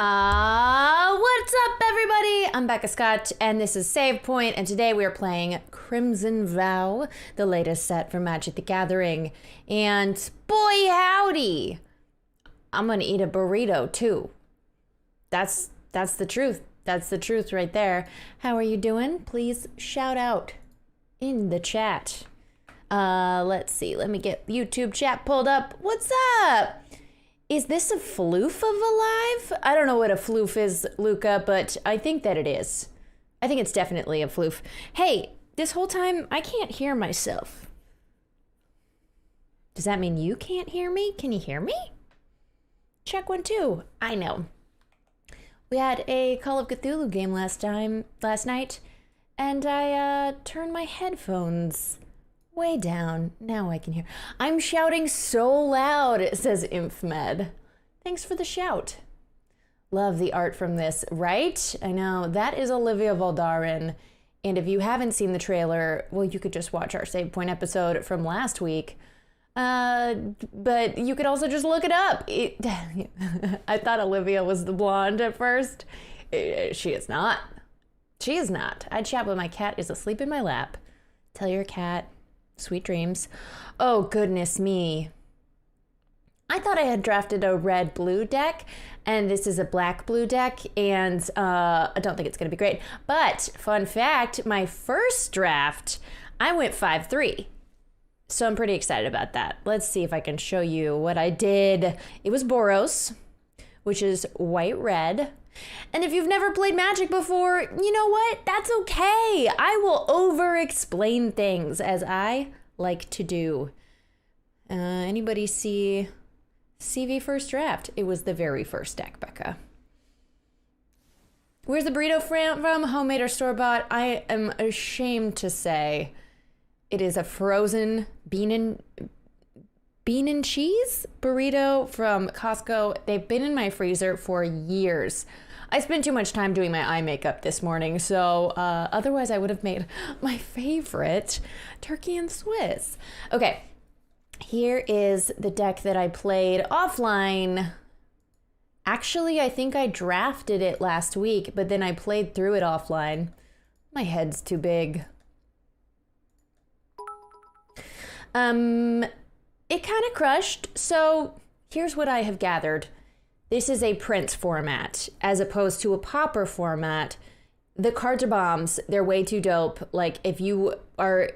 What's up, everybody? I'm Becca Scott, and this is Save Point, and today we are playing Crimson Vow, the latest set from Magic the Gathering. And boy howdy, I'm gonna eat a burrito too. That's the truth. That's the truth right there. How are you doing? Please shout out in the chat. Let's see. Let me get YouTube chat pulled up. What's up? Is this a floof of a live? I don't know what a floof is, Luca, but I think that it is. I think it's definitely a floof. Hey, this whole time, I can't hear myself. Does that mean you can't hear me? Can you hear me? Check 1, 2. I know. We had a Call of Cthulhu game last night, and I turned my headphones way down. Now I can hear. I'm shouting so loud, it says InfMed. Thanks for the shout. Love the art from this, right? I know, that is Olivia Valdarin. And if you haven't seen the trailer, well, you could just watch our Save Point episode from last week. But you could also just look it up. I thought Olivia was the blonde at first. She is not. She is not. I'd chat when my cat is asleep in my lap. Tell your cat sweet dreams. Oh, goodness me. I thought I had drafted a red-blue deck, and this is a black-blue deck, and I don't think it's going to be great. But, fun fact, my first draft, I went 5-3. So I'm pretty excited about that. Let's see if I can show you what I did. It was Boros, which is white-red. And if you've never played Magic before, you know what? That's okay. I will over-explain things, as I like to do. Anybody see CV first draft? It was the very first deck, Becca. Where's the burrito from? Homemade or store-bought? I am ashamed to say it is a frozen bean and cheese burrito from Costco. They've been in my freezer for years. I spent too much time doing my eye makeup this morning, so otherwise I would have made my favorite turkey and Swiss. Okay, here is the deck that I played offline. Actually, I think I drafted it last week, but then I played through it offline. My head's too big. It kind of crushed, so here's what I have gathered. This is a Prince format, as opposed to a Pauper format. The cards are bombs. They're way too dope. Like, if you want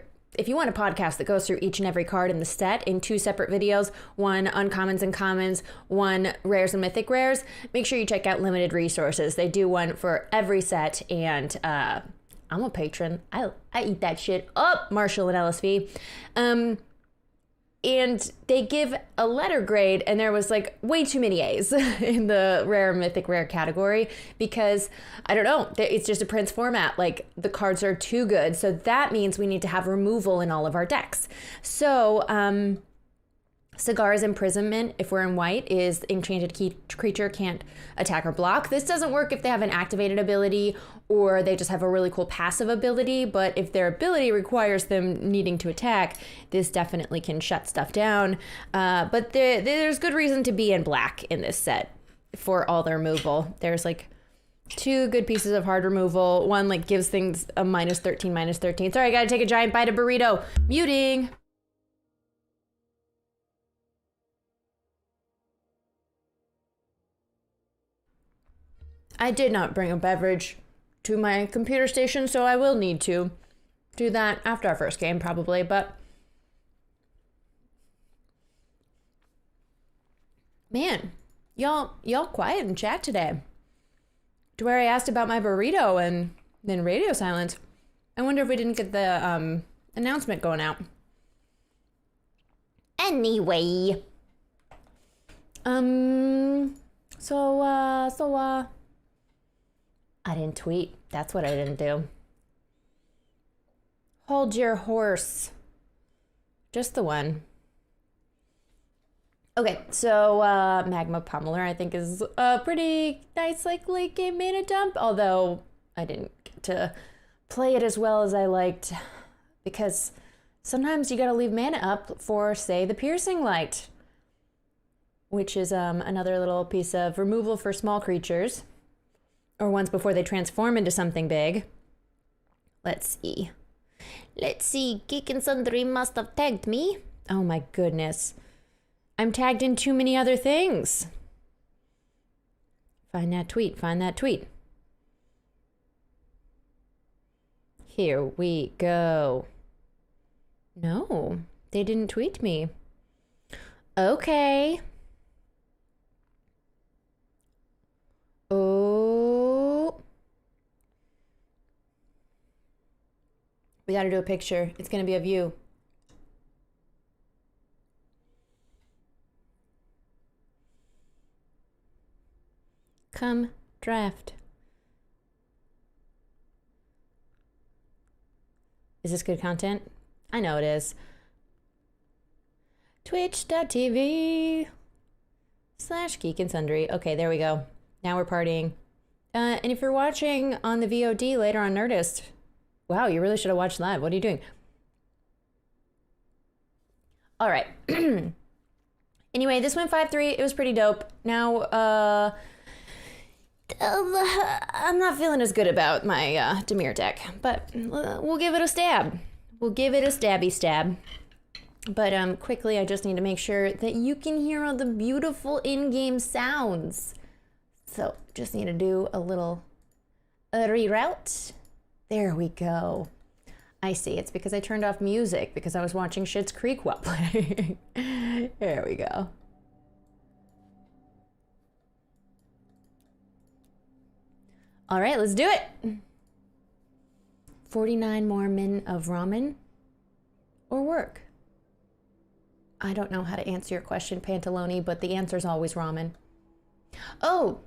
a podcast that goes through each and every card in the set in 2 separate videos, one uncommons and commons, one rares and mythic rares, make sure you check out Limited Resources. They do one for every set, and I'm a patron. I eat that shit up, Marshall and LSV. And they give a letter grade, and there was like way too many A's in the rare, mythic, rare category because, I don't know, it's just a Prince format. Like, the cards are too good. So that means we need to have removal in all of our decks. So, Cigar's Imprisonment, if we're in white, is enchanted creature can't attack or block. This doesn't work if they have an activated ability or they just have a really cool passive ability, but if their ability requires them needing to attack, this definitely can shut stuff down. But there's good reason to be in black in this set for all their removal. There's like 2 good pieces of hard removal. One like gives things a -13. Sorry, I gotta take a giant bite of burrito. Muting. I did not bring a beverage to my computer station, so I will need to do that after our first game, probably, but man, y'all quiet in chat today. To where I asked about my burrito and then radio silence. I wonder if we didn't get the announcement going out. Anyway. I didn't tweet. That's what I didn't do. Hold your horse. Just the one. Okay, so Magma Pummeler I think is a pretty nice like late game mana dump, although I didn't get to play it as well as I liked because sometimes you gotta leave mana up for, say, the Piercing Light. which is another little piece of removal for small creatures, or ones before they transform into something big. Let's see. Geek and Sundry must have tagged me. Oh my goodness. I'm tagged in too many other things. Find that tweet. Here we go. No, they didn't tweet me. Okay. Oh. We gotta do a picture. It's gonna be of you. Come draft. Is this good content? I know it is. Twitch.tv/Geek and Sundry. Okay, there we go. Now we're partying. And if you're watching on the VOD later on Nerdist, wow, you really should have watched live. What are you doing? All right. Anyway, this went 5-3. It was pretty dope. Now, I'm not feeling as good about my Dimir deck, but we'll give it a stab. We'll give it a stabby stab. But quickly, I just need to make sure that you can hear all the beautiful in-game sounds. So just need to do a little reroute. There we go. I see. It's because I turned off music because I was watching Schitt's Creek while playing. There we go. All right, let's do it. 49 more min of ramen or work? I don't know how to answer your question, Pantaloni, but the answer is always ramen. Oh.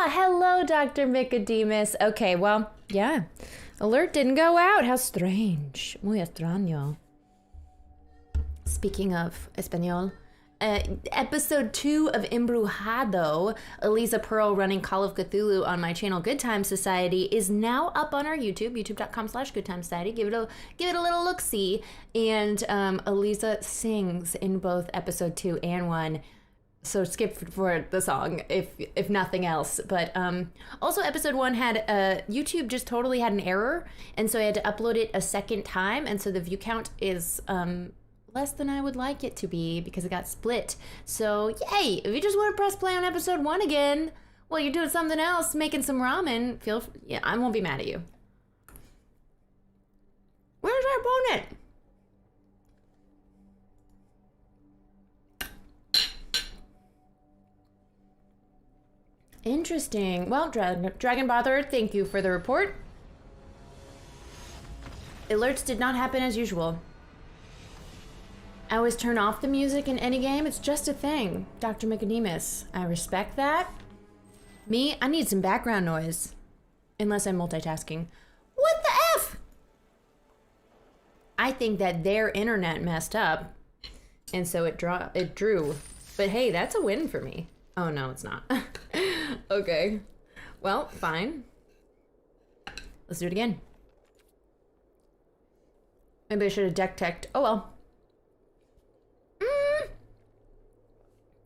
Hello, Dr. Nicodemus. Okay, well, yeah. Alert didn't go out. How strange. Muy extraño. Speaking of Espanol, episode 2 of Embrujado, Elisa Pearl running Call of Cthulhu on my channel Good Time Society, is now up on our YouTube, youtube.com/goodtimesociety. Give it a little look-see. And Elisa sings in both episode 2 and 1. So skip for the song if nothing else. But also episode 1 had YouTube just totally had an error, and so I had to upload it a second time, and so the view count is less than I would like it to be because it got split. So yay! If you just want to press play on episode 1 again while you're doing something else, making some ramen, yeah, I won't be mad at you. Where's our opponent? Interesting. Well, Dragon Bother, thank you for the report. Alerts did not happen as usual. I always turn off the music in any game. It's just a thing. Dr. Nicodemus, I respect that. Me, I need some background noise. Unless I'm multitasking. What the F? I think that their internet messed up. And so it drew. But hey, that's a win for me. Oh, no, it's not. Okay. Well, fine. Let's do it again. Maybe I should have deck teched. Oh, well.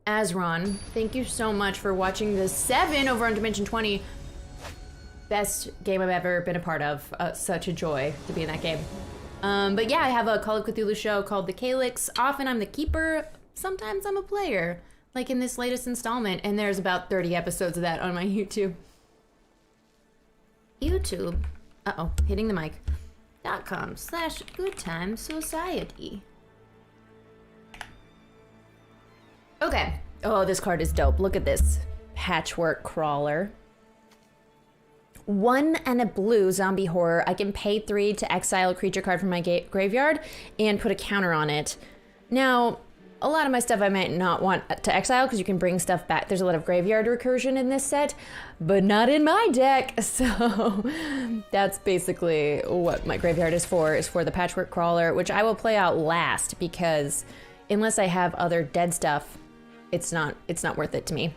Azron, thank you so much for watching the 7 over on Dimension 20. Best game I've ever been a part of. Such a joy to be in that game. But yeah, I have a Call of Cthulhu show called The Calyx. Often I'm the keeper. Sometimes I'm a player. Like in this latest installment, and there's about 30 episodes of that on my YouTube. YouTube, hitting the mic, .com/goodtimesociety. Okay, oh, this card is dope. Look at this patchwork crawler. 1 and a blue zombie horror. I can pay 3 to exile a creature card from my graveyard and put a counter on it. Now, a lot of my stuff I might not want to exile because you can bring stuff back. There's a lot of graveyard recursion in this set, but not in my deck. So that's basically what my graveyard is for the patchwork crawler, which I will play out last because unless I have other dead stuff, it's not worth it to me.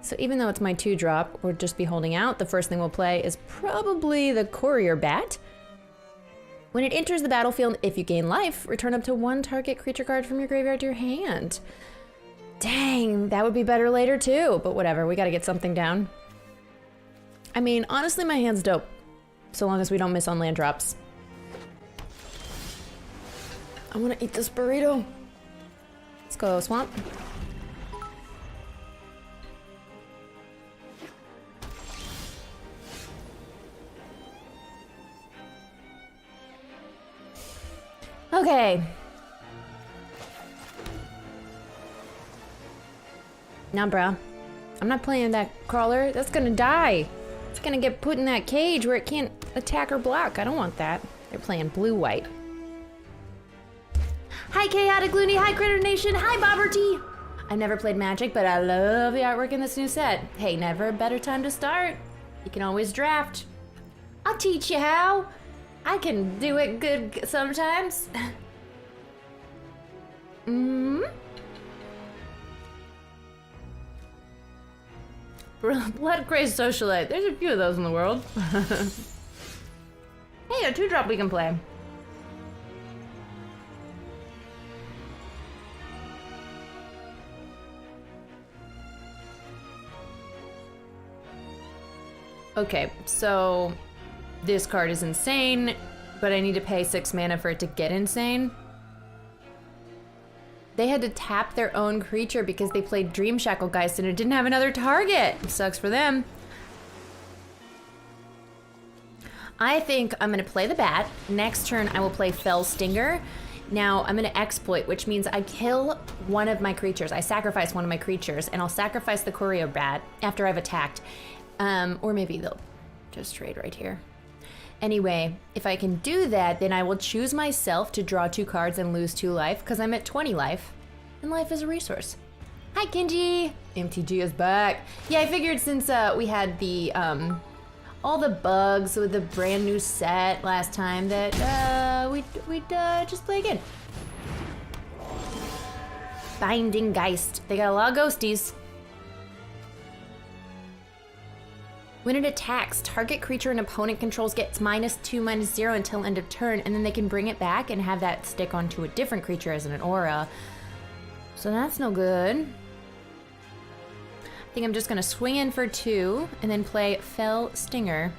So even though it's my 2-drop, we'll just be holding out. The first thing we'll play is probably the Courier Bat. When it enters the battlefield, if you gain life, return up to 1 target creature card from your graveyard to your hand. Dang, that would be better later too, but whatever, we gotta get something down. I mean, honestly, my hand's dope, so long as we don't miss on land drops. I wanna eat this burrito. Let's go, Swamp. Okay. Nah, bruh. I'm not playing that crawler. That's gonna die. It's gonna get put in that cage where it can't attack or block. I don't want that. They're playing blue-white. Hi, Chaotic Looney. Hi, Critter Nation. Hi, Bobberty. I've never played Magic, but I love the artwork in this new set. Hey, never a better time to start. You can always draft. I'll teach you how. I can do it good sometimes. Blood Crazed Socialite. There's a few of those in the world. Hey, a 2-drop we can play. Okay, so this card is insane, but I need to pay 6 mana for it to get insane. They had to tap their own creature because they played Dream Shacklegeist and it didn't have another target. Sucks for them. I think I'm gonna play the bat. Next turn I will play Fell Stinger. Now I'm gonna exploit, which means I kill one of my creatures. I sacrifice one of my creatures and I'll sacrifice the courier bat after I've attacked. Or maybe they'll just trade right here. Anyway, if I can do that, then I will choose myself to draw 2 cards and lose 2 life, because I'm at 20 life, and life is a resource. Hi, Kenji! MTG is back. Yeah, I figured since we had the, all the bugs with the brand new set last time that we'd just play again. Binding Geist. They got a lot of ghosties. When it attacks, target creature an opponent controls gets -2/-0 until end of turn, and then they can bring it back and have that stick onto a different creature as an aura. So that's no good. I think I'm just gonna swing in for 2 and then play Fell Stinger.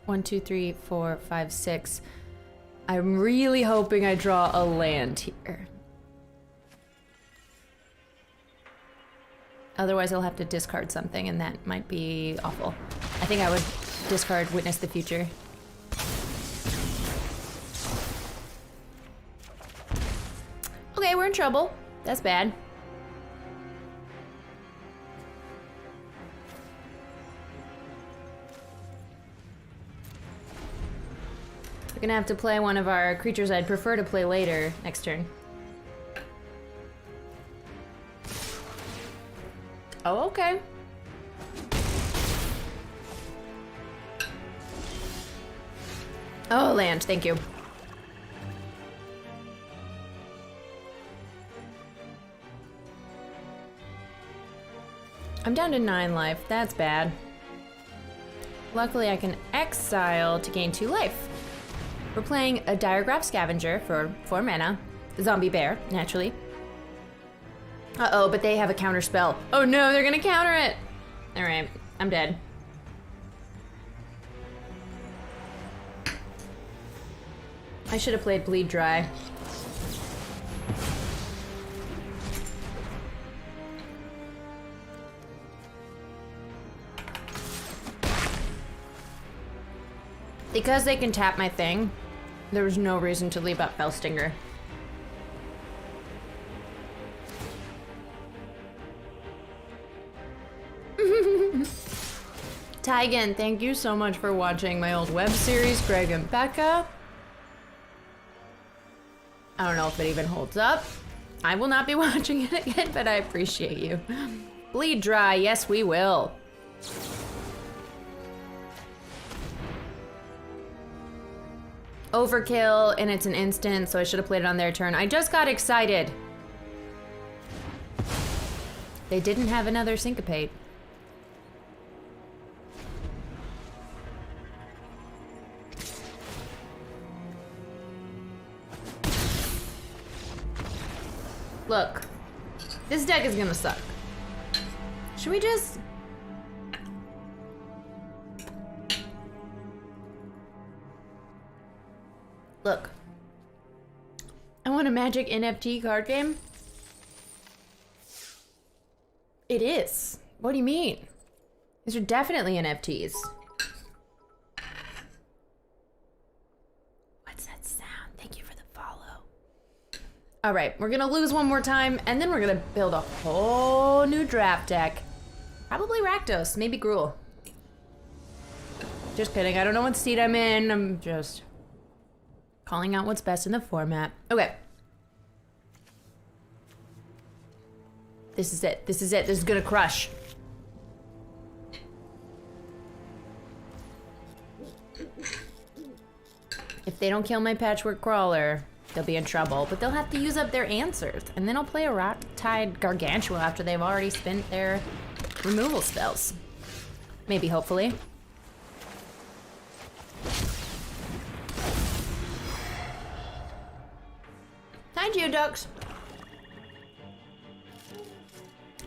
One, two, three, four, five, 6. I'm really hoping I draw a land here. Otherwise I'll have to discard something and that might be awful. I think I would discard Witness the Future. Okay, we're in trouble. That's bad. We're gonna have to play one of our creatures I'd prefer to play later next turn. Oh, okay. Oh, land, thank you. I'm down to 9 life, that's bad. Luckily I can exile to gain 2 life. We're playing a Diregraph Scavenger for 4 mana. Zombie Bear, naturally. Uh-oh, but they have a counter spell. Oh no, they're gonna counter it! Alright, I'm dead. I should have played Bleed Dry. Because they can tap my thing, there was no reason to leave up Fellstinger. Tygan, thank you so much for watching my old web series, Greg and Becca. I don't know if it even holds up. I will not be watching it again, but I appreciate you. Bleed Dry, yes we will. Overkill, and it's an instant, so I should have played it on their turn. I just got excited. They didn't have another syncopate. Look, this deck is gonna suck. Should we just... Look. I want a Magic NFT card game. It is. What do you mean? These are definitely NFTs. What's that sound? Thank you for the follow. All right, we're gonna lose one more time, and then we're gonna build a whole new draft deck. Probably Rakdos, maybe Gruul. Just kidding, I don't know what seed I'm in. I'm just calling out what's best in the format. Okay. This is it, this is it, this is gonna crush. If they don't kill my Patchwork Crawler, they'll be in trouble, but they'll have to use up their answers, and then I'll play a Rot-Tide Gargantua after they've already spent their removal spells. Maybe, hopefully. Hi, Geoducks.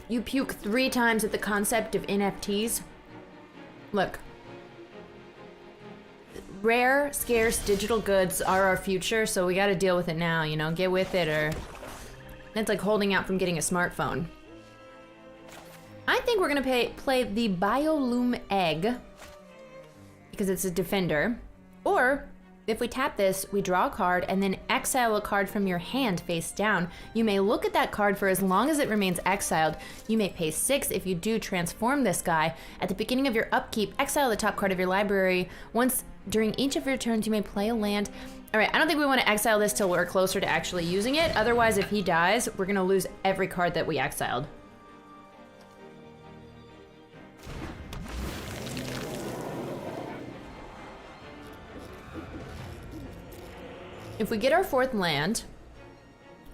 You puke 3 times at the concept of NFTs. Look. Rare, scarce digital goods are our future, so we gotta deal with it now, you know? Get with it, or... It's like holding out from getting a smartphone. I think we're gonna play the Biolume Egg, because it's a defender. Or, if we tap this, we draw a card and then exile a card from your hand face down. You may look at that card for as long as it remains exiled. You may pay 6 if you do transform this guy. At the beginning of your upkeep, exile the top card of your library. Once during each of your turns, you may play a land. All right, I don't think we want to exile this till we're closer to actually using it. Otherwise, if he dies, we're gonna lose every card that we exiled. If we get our 4th land,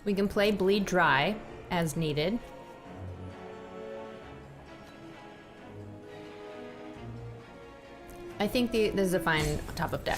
we can play Bleed Dry as needed. I think this is a fine top of deck.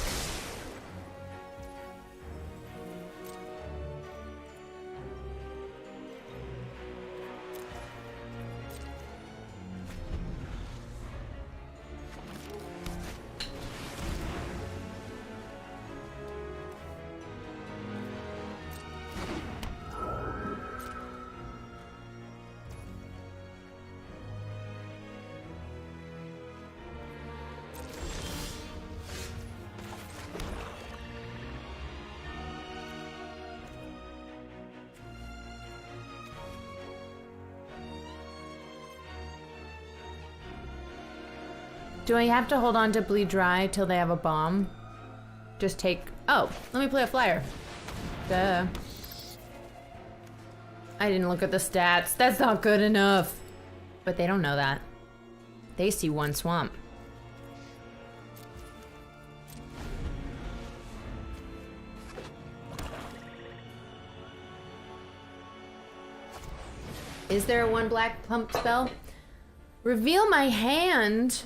Do I have to hold on to Bleed Dry till they have a bomb? Just take... Oh, let me play a flyer. Duh. I didn't look at the stats. That's not good enough. But they don't know that. They see 1 swamp. Is there a 1 black pump spell? Reveal my hand.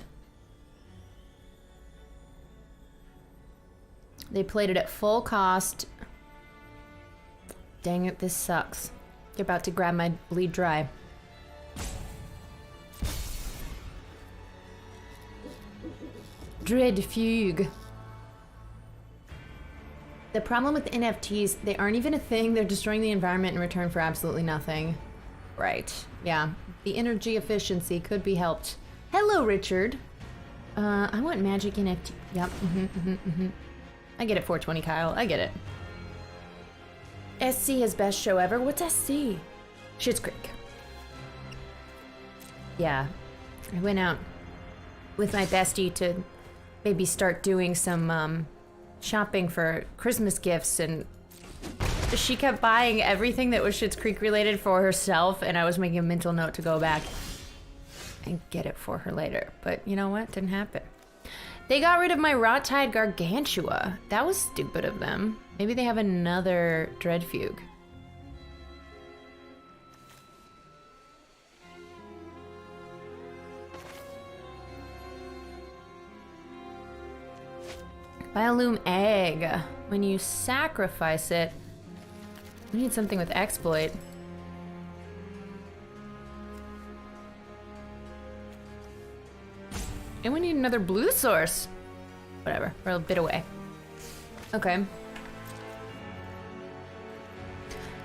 They played it at full cost. Dang it, this sucks. They're about to grab my Bleed Dry. Dread Fugue. The problem with NFTs, they aren't even a thing. They're destroying the environment in return for absolutely nothing. Right, yeah. The energy efficiency could be helped. Hello, Richard. I want magic NFT. Yep, I get it, 420 Kyle, I get it. SC his best show ever? What's SC? Schitt's Creek. Yeah, I went out with my bestie to maybe start doing some shopping for Christmas gifts, and she kept buying everything that was Schitt's Creek related for herself, and I was making a mental note to go back and get it for her later. But you know what? Didn't happen. They got rid of my Rot-Tide Gargantua. That was stupid of them. Maybe they have another Dread Fugue. Biolume egg. When you sacrifice it, we need something with exploit. And we need another blue source. Whatever, we're a bit away. Okay.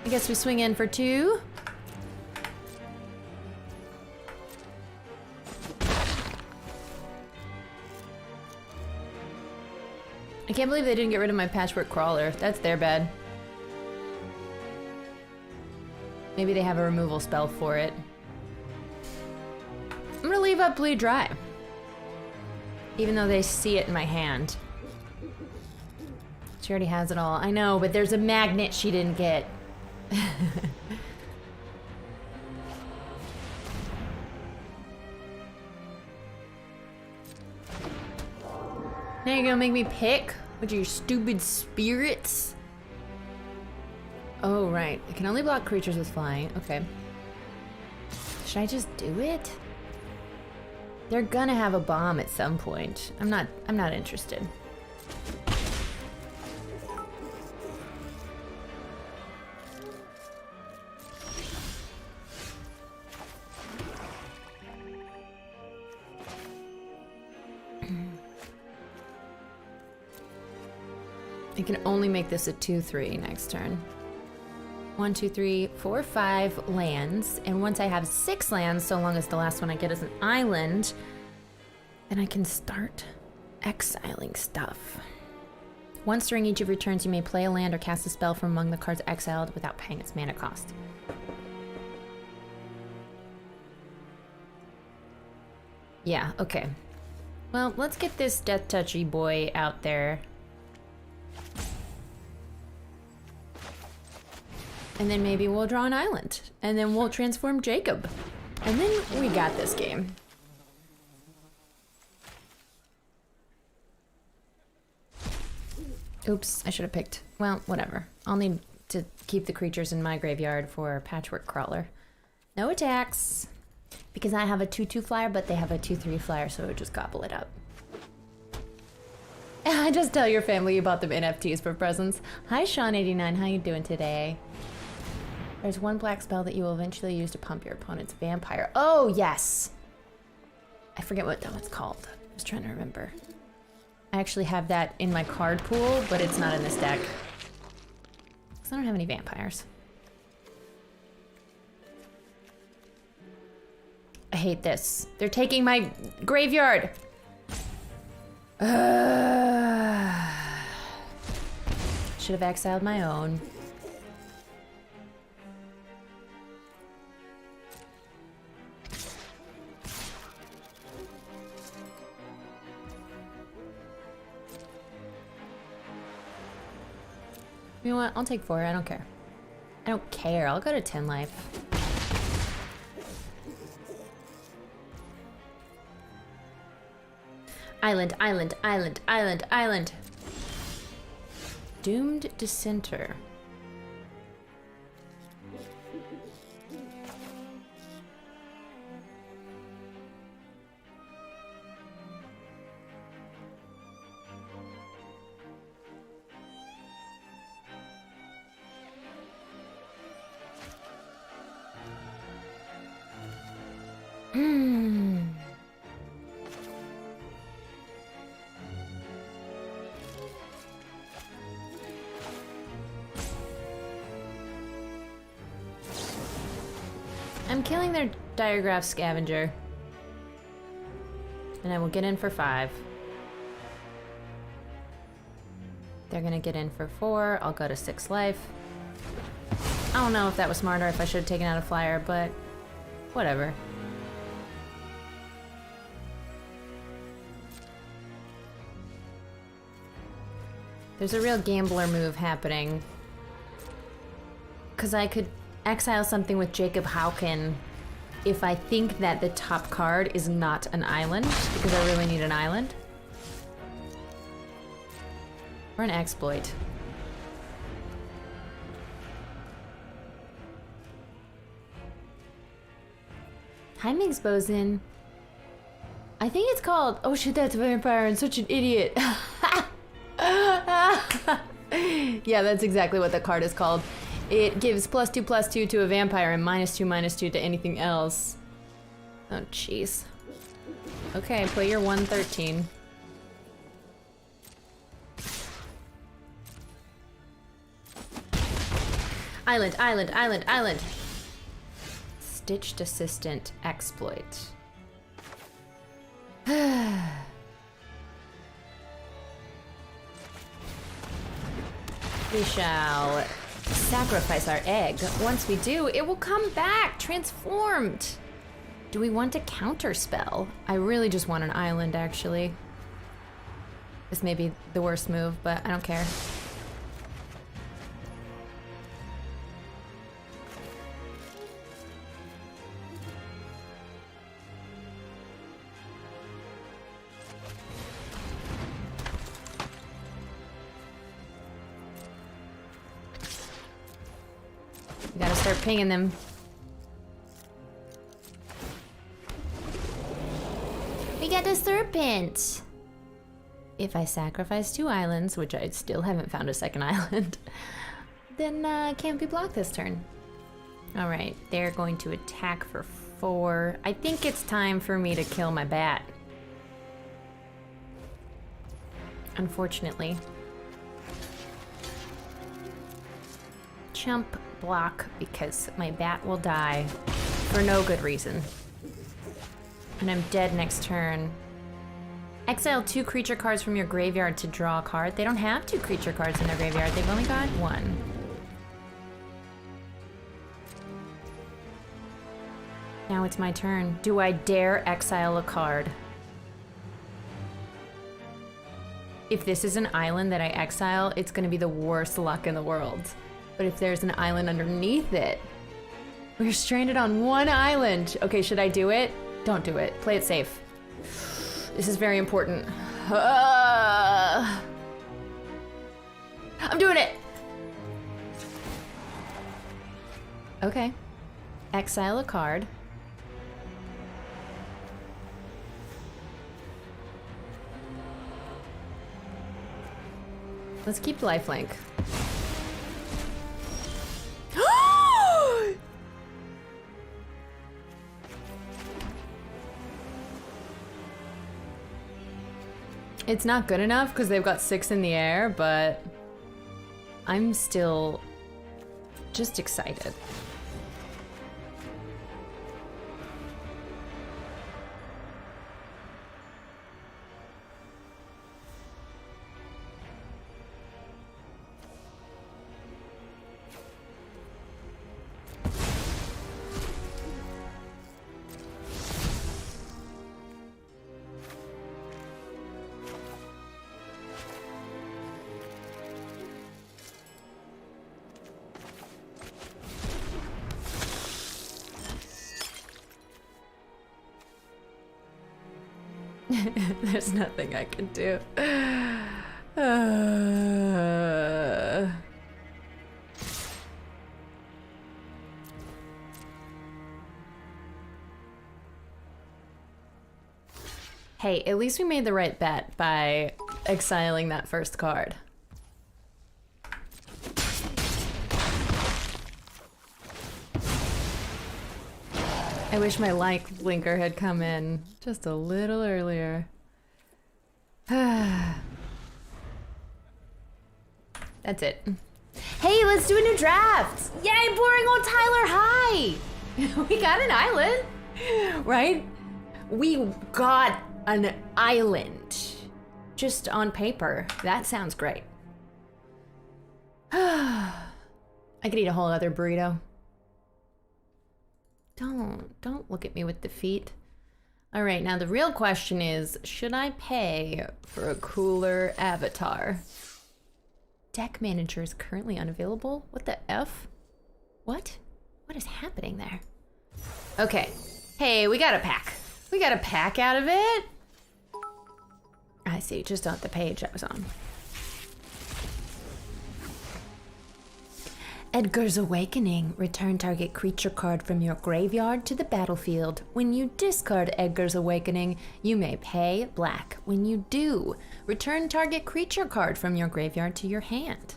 I guess we swing in for 2. I can't believe they didn't get rid of my patchwork crawler. That's their bad. Maybe they have a removal spell for it. I'm gonna leave up bleed dry. Even though they see it in my hand. She already has it all. I know, but there's a magnet she didn't get. Now you're gonna make me pick with your stupid spirits? Oh, right. I can only block creatures with flying. Okay. Should I just do it? They're gonna have a bomb at some point. I'm not interested. I can only make this a 2/3 next turn. 1, 2, 3, 4, 5 lands, and once I have 6 lands, so long as the last one I get is an island, then I can start exiling stuff. Once during each of your turns, you may play a land or cast a spell from among the cards exiled without paying its mana cost. Yeah, okay. Well, let's get this Death Touchy boy out there. And then maybe we'll draw an island. And then we'll transform Jacob. And then we got this game. Oops, I should have picked. Well, whatever. I'll need to keep the creatures in my graveyard for Patchwork Crawler. No attacks. Because I have a 2/2 flyer, but they have a 2/3 flyer, so it would just gobble it up. Just tell your family you bought them NFTs for presents. Hi, Sean89. How you doing today? There's one black spell that you will eventually use to pump your opponent's vampire. Oh, yes. I forget what that one's called. I was trying to remember. I actually have that in my card pool, but it's not in this deck. Because I don't have any vampires. I hate this. They're taking my graveyard. Should have exiled my own. You know what? I'll take 4. I don't care. I don't care. I'll go to 10 life. Island, island, island, island, island. Doomed Dissenter. I'm killing their Diregraph Scavenger. And I will get in for 5. They're gonna get in for 4. I'll go to 6 life. I don't know if that was smarter, if I should have taken out a flyer, but whatever. There's a real gambler move happening. Because I could exile something with Jacob Hauken if I think that the top card is not an island, because I really need an island. Or an exploit. Hi, Migs Bosun. I think it's called... Oh shit, that's a vampire and such an idiot. Yeah, that's exactly what the card is called. It gives +2/+2 to a vampire and -2/-2 to anything else. Oh, jeez. Okay, put your 113. Island, island, island, island. Stitched Assistant exploit. We shall sacrifice our egg. Once we do, it will come back transformed. Do we want to counterspell? I really just want an island, actually. This may be the worst move, but I don't care. We gotta start pinging them. We got a serpent! If I sacrifice 2 islands, which I still haven't found a second island, then can't be blocked this turn. Alright, they're going to attack for 4. I think it's time for me to kill my bat. Unfortunately. Chump block because my bat will die for no good reason. And I'm dead next turn. Exile 2 creature cards from your graveyard to draw a card. They don't have 2 creature cards in their graveyard. They've only got 1. Now it's my turn. Do I dare exile a card? If this is an island that I exile, it's gonna be the worst luck in the world. But if there's an island underneath it, we're stranded on 1 island. Okay, should I do it? Don't do it. Play it safe. This is very important. I'm doing it! Okay. Exile a card. Let's keep lifelink. It's not good enough because they've got 6 in the air, but I'm still just excited. There's nothing I can do. Hey, at least we made the right bet by exiling that first card. I wish my like blinker had come in just a little earlier. That's it. Hey, let's do a new draft! Yay, boring old Tyler, hi! We got an island, right? We got an island. Just on paper. That sounds great. I could eat a whole other burrito. Don't look at me with defeat. All right, now the real question is, should I pay for a cooler avatar? Deck manager is currently unavailable. What the F? What? What is happening there? Okay. Hey, we got a pack. We got a pack out of it. I see, just not the page I was on. Edgar's Awakening. Return target creature card from your graveyard to the battlefield. When you discard Edgar's Awakening, you may pay black. When you do, return target creature card from your graveyard to your hand.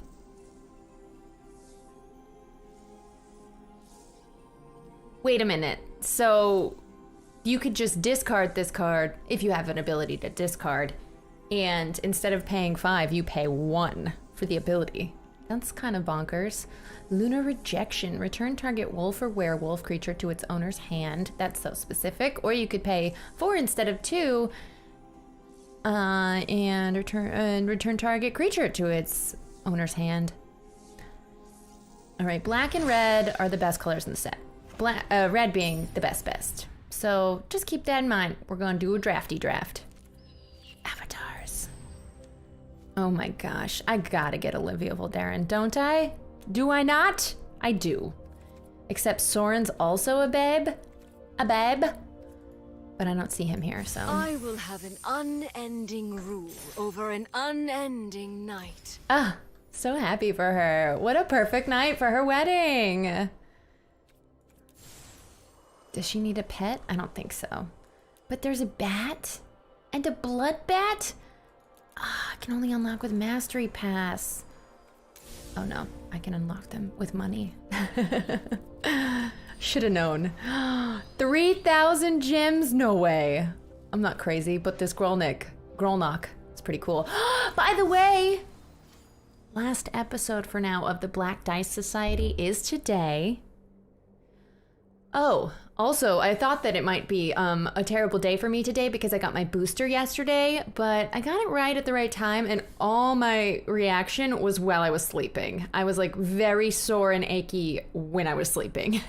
Wait a minute. So you could just discard this card if you have an ability to discard, and instead of paying 5, you pay 1 for the ability. That's kind of bonkers. Lunar Rejection. Return target wolf or werewolf creature to its owner's hand. That's so specific. Or you could pay 4 instead of 2, and return target creature to its owner's hand. All right, black and red are the best colors in the set. Red being the best. So just keep that in mind. We're gonna do a drafty draft. Avatars. Oh my gosh, I gotta get Olivia Voldaren, don't I? Do I not? I do. Except Soren's also a babe. But I don't see him here, so. I will have an unending rule over an unending night. Ah, so happy for her. What a perfect night for her wedding. Does she need a pet? I don't think so. But there's a bat and a blood bat? Ah, I can only unlock with Mastery Pass. Oh no, I can unlock them with money. Should have known. 3,000 gems? No way. I'm not crazy, but this Grolnock, it's pretty cool. By the way, last episode for now of the Black Dice Society is today. Oh, also, I thought that it might be a terrible day for me today because I got my booster yesterday, but I got it right at the right time, and all my reaction was while I was sleeping. I was like very sore and achy when I was sleeping.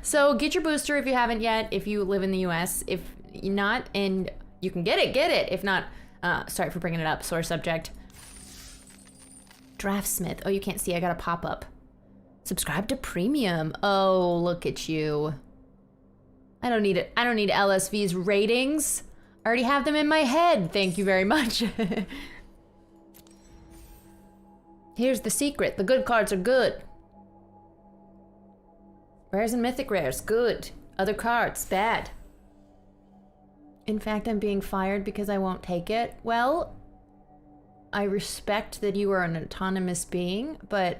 So get your booster if you haven't yet, if you live in the US. If not, and you can get it. If not, sorry for bringing it up, sore subject. Draftsmith. Oh, you can't see, I got a pop-up. Subscribe to Premium. Oh, look at you. I don't need it. I don't need LSV's ratings. I already have them in my head. Thank you very much. Here's the secret. The good cards are good. Rares and mythic rares, good. Other cards, bad. In fact, I'm being fired because I won't take it. Well, I respect that you are an autonomous being, but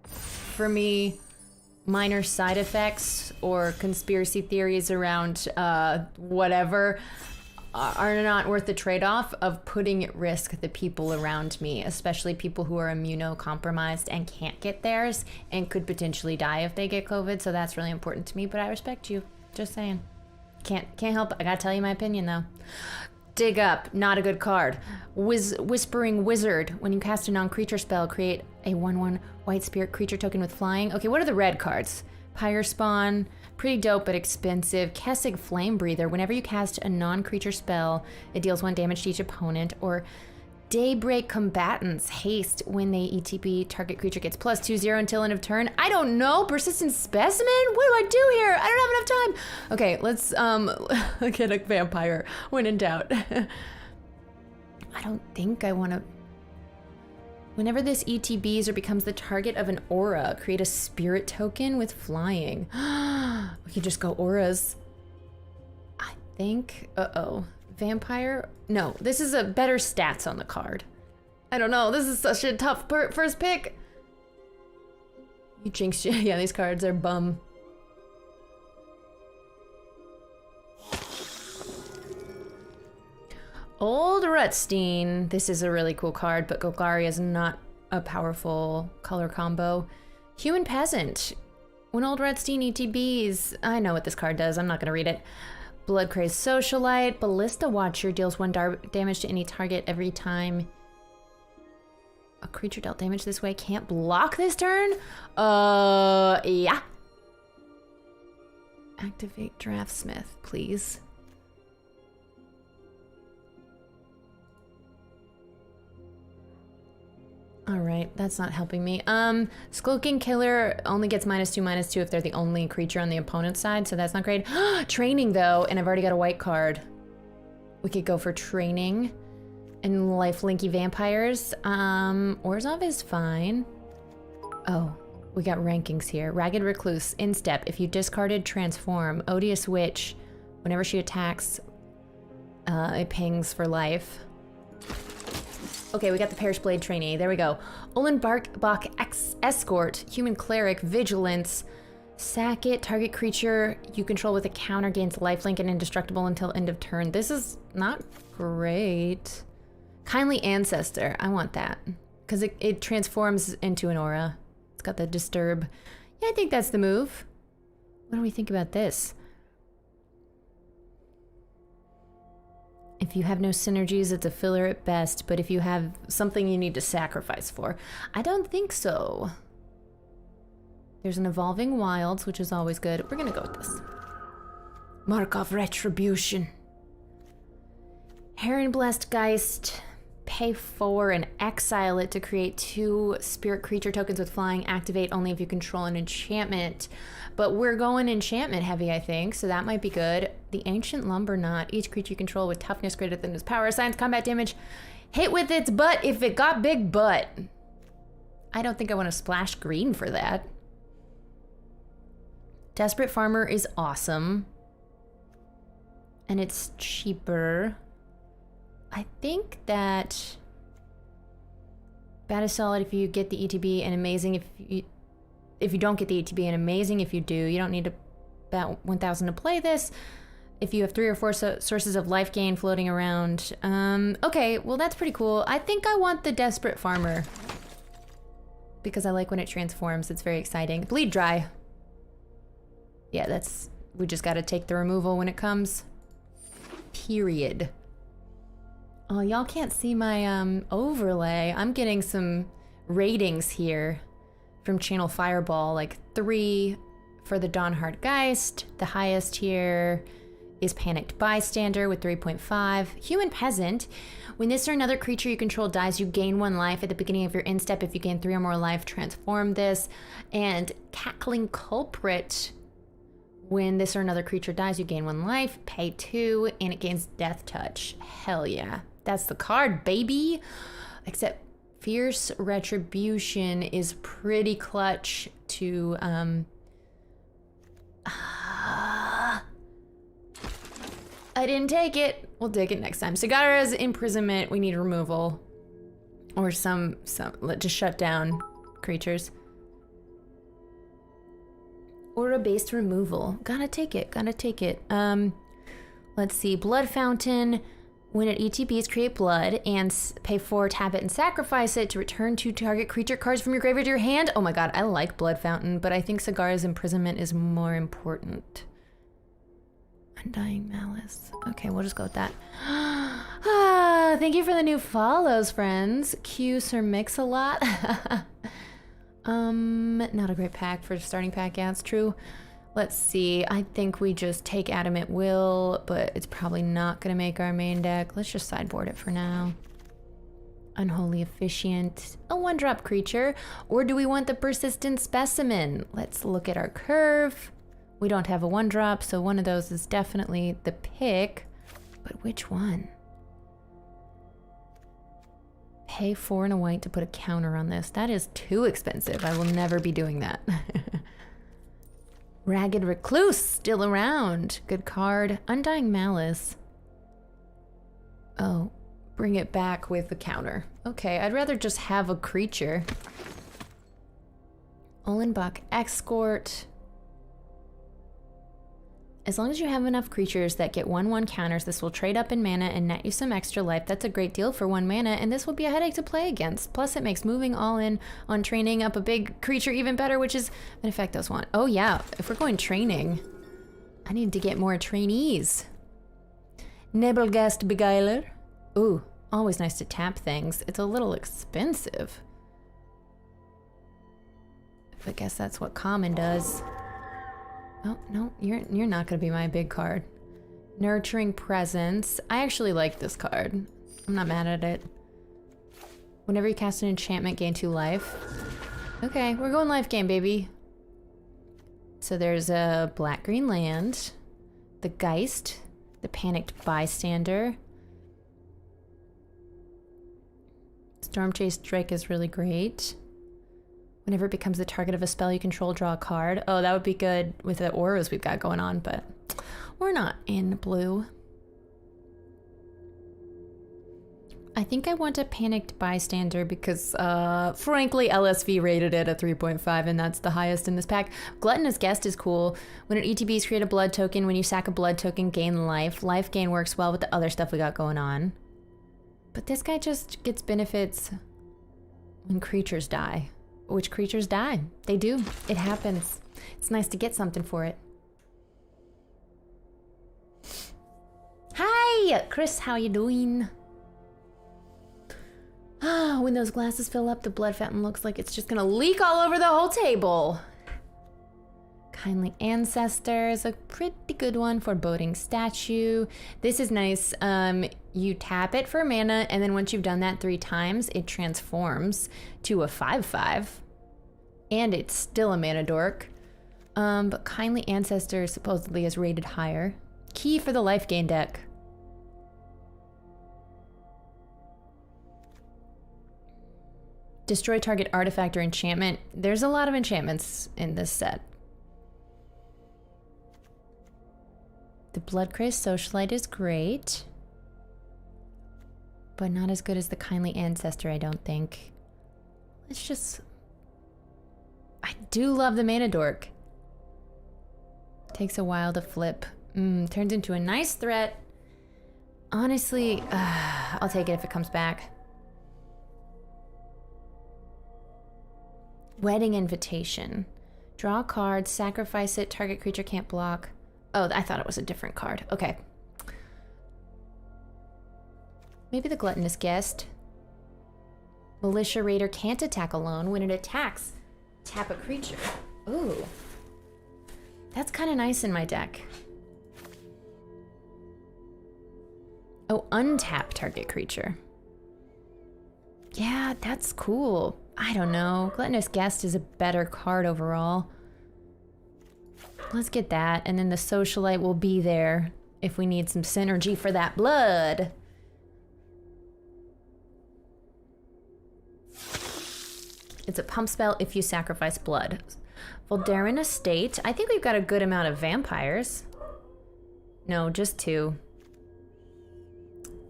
for me, minor side effects or conspiracy theories around whatever are not worth the trade-off of putting at risk the people around me, especially people who are immunocompromised and can't get theirs and could potentially die if they get COVID. So that's really important to me, but I respect you. Just saying. Can't help it. I gotta tell you my opinion though. Dig Up, not a good card. Whispering Wizard. When you cast a non-creature spell, create a 1/1 white spirit creature token with flying. Okay, what are the red cards? Pyre Spawn, pretty dope but expensive. Kessig Flame Breather. Whenever you cast a non-creature spell, it deals 1 damage to each opponent. Or Daybreak Combatants. Haste. When they ETB, target creature gets +2/0 until end of turn. I don't know. Persistent Specimen? What do I do here? I don't have enough time. Okay, let's get a vampire when in doubt. I don't think I want to. Whenever this ETBs or becomes the target of an aura, create a spirit token with flying. We can just go auras. I think. Uh-oh. Vampire? No, this is a better stats on the card. I don't know. This is such a tough first pick. You jinxed. Yeah, these cards are bum. Old Rutstein. This is a really cool card, but Golgari is not a powerful color combo. Human Peasant. When Old Rutstein ETBs. I know what this card does. I'm not going to read it. Blood Crazed Socialite. Ballista Watcher deals 1 damage to any target every time a creature dealt damage this way can't block this turn? Yeah. Activate Draftsmith, please. All right, that's not helping me. Skulking Killer only gets -2/-2 if they're the only creature on the opponent's side, so that's not great. Training though, and I've already got a white card. We could go for Training and Lifelinky Vampires. Orzhov is fine. Oh, We got rankings here. Ragged Recluse, Instep. If you discarded Transform. Odious Witch. Whenever she attacks, it pings for life. Okay, we got the Parish Blade Trainee. There we go. Olin Bach Escort. Human Cleric. Vigilance. Sack it. Target creature you control with a counter gains lifelink and indestructible until end of turn. This is not great. Kindly Ancestor. I want that. Because it transforms into an aura. It's got the Disturb. Yeah, I think that's the move. What do we think about this? If you have no synergies, it's a filler at best, but if you have something you need to sacrifice for, I don't think so. There's an Evolving Wilds, which is always good. We're gonna go with this. Mark of Retribution. Heron Blessed Geist. Pay 4 and exile it to create 2 spirit creature tokens with flying. Activate only if you control an enchantment. But we're going enchantment heavy, I think, so that might be good. The Ancient Lumber Knot. Each creature you control with toughness greater than its power assigns combat damage. Hit with its butt if it got big butt. I don't think I want to splash green for that. Desperate Farmer is awesome. And it's cheaper. I think that Bad is solid if you get the ETB and amazing if you don't get the ETB and amazing if you do. You don't need about 1,000 to play this. If you have 3 or 4 sources of life gain floating around. Okay, well that's pretty cool. I think I want the Desperate Farmer because I like when it transforms. It's very exciting. Bleed Dry. Yeah, we just gotta take the removal when it comes. Period. Oh, y'all can't see my overlay. I'm getting some ratings here from Channel Fireball, like 3 for the Dawnhard Geist. The highest here is Panicked Bystander with 3.5. Human Peasant. When this or another creature you control dies, you gain 1 life at the beginning of your end step. If you gain 3 or more life, transform this. And Cackling Culprit. When this or another creature dies, you gain 1 life, pay 2, and it gains Death Touch. Hell yeah. That's the card, baby. Except Fierce Retribution is pretty clutch to, I didn't take it. We'll take it next time. Sagara's Imprisonment, we need removal. Or some just shut down creatures. Aura-based removal. Gotta take it, gotta take it. Let's see, Blood Fountain. When it ETBs, create blood and pay 4, tap it and sacrifice it to return 2 target creature cards from your graveyard to your hand. Oh my god, I like Blood Fountain, but I think Sagara's Imprisonment is more important. Undying Malice. Okay, we'll just go with that. Thank you for the new follows, friends. Q Sir Mix-a-Lot. Not a great pack for a starting pack. Yeah, it's true. Let's see. I think we just take Adamant Will, but it's probably not going to make our main deck. Let's just sideboard it for now. Unholy Officiant. A 1-drop creature. Or do we want the Persistent Specimen? Let's look at our curve. We don't have a 1-drop, so one of those is definitely the pick. But which one? Pay 4 and a white to put a counter on this. That is too expensive. I will never be doing that. Ragged Recluse, still around. Good card. Undying Malice. Oh, bring it back with the counter. Okay, I'd rather just have a creature. Olenbach Escort. As long as you have enough creatures that get 1/1 counters, this will trade up in mana and net you some extra life. That's a great deal for 1 mana, and this will be a headache to play against. Plus, it makes moving all in on training up a big creature even better, which is an effect those want. Oh yeah, if we're going training, I need to get more trainees. Nebelgast Beguiler. Ooh, always nice to tap things. It's a little expensive. I guess that's what common does. Oh, no, you're not gonna be my big card. Nurturing Presence. I actually like this card. I'm not mad at it. Whenever you cast an enchantment, gain 2 life. Okay, we're going life game, baby. So there's a black-green land, the Geist, the Panicked Bystander. Stormchase Drake is really great. Whenever it becomes the target of a spell you control, draw a card. Oh, that would be good with the auras we've got going on, but we're not in blue. I think I want a Panicked Bystander because, frankly, LSV rated it a 3.5, and that's the highest in this pack. Gluttonous Guest is cool. When an ETBs create a blood token, when you sack a blood token, gain life. Life gain works well with the other stuff we got going on. But this guy just gets benefits when creatures die. Which creatures die? They do. It happens. It's nice to get something for it. Hi, Chris, how you doing? Ah, when those glasses fill up, the blood fountain looks like it's just gonna leak all over the whole table. Kindly Ancestor is a pretty good one. Foreboding Statue. This is nice. You tap it for mana, and then once you've done that 3 times, it transforms to a 5/5. And it's still a mana dork. But Kindly Ancestor supposedly is rated higher. Key for the life gain deck. Destroy target artifact or enchantment. There's a lot of enchantments in this set. The Bloodcrest Socialite is great, but not as good as the Kindly Ancestor, I don't think. Let's just... I do love the Mana Dork. Takes a while to flip. Turns into a nice threat. Honestly, I'll take it if it comes back. Wedding Invitation. Draw a card, sacrifice it, target creature can't block. Oh, I thought it was a different card. Okay. Maybe the Gluttonous Guest. Militia Raider can't attack alone. When it attacks, tap a creature. Ooh. That's kind of nice in my deck. Oh, untap target creature. Yeah, that's cool. I don't know. Gluttonous Guest is a better card overall. Let's get that, and then the Socialite will be there if we need some synergy for that blood. It's a pump spell if you sacrifice blood. Voldaren Estate. I think we've got a good amount of vampires. No, just 2.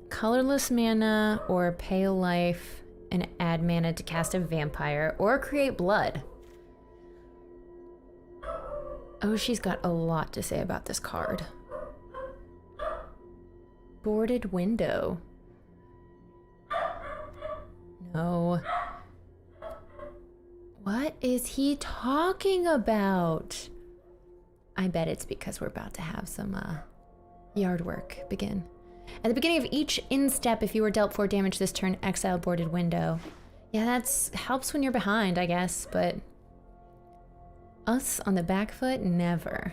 Colorless mana or pale life and add mana to cast a vampire or create blood. Oh, she's got a lot to say about this card. Boarded Window. No. What is he talking about? I bet it's because we're about to have some yard work begin. At the beginning of each in-step, if you were dealt 4 damage this turn, exile Boarded Window. Yeah, that's helps when you're behind, I guess, but us on the back foot, never.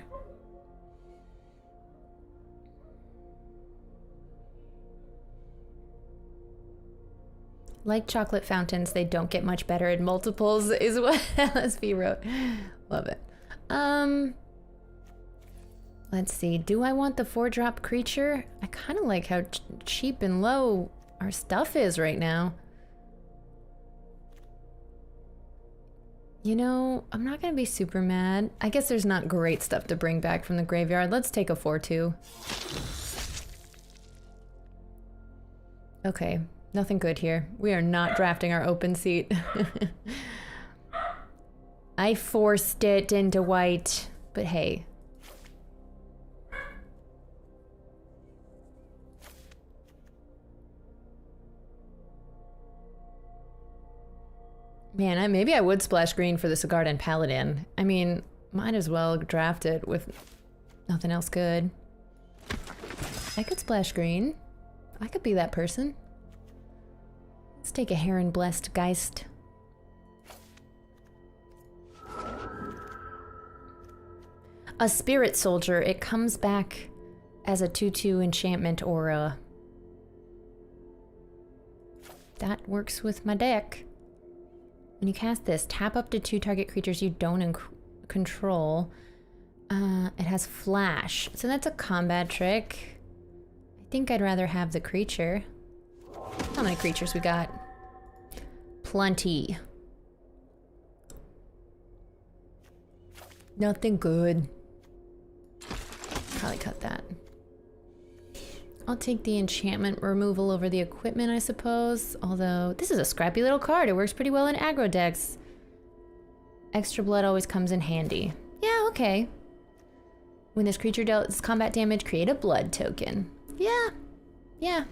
Like chocolate fountains, they don't get much better in multiples, is what LSV wrote. Love it. Let's see. Do I want the 4-drop creature? I kind of like how cheap and low our stuff is right now. You know, I'm not gonna be super mad. I guess there's not great stuff to bring back from the graveyard. Let's take a 4/2. Okay, nothing good here. We are not drafting our open seat. I forced it into white, but hey. Man, maybe I would splash green for the Sigardan Paladin. I mean, might as well draft it with nothing else good. I could splash green. I could be that person. Let's take a Heron Blessed Geist. A Spirit Soldier. It comes back as a 2/2 enchantment aura. That works with my deck. When you cast this, tap up to 2 target creatures you don't control. It has flash, so that's a combat trick. I think I'd rather have the creature. How many creatures we got? Plenty. Nothing good. Probably cut that. I'll take the enchantment removal over the equipment, I suppose. Although, this is a scrappy little card. It works pretty well in aggro decks. Extra blood always comes in handy. Yeah, okay. When this creature deals combat damage, create a blood token. Yeah. Yeah.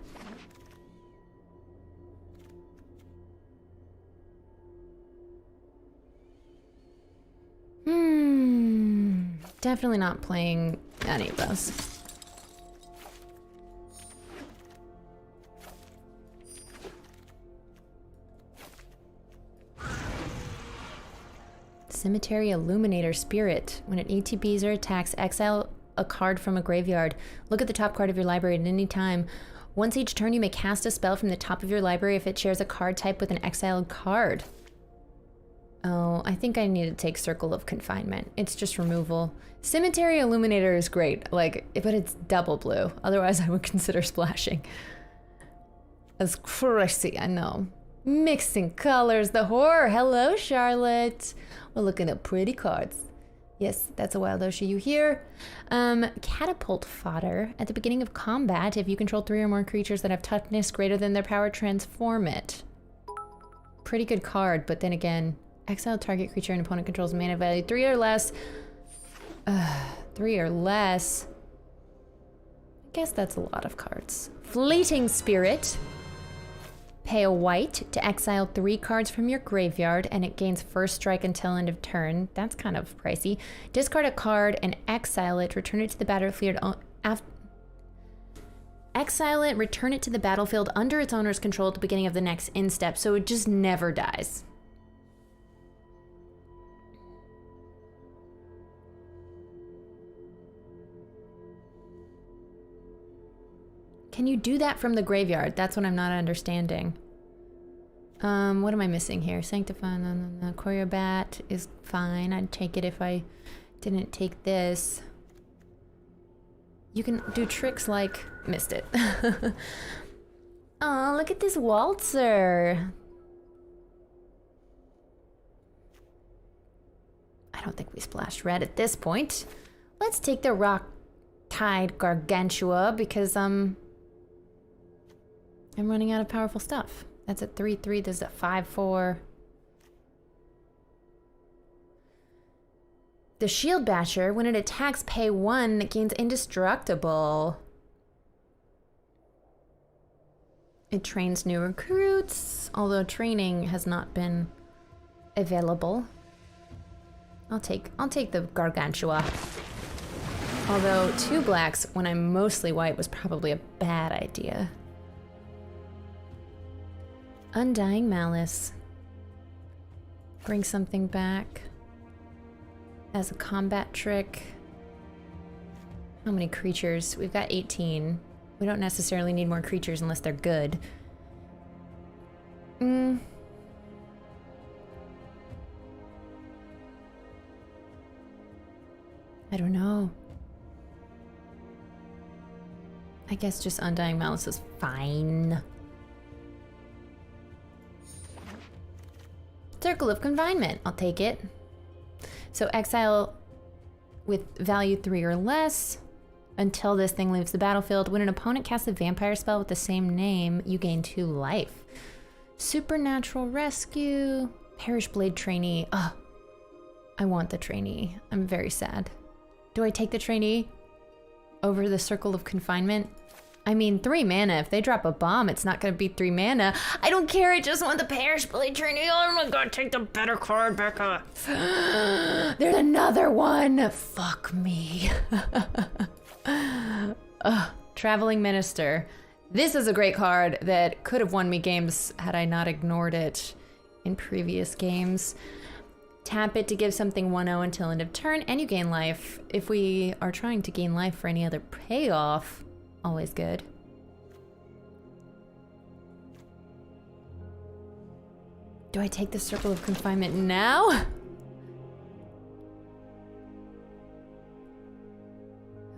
Definitely not playing any of those. Cemetery Illuminator Spirit. When it ETBs or attacks, exile a card from a graveyard. Look at the top card of your library at any time. Once each turn, you may cast a spell from the top of your library if it shares a card type with an exiled card. Oh, I think I need to take Circle of Confinement. It's just removal. Cemetery Illuminator is great, like, but it's double blue. Otherwise, I would consider splashing. That's crazy, I know. Mixing colors, the horror. Hello, Charlotte. We're looking at pretty cards. Yes, that's a wild Oshi you hear. Catapult Fodder. At the beginning of combat, if you control 3 or more creatures that have toughness greater than their power, transform it. Pretty good card, but then again, exile target creature an opponent controls mana value 3 or less. 3 or less. I guess that's a lot of cards. Fleeting Spirit. Pay a white to exile 3 cards from your graveyard, and it gains first strike until end of turn. That's kind of pricey. Discard a card and exile it. Return it to the battlefield. Exile it, return it to the battlefield under its owner's control at the beginning of the next end step, so it just never dies. Can you do that from the graveyard? That's what I'm not understanding. What am I missing here? Sanctify, no. Choreobat is fine. I'd take it if I didn't take this. You can do tricks like... Missed it. Oh, look at this waltzer. I don't think we splashed red at this point. Let's take the Rock Tide Gargantua because, I'm running out of powerful stuff. That's a 3/3, this is a 5/4. The Shield Basher, when it attacks, pay 1, it gains indestructible. It trains new recruits, although training has not been available. I'll take the Gargantua. Although 2 blacks when I'm mostly white was probably a bad idea. Undying Malice. Bring something back as a combat trick. How many creatures? We've got 18. We don't necessarily need more creatures unless they're good. I don't know. I guess just Undying Malice is fine. Circle of Confinement, I'll take it. So exile with value 3 or less until this thing leaves the battlefield. When an opponent casts a vampire spell with the same name, you gain 2 life. Supernatural Rescue, Parish Blade Trainee. Ugh, I want the trainee. I'm very sad. Do I take the trainee over the Circle of Confinement? I mean, 3 mana. If they drop a bomb, it's not gonna be 3 mana. I don't care, I just want the Parish Blade Trainee. Oh my god, take the better card, Becca. There's another one. Fuck me. Traveling Minister. This is a great card that could have won me games had I not ignored it in previous games. Tap it to give something 1/0 until end of turn, and you gain life. If we are trying to gain life for any other payoff, always good. Do I take the Circle of Confinement now?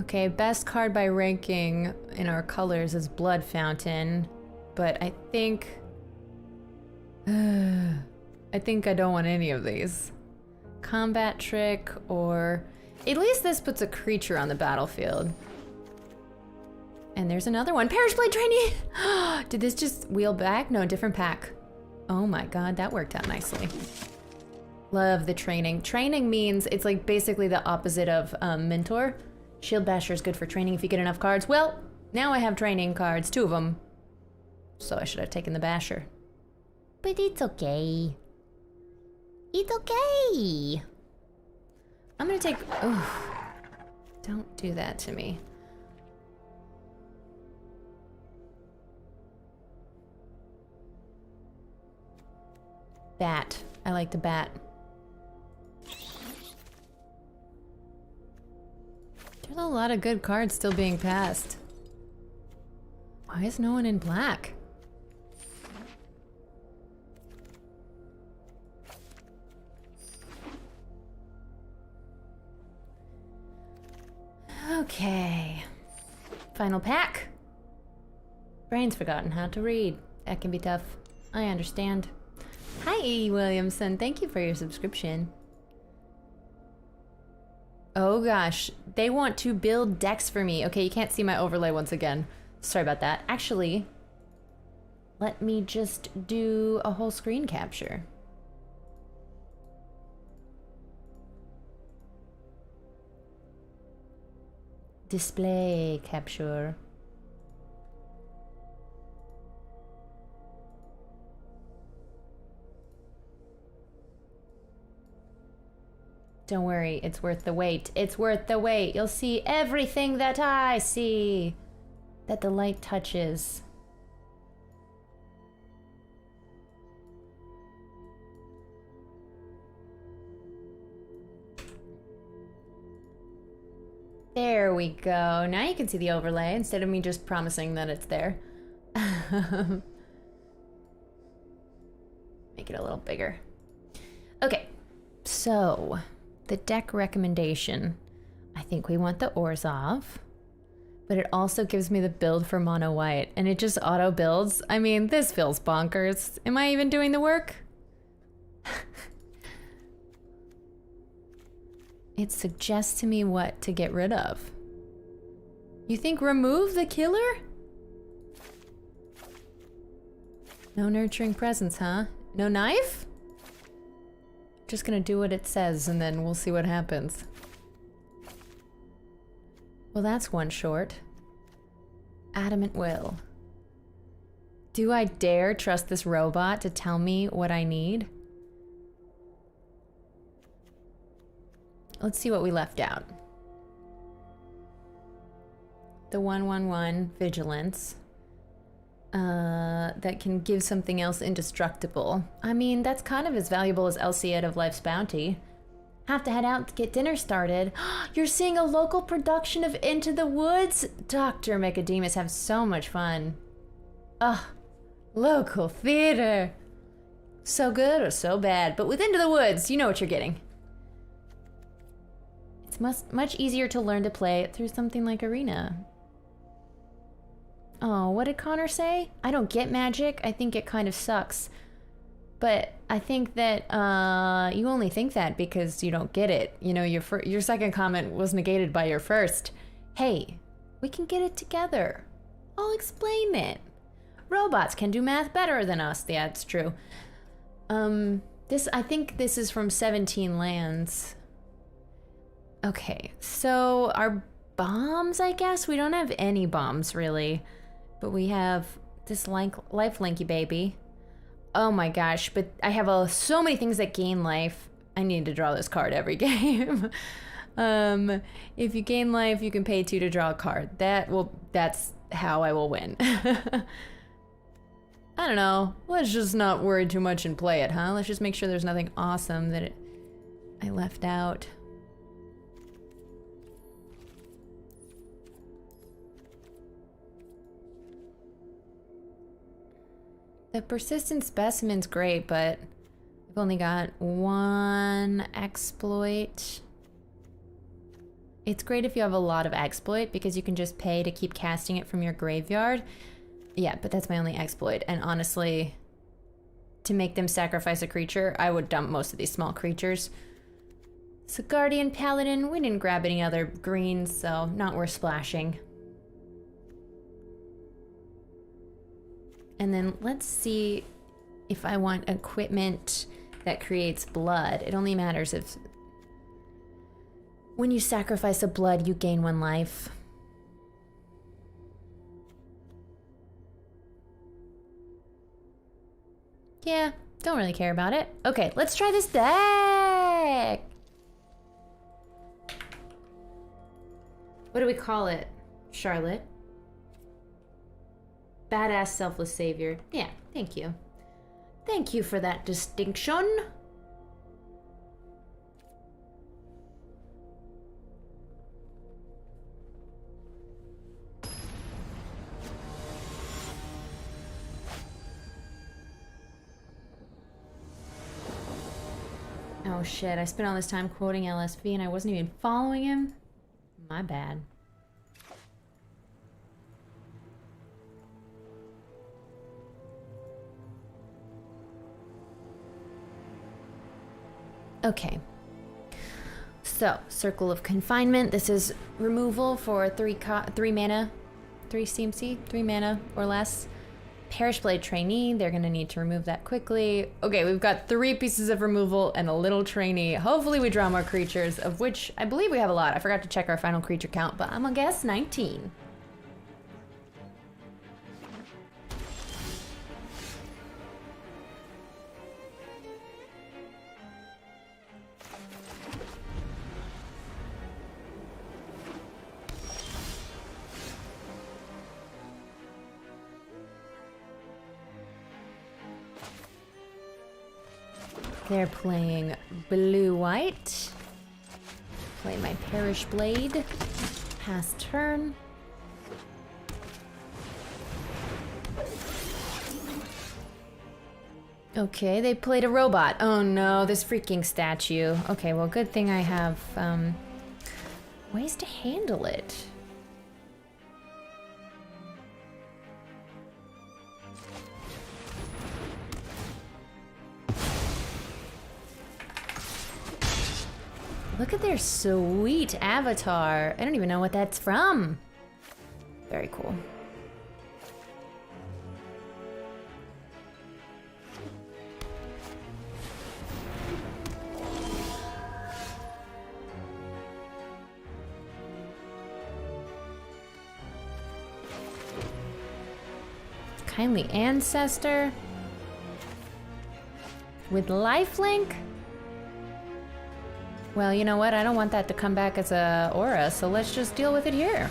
Okay, best card by ranking in our colors is Blood Fountain, but I think I don't want any of these. combat trick, or at least this puts a creature on the battlefield. And there's another one. Parish Blade Trainee! Did this just wheel back? No, different pack. Oh my god, that worked out nicely. Love the training. Training means it's like basically the opposite of Mentor. Shield Basher is good for training if you get enough cards. Well, now I have training cards, 2 of them. So I should have taken the Basher. But it's okay. It's okay. I'm gonna take... Oh, don't do that to me. Bat. I like to bat. There's a lot of good cards still being passed. Why is no one in black? Okay. Final pack. Brain's forgotten how to read. That can be tough. I understand. Hi, E. Williamson. Thank you for your subscription. Oh gosh, they want to build decks for me. Okay, you can't see my overlay once again. Sorry about that. Actually, let me just do a whole screen capture. Display capture. Don't worry, it's worth the wait. It's worth the wait. You'll see everything that I see, that the light touches. There we go. Now you can see the overlay instead of me just promising that it's there. Make it a little bigger. Okay, so the deck recommendation. I think we want the Orzhov, but it also gives me the build for mono white, and it just auto builds. I mean, this feels bonkers. Am I even doing the work? It suggests to me what to get rid of. You think remove the killer? No nurturing presence, huh? No knife? Just gonna do what it says and then we'll see what happens. Well, that's one short. Adamant will. Do I dare trust this robot to tell me what I need? Let's see what we left out. The 1/1/1 vigilance. That can give something else indestructible. I mean, that's kind of as valuable as Elsiette of Life's Bounty. Have to head out to get dinner started. You're seeing a local production of Into the Woods? Dr. Mechademus have so much fun. Ugh, local theater. So good or so bad, but with Into the Woods, you know what you're getting. It's much easier to learn to play through something like Arena. Oh, what did Connor say? I don't get Magic. I think it kind of sucks. But I think that you only think that because you don't get it. You know, your second comment was negated by your first. Hey, we can get it together. I'll explain it. Robots can do math better than us. Yeah, it's true. I think this is from 17 Lands. Okay, so our bombs, I guess? We don't have any bombs, really. But we have this lifelinky baby. Oh my gosh, but I have so many things that gain life. I need to draw this card every game. If you gain life, you can pay 2 to draw a card. That's how I will win. I don't know. Let's just not worry too much and play it, huh? Let's just make sure there's nothing awesome that I left out. The persistent specimen's great, but I've only got 1 exploit. It's great if you have a lot of exploit because you can just pay to keep casting it from your graveyard. Yeah, but that's my only exploit. And honestly, to make them sacrifice a creature, I would dump most of these small creatures. It's a Guardian Paladin. We didn't grab any other greens, so not worth splashing. And then let's see if I want equipment that creates blood. It only matters if when you sacrifice a blood, you gain 1 life. Yeah, don't really care about it. Okay, let's try this deck. What do we call it, Charlotte? Badass selfless savior. Yeah, thank you. Thank you for that distinction. Oh shit, I spent all this time quoting LSV and I wasn't even following him? My bad. Okay. So, Circle of Confinement. This is removal for 3 mana, 3 CMC, 3 mana or less. Parish Blade Trainee, they're gonna need to remove that quickly. Okay, we've got 3 pieces of removal and a little trainee. Hopefully we draw more creatures, of which I believe we have a lot. I forgot to check our final creature count, but I'm gonna guess 19. They're playing blue-white. Play my Parish Blade. Pass turn. Okay, they played a robot. Oh no, this freaking statue. Okay, well, good thing I have ways to handle it. Look at their sweet avatar. I don't even know what that's from. Very cool. Kindly Ancestor. With lifelink? Well, you know what? I don't want that to come back as a aura, so let's just deal with it here.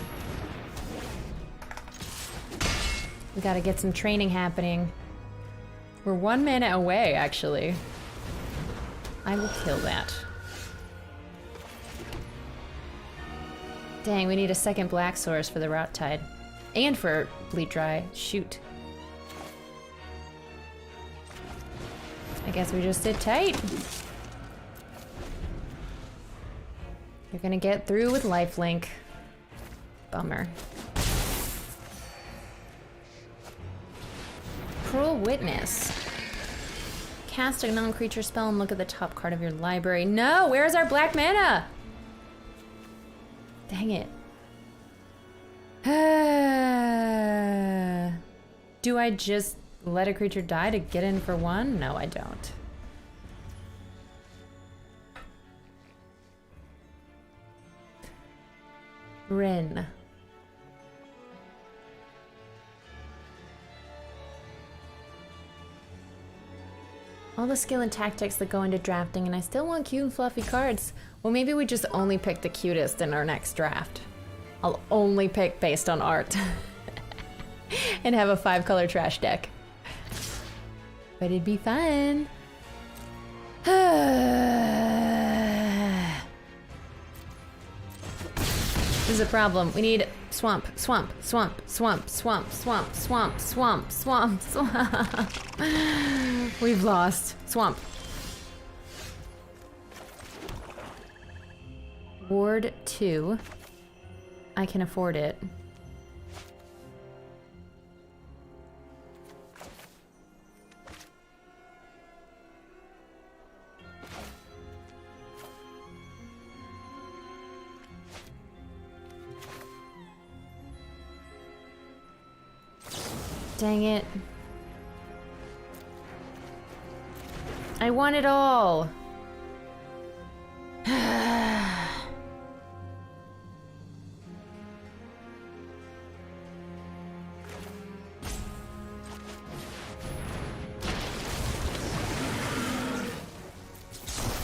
We gotta get some training happening. We're 1 mana away, actually. I will kill that. Dang, we need a second black source for the Rot Tide. And for Bleed Dry. Shoot. I guess we just sit tight. You're gonna get through with lifelink. Bummer. Cruel Witness. Cast a non-creature spell and look at the top card of your library. No! Where's our black mana? Dang it. Do I just let a creature die to get in for 1? No, I don't. Rin. All the skill and tactics that go into drafting, and I still want cute and fluffy cards. Well, maybe we just only pick the cutest in our next draft. I'll only pick based on art. And have a 5-color trash deck. But it'd be fun. This is a problem. We need swamp, swamp, swamp, swamp, swamp, swamp, swamp, swamp, swamp, swamp. We've lost. Swamp. Ward 2. I can afford it. Dang it. I want it all.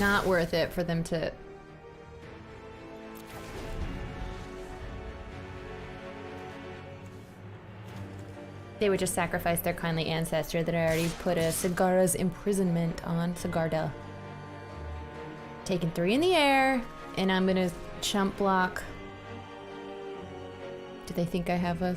Not worth it for them to... They would just sacrifice their kindly ancestor that I already put a Sagara's imprisonment on. Sagarda. Taking 3 in the air, and I'm gonna chump block. Do they think I have a...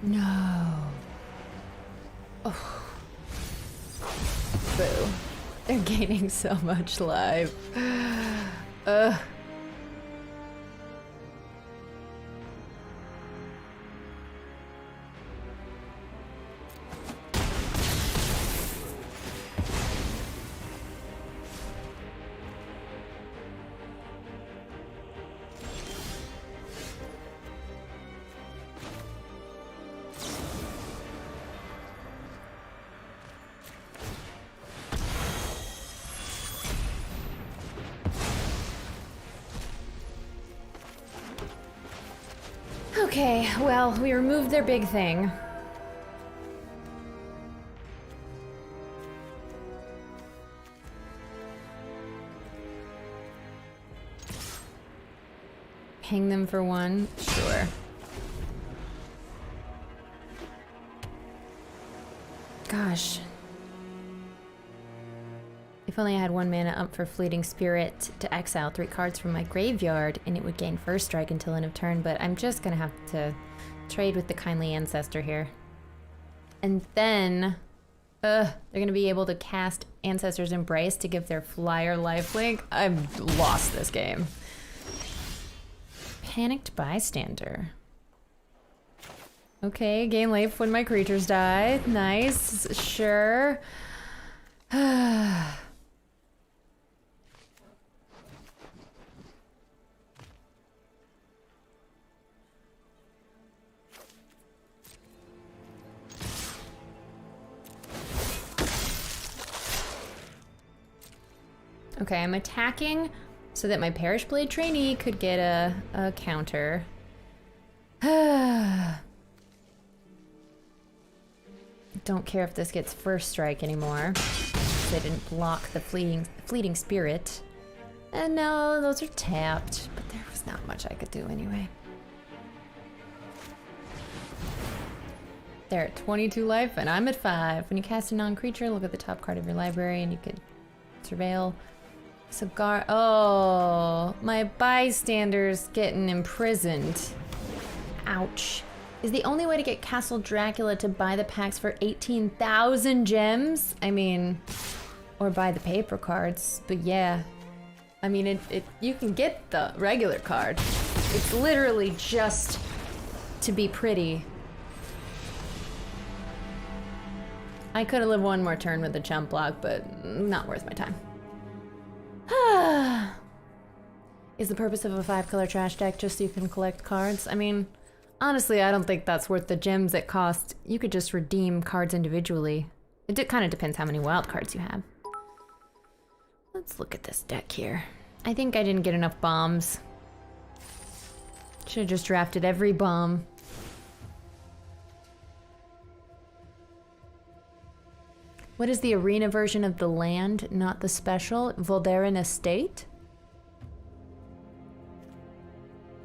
No. Oh. Boo. They're gaining so much life. Ugh. Okay, well, we removed their big thing. Hang them for 1? Sure. Gosh. If only I had 1 mana up for Fleeting Spirit to exile 3 cards from my graveyard, and it would gain first strike until end of turn, but I'm just gonna have to trade with the Kindly Ancestor here. And then, they're gonna be able to cast Ancestor's Embrace to give their flyer lifelink. I've lost this game. Panicked Bystander. Okay, gain life when my creatures die. Nice, sure. Okay, I'm attacking so that my Parish Blade trainee could get a counter. Don't care if this gets first strike anymore. They didn't block the fleeting spirit. And no, those are tapped, but there was not much I could do anyway. They're at 22 life and I'm at 5. When you cast a non-creature, look at the top card of your library and you can surveil. Cigar. Oh, my bystander's getting imprisoned. Ouch. Is the only way to get Castle Dracula to buy the packs for 18,000 gems? I mean, or buy the paper cards, but yeah. I mean, you can get the regular card. It's literally just to be pretty. I could have lived 1 more turn with the chump block, but not worth my time. Is the purpose of a 5-color trash deck just so you can collect cards? I mean, honestly, I don't think that's worth the gems it costs. You could just redeem cards individually. It kind of depends how many wild cards you have. Let's look at this deck here. I think I didn't get enough bombs. Should have just drafted every bomb. What is the arena version of the land, not the special? Voldaren Estate?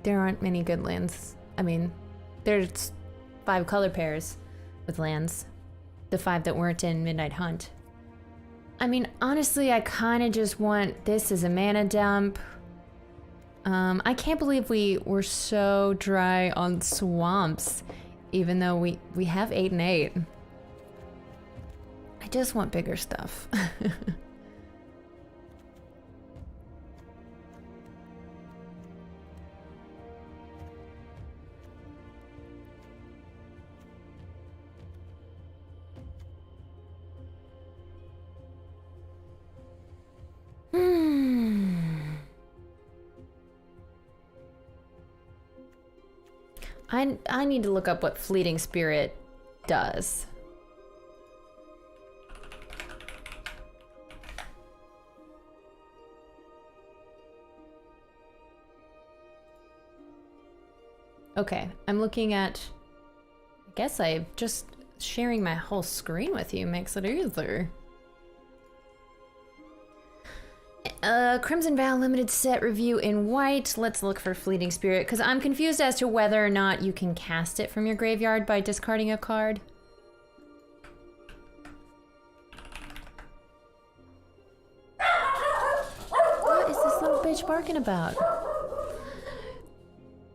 There aren't many good lands. I mean, there's 5 color pairs with lands. The 5 that weren't in Midnight Hunt. I mean, honestly, I kind of just want this as a mana dump. I can't believe we were so dry on swamps, even though we have 8 and 8. I just want bigger stuff. I need to look up what Fleeting Spirit does. Okay, I'm looking at... I guess I just sharing my whole screen with you makes it easier. Crimson Vow limited set review in white. Let's look for Fleeting Spirit, because I'm confused as to whether or not you can cast it from your graveyard by discarding a card. What is this little bitch barking about?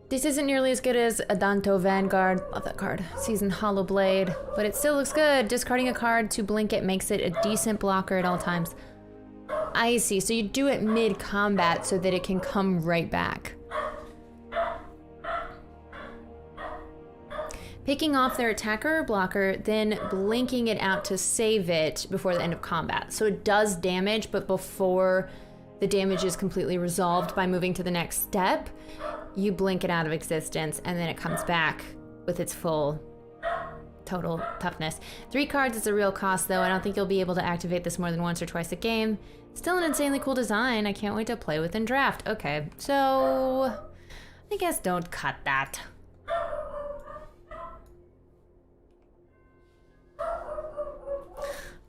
This isn't nearly as good as Adanto Vanguard. Love that card. Seasoned Hollow Blade. But it still looks good. Discarding a card to blink it makes it a decent blocker at all times. I see. So you do it mid-combat so that it can come right back. Picking off their attacker or blocker, then blinking it out to save it before the end of combat. So it does damage, but before the damage is completely resolved by moving to the next step, you blink it out of existence, and then it comes back with its full total toughness. 3 cards is a real cost, though. I don't think you'll be able to activate this more than once or twice a game. Still an insanely cool design. I can't wait to play with and draft. Okay, so I guess don't cut that.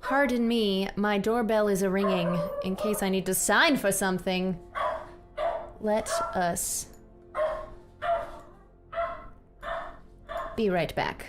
Pardon me, my doorbell is a-ringing in case I need to sign for something. Let us be right back.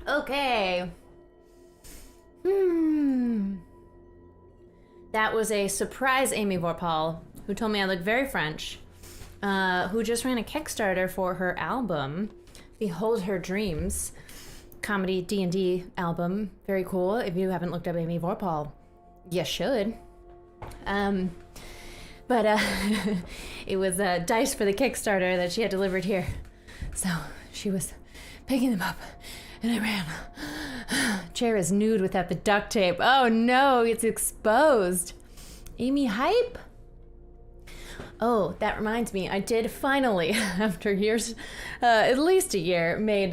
Okay. That was a surprise Amy Vorpal, who told me I look very French, who just ran a Kickstarter for her album, Behold Her Dreams, comedy D&D album. Very cool. If you haven't looked up Amy Vorpal, you should. But it was dice for the Kickstarter that she had delivered here. So she was picking them up, and I ran. Chair is nude without the duct tape. Oh no, it's exposed. Amy hype? Oh, that reminds me, I did finally, after years, at least a year, made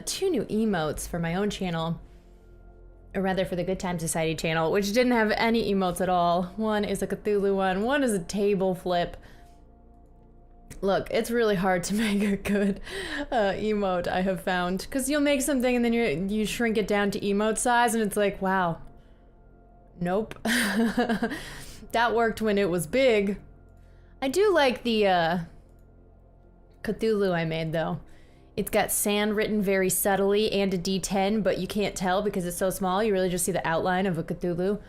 2 new emotes for my own channel. Or rather for the Good Time Society channel, which didn't have any emotes at all. One is a Cthulhu one is a table flip. Look, it's really hard to make a good emote, I have found. Because you'll make something and then you shrink it down to emote size and it's like, wow. Nope. That worked when it was big. I do like the Cthulhu I made, though. It's got sand written very subtly and a D10, but you can't tell because it's so small. You really just see the outline of a Cthulhu.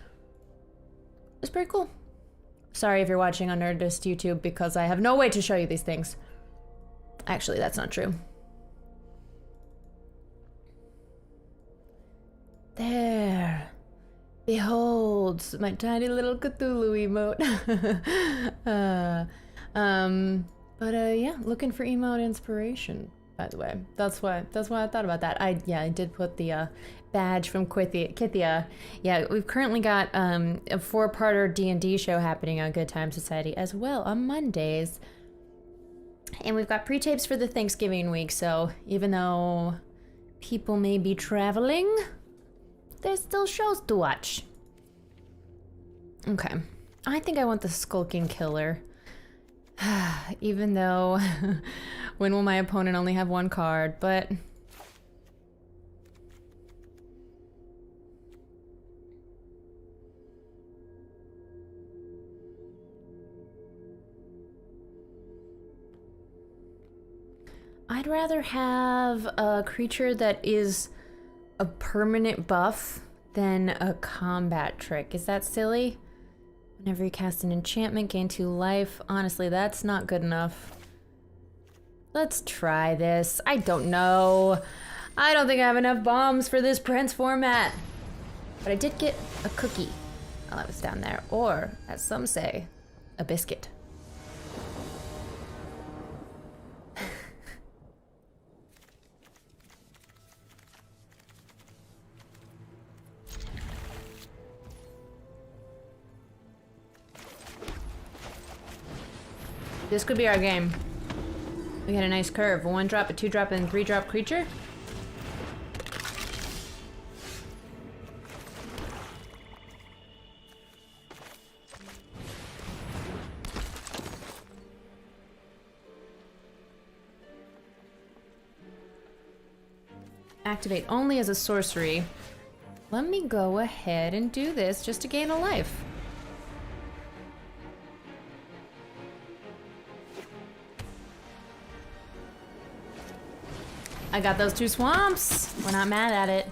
It's pretty cool. Sorry if you're watching on Nerdist YouTube because I have no way to show you these things. Actually, that's not true. There. Behold, my tiny little Cthulhu emote. Yeah, looking for emote inspiration, by the way. That's why I thought about that. I did put the badge from Kithia. Yeah, we've currently got a 4-parter D&D show happening on Good Time Society as well on Mondays. And we've got pre-tapes for the Thanksgiving week, so even though people may be traveling, there's still shows to watch. Okay. I think I want the Skulking Killer. Even though, when will my opponent only have 1 card, but... I'd rather have a creature that is a permanent buff than a combat trick. Is that silly? Whenever you cast an enchantment, gain 2 life. Honestly, that's not good enough. Let's try this. I don't know. I don't think I have enough bombs for this Prince format. But I did get a cookie while I was down there. Or, as some say, a biscuit. This could be our game. We had a nice curve. A 1-drop, a 2-drop, and 3-drop creature. Activate only as a sorcery. Let me go ahead and do this just to gain a life. I got those 2 swamps. We're not mad at it.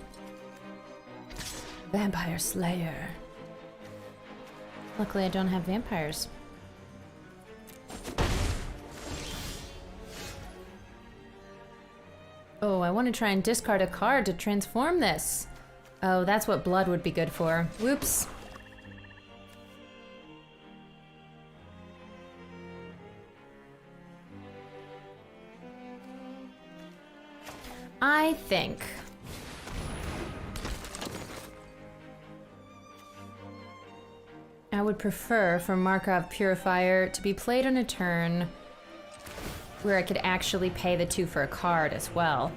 Vampire Slayer. Luckily, I don't have vampires. Oh, I want to try and discard a card to transform this. Oh, that's what blood would be good for. Whoops. I think I would prefer for Markov Purifier to be played on a turn where I could actually pay the 2 for a card as well.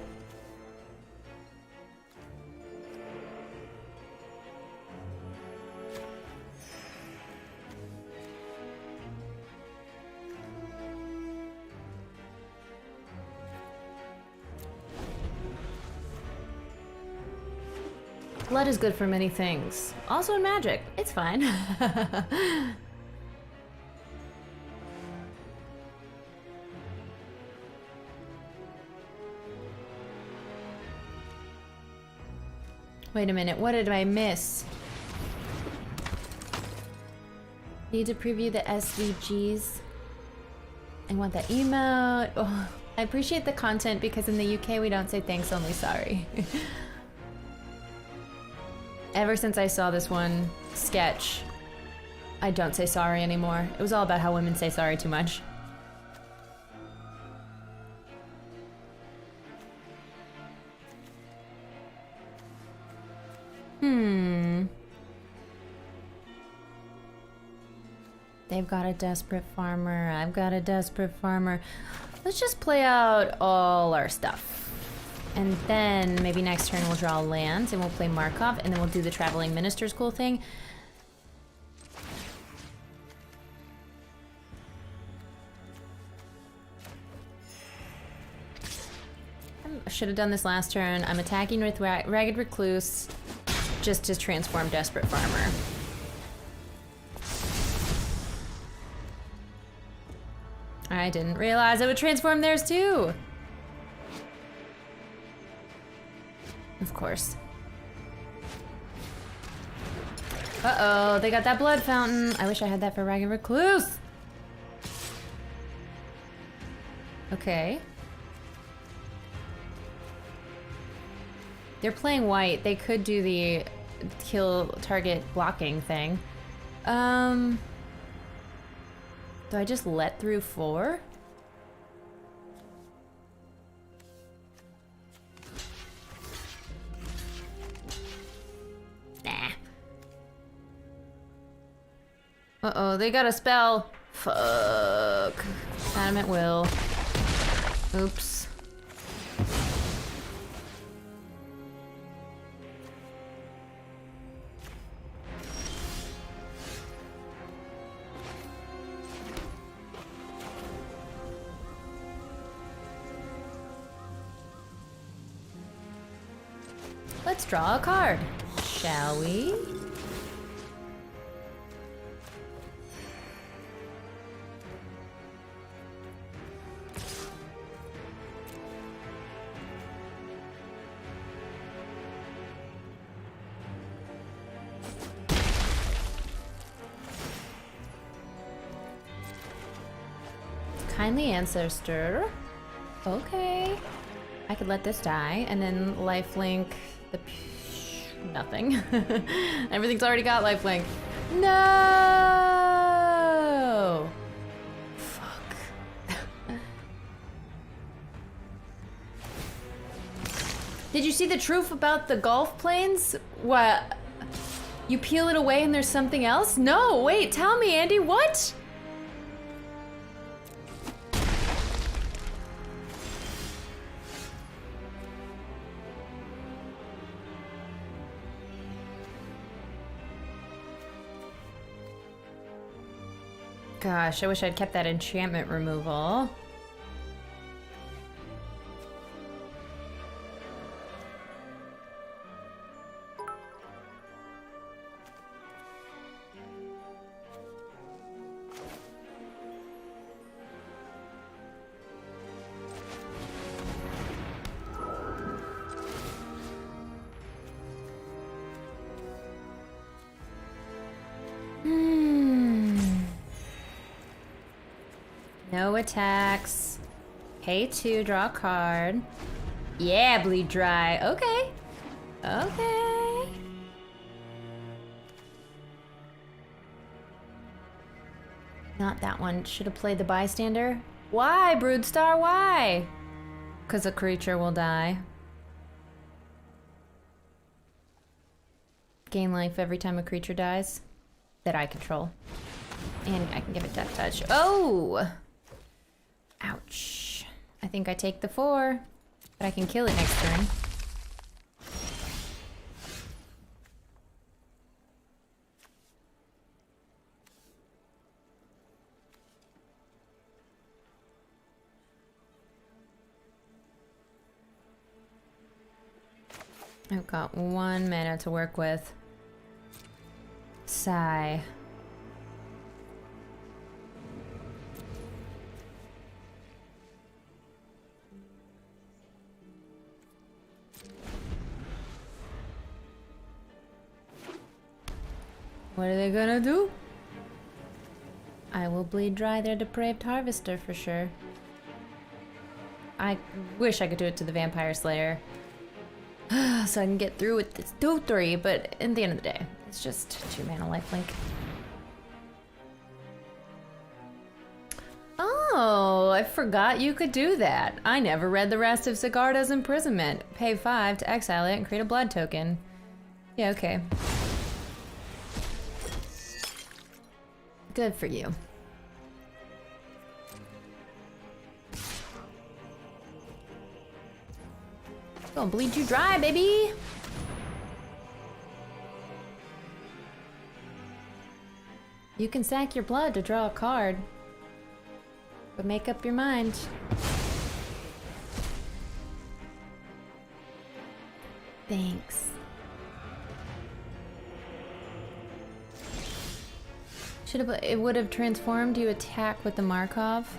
Blood is good for many things. Also in magic. It's fine. Wait a minute, what did I miss? Need to preview the SVGs. I want that emote. Oh, I appreciate the content because in the UK we don't say thanks, only sorry. Ever since I saw this one sketch, I don't say sorry anymore. It was all about how women say sorry too much. They've got a desperate farmer. I've got a desperate farmer. Let's just play out all our stuff. And then maybe next turn we'll draw lands and we'll play Markov and then we'll do the Traveling Minister's cool thing. I should have done this last turn. I'm attacking with Ragged Recluse just to transform Desperate Farmer. I didn't realize it would transform theirs too. Of course. Uh-oh, they got that blood fountain. I wish I had that for Ragged Recluse. Okay. They're playing white. They could do the kill target blocking thing. Do I just let through 4? Nah. Uh-oh, they got a spell. Fuck. Adamant will. Oops. Let's draw a card, shall we? Kindly ancestor. Okay. I could let this die and then lifelink the nothing. Everything's already got lifelink. No! Fuck. Did you see the truth about the golf planes? What? You peel it away and there's something else? No, wait, tell me, Andy, what? Gosh, I wish I'd kept that enchantment removal. No attacks. Pay 2, draw a card. Yeah, bleed dry. Okay. Okay. Not that one. Should have played the bystander. Why, Broodstar? Why? Because a creature will die. Gain life every time a creature dies that I control. And I can give it death touch. Oh! Ouch. I think I take the 4, but I can kill it next turn. I've got 1 mana to work with. Sigh. What are they gonna do? I will bleed dry their depraved harvester for sure. I wish I could do it to the Vampire Slayer. So I can get through with this 2/3, but at the end of the day, it's just 2 mana lifelink. Oh, I forgot you could do that. I never read the rest of Sigarda's imprisonment. Pay 5 to exile it and create a blood token. Yeah, okay. Good for you. Gonna bleed you dry, baby! You can sack your blood to draw a card. But make up your mind. Thanks. It would have transformed you attack with the Markov.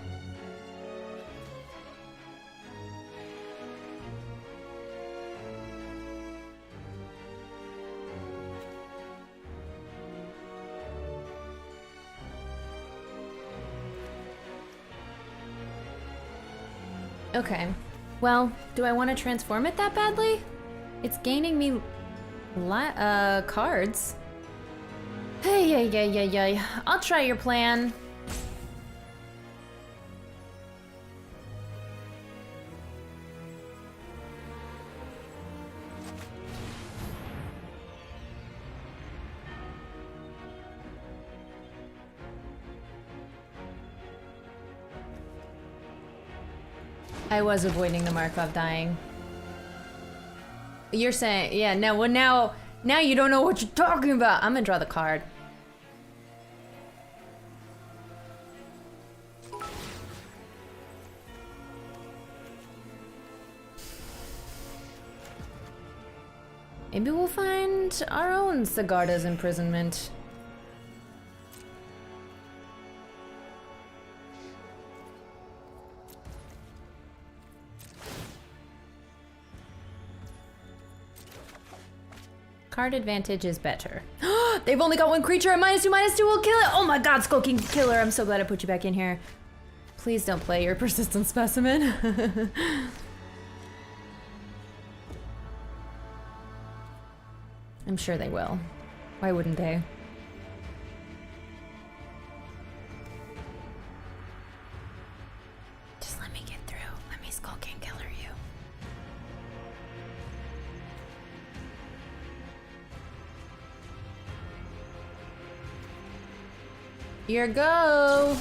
Okay. Well, do I want to transform it that badly? It's gaining me cards. Hey. I'll try your plan. I was avoiding the Markov dying. You're saying, yeah, no, well now you don't know what you're talking about. I'm gonna draw the card. Maybe we'll find our own Sigarda's imprisonment. Card advantage is better. They've only got one creature and -2/-2 will kill it. Oh my god, Skulking Killer. I'm so glad I put you back in here. Please don't play your persistent specimen. I'm sure they will. Why wouldn't they? Just let me get through. Let me Skulking Killer you. Here go!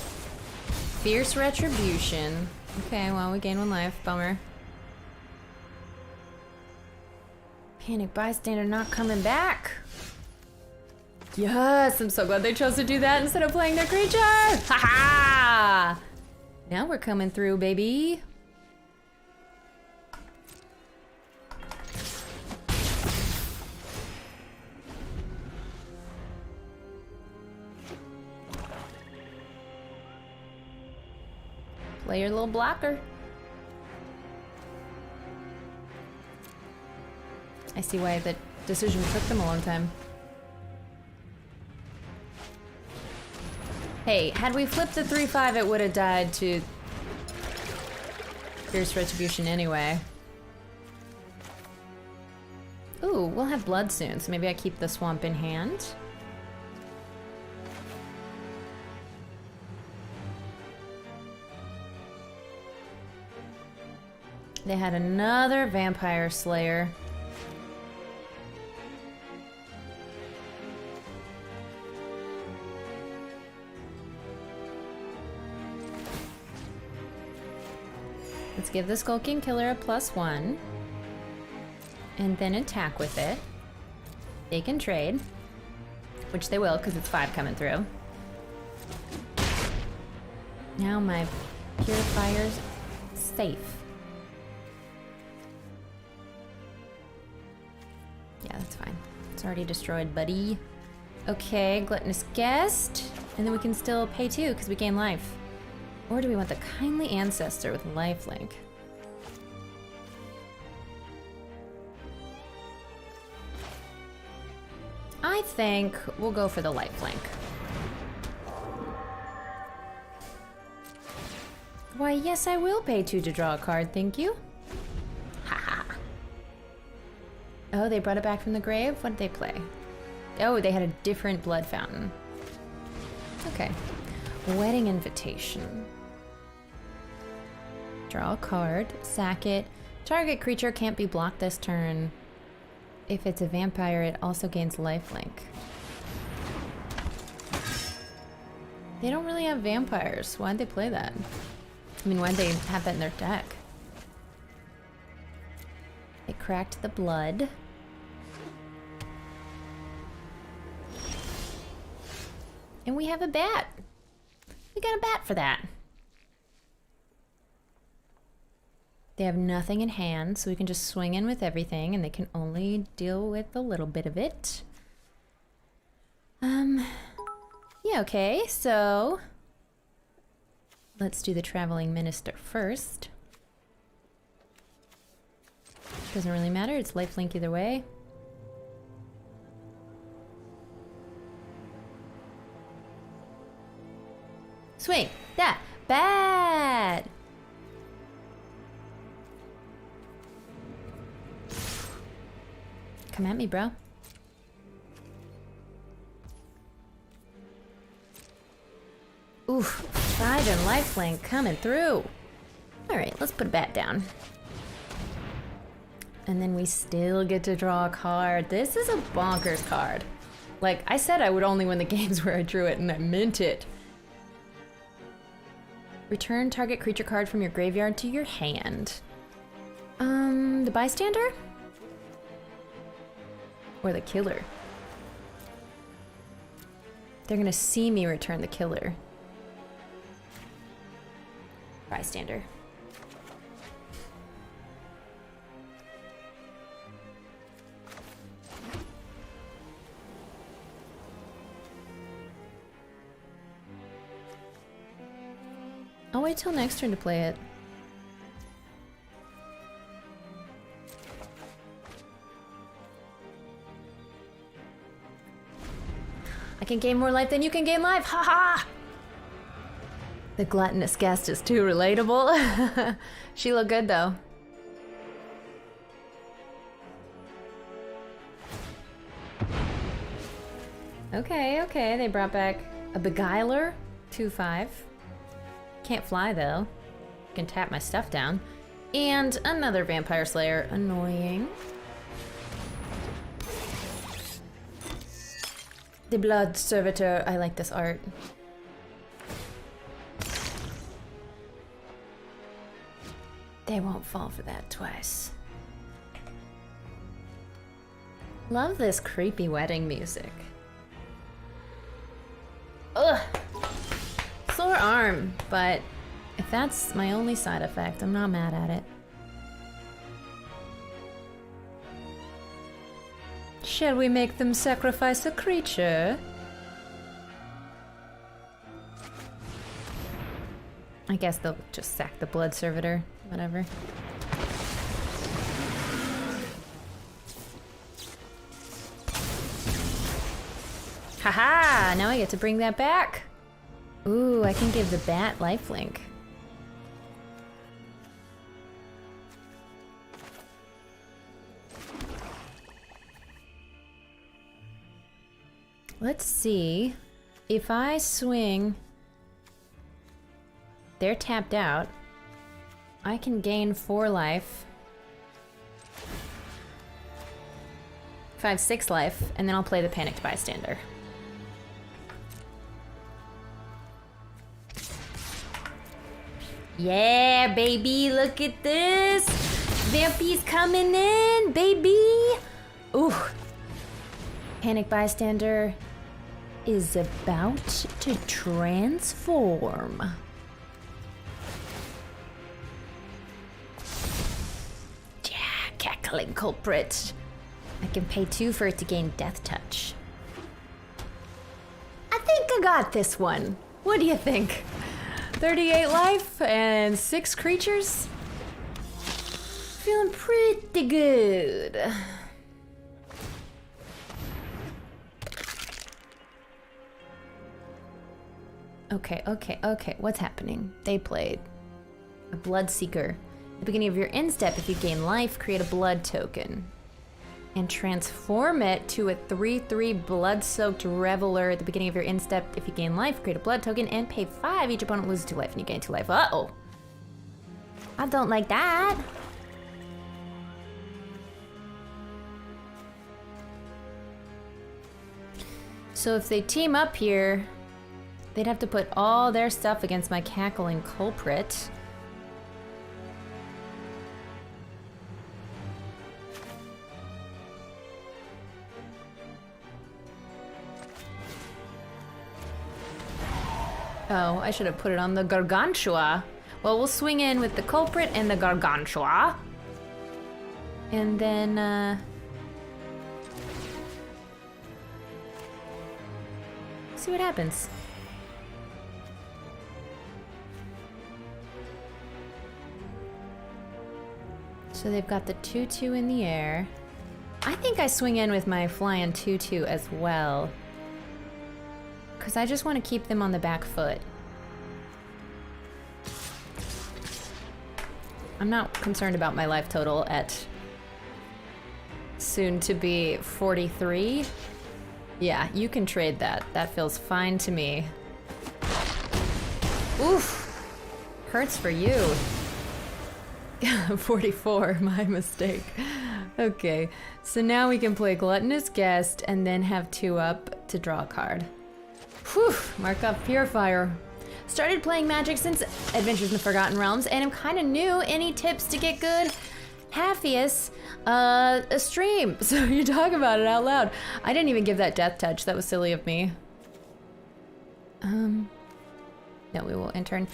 Fierce Retribution. Okay, well, we gain 1 life. Bummer. Panic Bystander not coming back. Yes, I'm so glad they chose to do that instead of playing their creature. Ha ha! Now we're coming through, baby. Play your little blocker. I see why the decision took them a long time. Hey, had we flipped the 3/5, it would have died to Fierce Retribution anyway. Ooh, we'll have blood soon, so maybe I keep the swamp in hand. They had another Vampire Slayer. Let's give the Skulking Killer a +1. And then attack with it. They can trade. Which they will, because it's 5 coming through. Now my Purifier's safe. Yeah, that's fine. It's already destroyed, buddy. Okay, Gluttonous Guest. And then we can still pay 2, because we gain life. Or do we want the Kindly Ancestor with lifelink? I think we'll go for the lifelink. Why, yes, I will pay 2 to draw a card, thank you. Haha. Oh, they brought it back from the grave? What did they play? Oh, they had a different blood fountain. Okay. Wedding Invitation. Draw a card, sack it. Target creature can't be blocked this turn. If it's a vampire, it also gains lifelink. They don't really have vampires. Why'd they play that? I mean, why'd they have that in their deck? They cracked the blood. And we have a bat. We got a bat for that. They have nothing in hand, so we can just swing in with everything, and they can only deal with a little bit of it. Yeah, okay, so let's do the Traveling Minister first. Doesn't really matter, it's lifelink either way. Swing that bat! Come at me, bro. Oof, 5 and lifelink coming through. Alright, let's put a bat down. And then we still get to draw a card. This is a bonkers card. Like, I said I would only win the games where I drew it, and I meant it. Return target creature card from your graveyard to your hand. The bystander? Or the killer? They're gonna see me return the killer. Bystander. I'll wait till next turn to play it. I can gain more life than you can gain life. Ha ha! The gluttonous guest is too relatable. She looked good though. Okay, okay, they brought back a Beguiler, 2/5. Can't fly though. Can tap my stuff down. And another Vampire Slayer, annoying. The Blood Servitor, I like this art. They won't fall for that twice. Love this creepy wedding music. Ugh! Sore arm, but if that's my only side effect, I'm not mad at it. Shall we make them sacrifice a creature? I guess they'll just sack the Blood Servitor, whatever. Haha! Now I get to bring that back! Ooh, I can give the bat lifelink. Let's see. If I swing... They're tapped out. I can gain 4 life. 5, 6 life, and then I'll play the Panicked Bystander. Yeah, baby, look at this! Vampy's coming in, baby! Ooh. Panic Bystander is about to transform. Yeah, Cackling Culprit. I can pay 2 for it to gain Death Touch. I think I got this one. What do you think? 38 life and 6 creatures? Feeling pretty good. Okay, what's happening? They played a Bloodseeker. At the beginning of your end step, if you gain life, create a blood token. And transform it to a 3/3 blood-soaked Reveler at the beginning of your end step. If you gain life, create a blood token and pay 5. Each opponent loses 2 life and you gain 2 life. Uh-oh. I don't like that. So if they team up here, they'd have to put all their stuff against my Cackling Culprit. Oh, I should have put it on the Gargantua. Well, we'll swing in with the Culprit and the Gargantua. And then, see what happens. So they've got the 2/2 in the air. I think I swing in with my flying 2/2 as well. Because I just want to keep them on the back foot. I'm not concerned about my life total at soon to be 43. Yeah, you can trade that. That feels fine to me. Oof. Hurts for you. 44, my mistake. Okay, so now we can play Gluttonous Guest and then have 2 up to draw a card. Whew, mark up Purifier. Started playing Magic since Adventures in the Forgotten Realms, and I'm kind of new. Any tips to get good? Happiest, a stream. So you talk about it out loud. I didn't even give that death touch. That was silly of me. No, we will intern.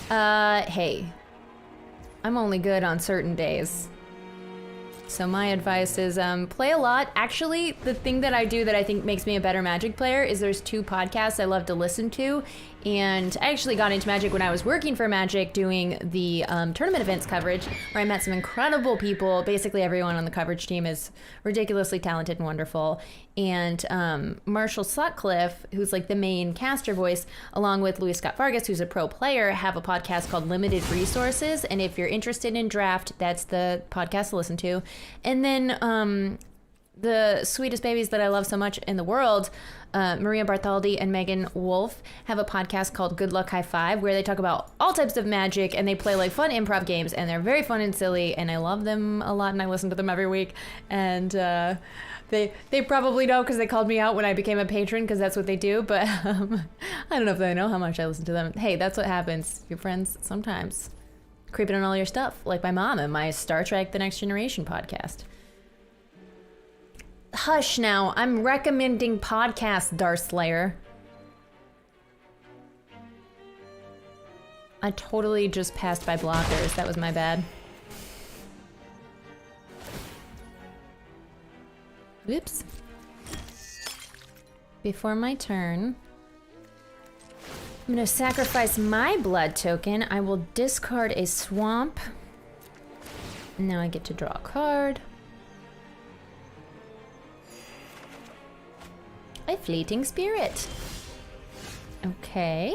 Hey. I'm only good on certain days. So my advice is play a lot. Actually, the thing that I do that I think makes me a better Magic player is there's 2 podcasts I love to listen to. And I actually got into Magic when I was working for Magic doing the tournament events coverage, where I met some incredible people. Basically everyone on the coverage team is ridiculously talented and wonderful. And Marshall Sutcliffe, who's like the main caster voice, along with Louis Scott Vargas, who's a pro player, have a podcast called Limited Resources. And if you're interested in draft, that's the podcast to listen to. And then the sweetest babies that I love so much in the world, Maria Bartholdi and Megan Wolf, have a podcast called Good Luck High Five, where they talk about all types of Magic, and they play like fun improv games, and they're very fun and silly, and I love them a lot, and I listen to them every week. And they probably know because they called me out when I became a patron, because that's what they do, but I don't know if they know how much I listen to them. Hey, that's what happens. Your friends sometimes creeping on all your stuff, like my mom and my Star Trek The Next Generation podcast. Hush now, I'm recommending podcasts, Darslayer. I totally just passed by blockers, that was my bad. Whoops. Before my turn, I'm gonna sacrifice my blood token. I will discard a swamp. Now I get to draw a card. A fleeting spirit. Okay.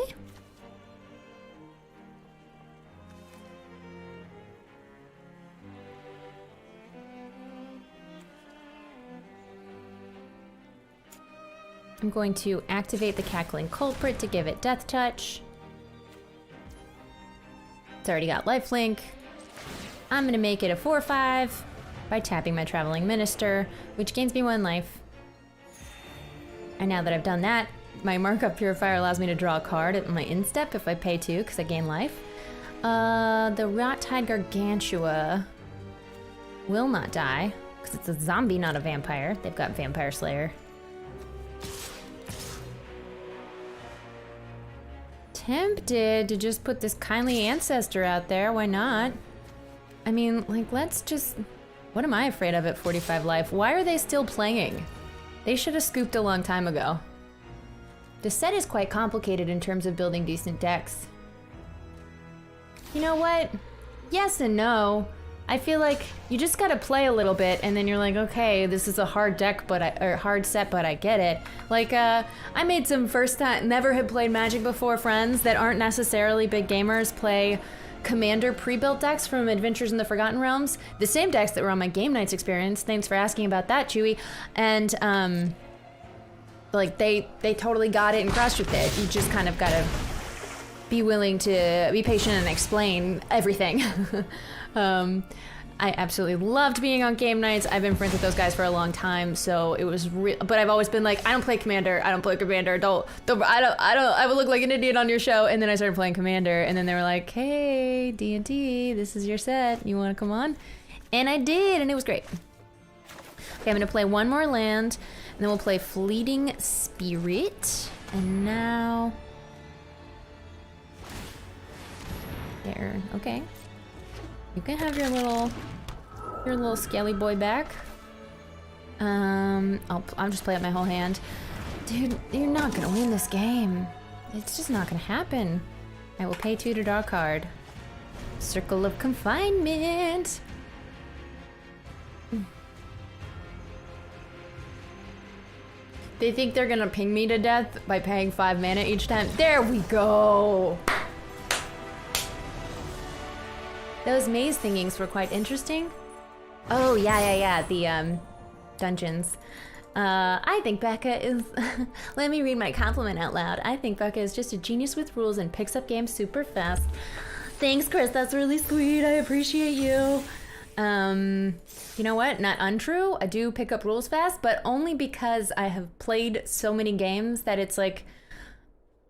I'm going to activate the Cackling Culprit to give it Death Touch. It's already got lifelink. I'm gonna make it a 4/5 by tapping my Traveling Minister, which gains me 1 life. And now that I've done that, my Markup Purifier allows me to draw a card at my instep if I pay 2, because I gain life. The Rot-Tide Gargantua will not die, because it's a zombie, not a vampire. They've got Vampire Slayer. Tempted to just put this Kindly Ancestor out there, why not? I mean, like, let's just... What am I afraid of at 45 life? Why are they still playing? They should have scooped a long time ago. The set is quite complicated in terms of building decent decks. You know what? Yes and no. I feel like you just gotta play a little bit and then you're like, okay, this is a hard deck, or hard set, but I get it. Like, I made some first time, never had played Magic before friends that aren't necessarily big gamers play Commander pre-built decks from Adventures in the Forgotten Realms, the same decks that were on my Game Nights experience. Thanks for asking about that, Chewy. And like they totally got it and crushed with it. You just kind of gotta be willing to be patient and explain everything. I absolutely loved being on Game Nights. I've been friends with those guys for a long time, so it was but I've always been like, I don't play Commander. I would look like an idiot on your show. And then I started playing Commander, and then they were like, hey, D&D, this is your set. You want to come on? And I did, and it was great. Okay, I'm gonna play 1 more land, and then we'll play Fleeting Spirit. And now, there. Okay. You can have your little skelly boy back. I'll just play up my whole hand. Dude, you're not gonna win this game. It's just not gonna happen. I will pay 2 to draw a card. Circle of Confinement. They think they're gonna ping me to death by paying 5 mana each time. There we go. Those maze thingings were quite interesting. Oh, yeah. dungeons. I think Becca is... Let me read my compliment out loud. I think Becca is just a genius with rules and picks up games super fast. Thanks, Chris. That's really sweet. I appreciate you. You know what? Not untrue. I do pick up rules fast, but only because I have played so many games that it's like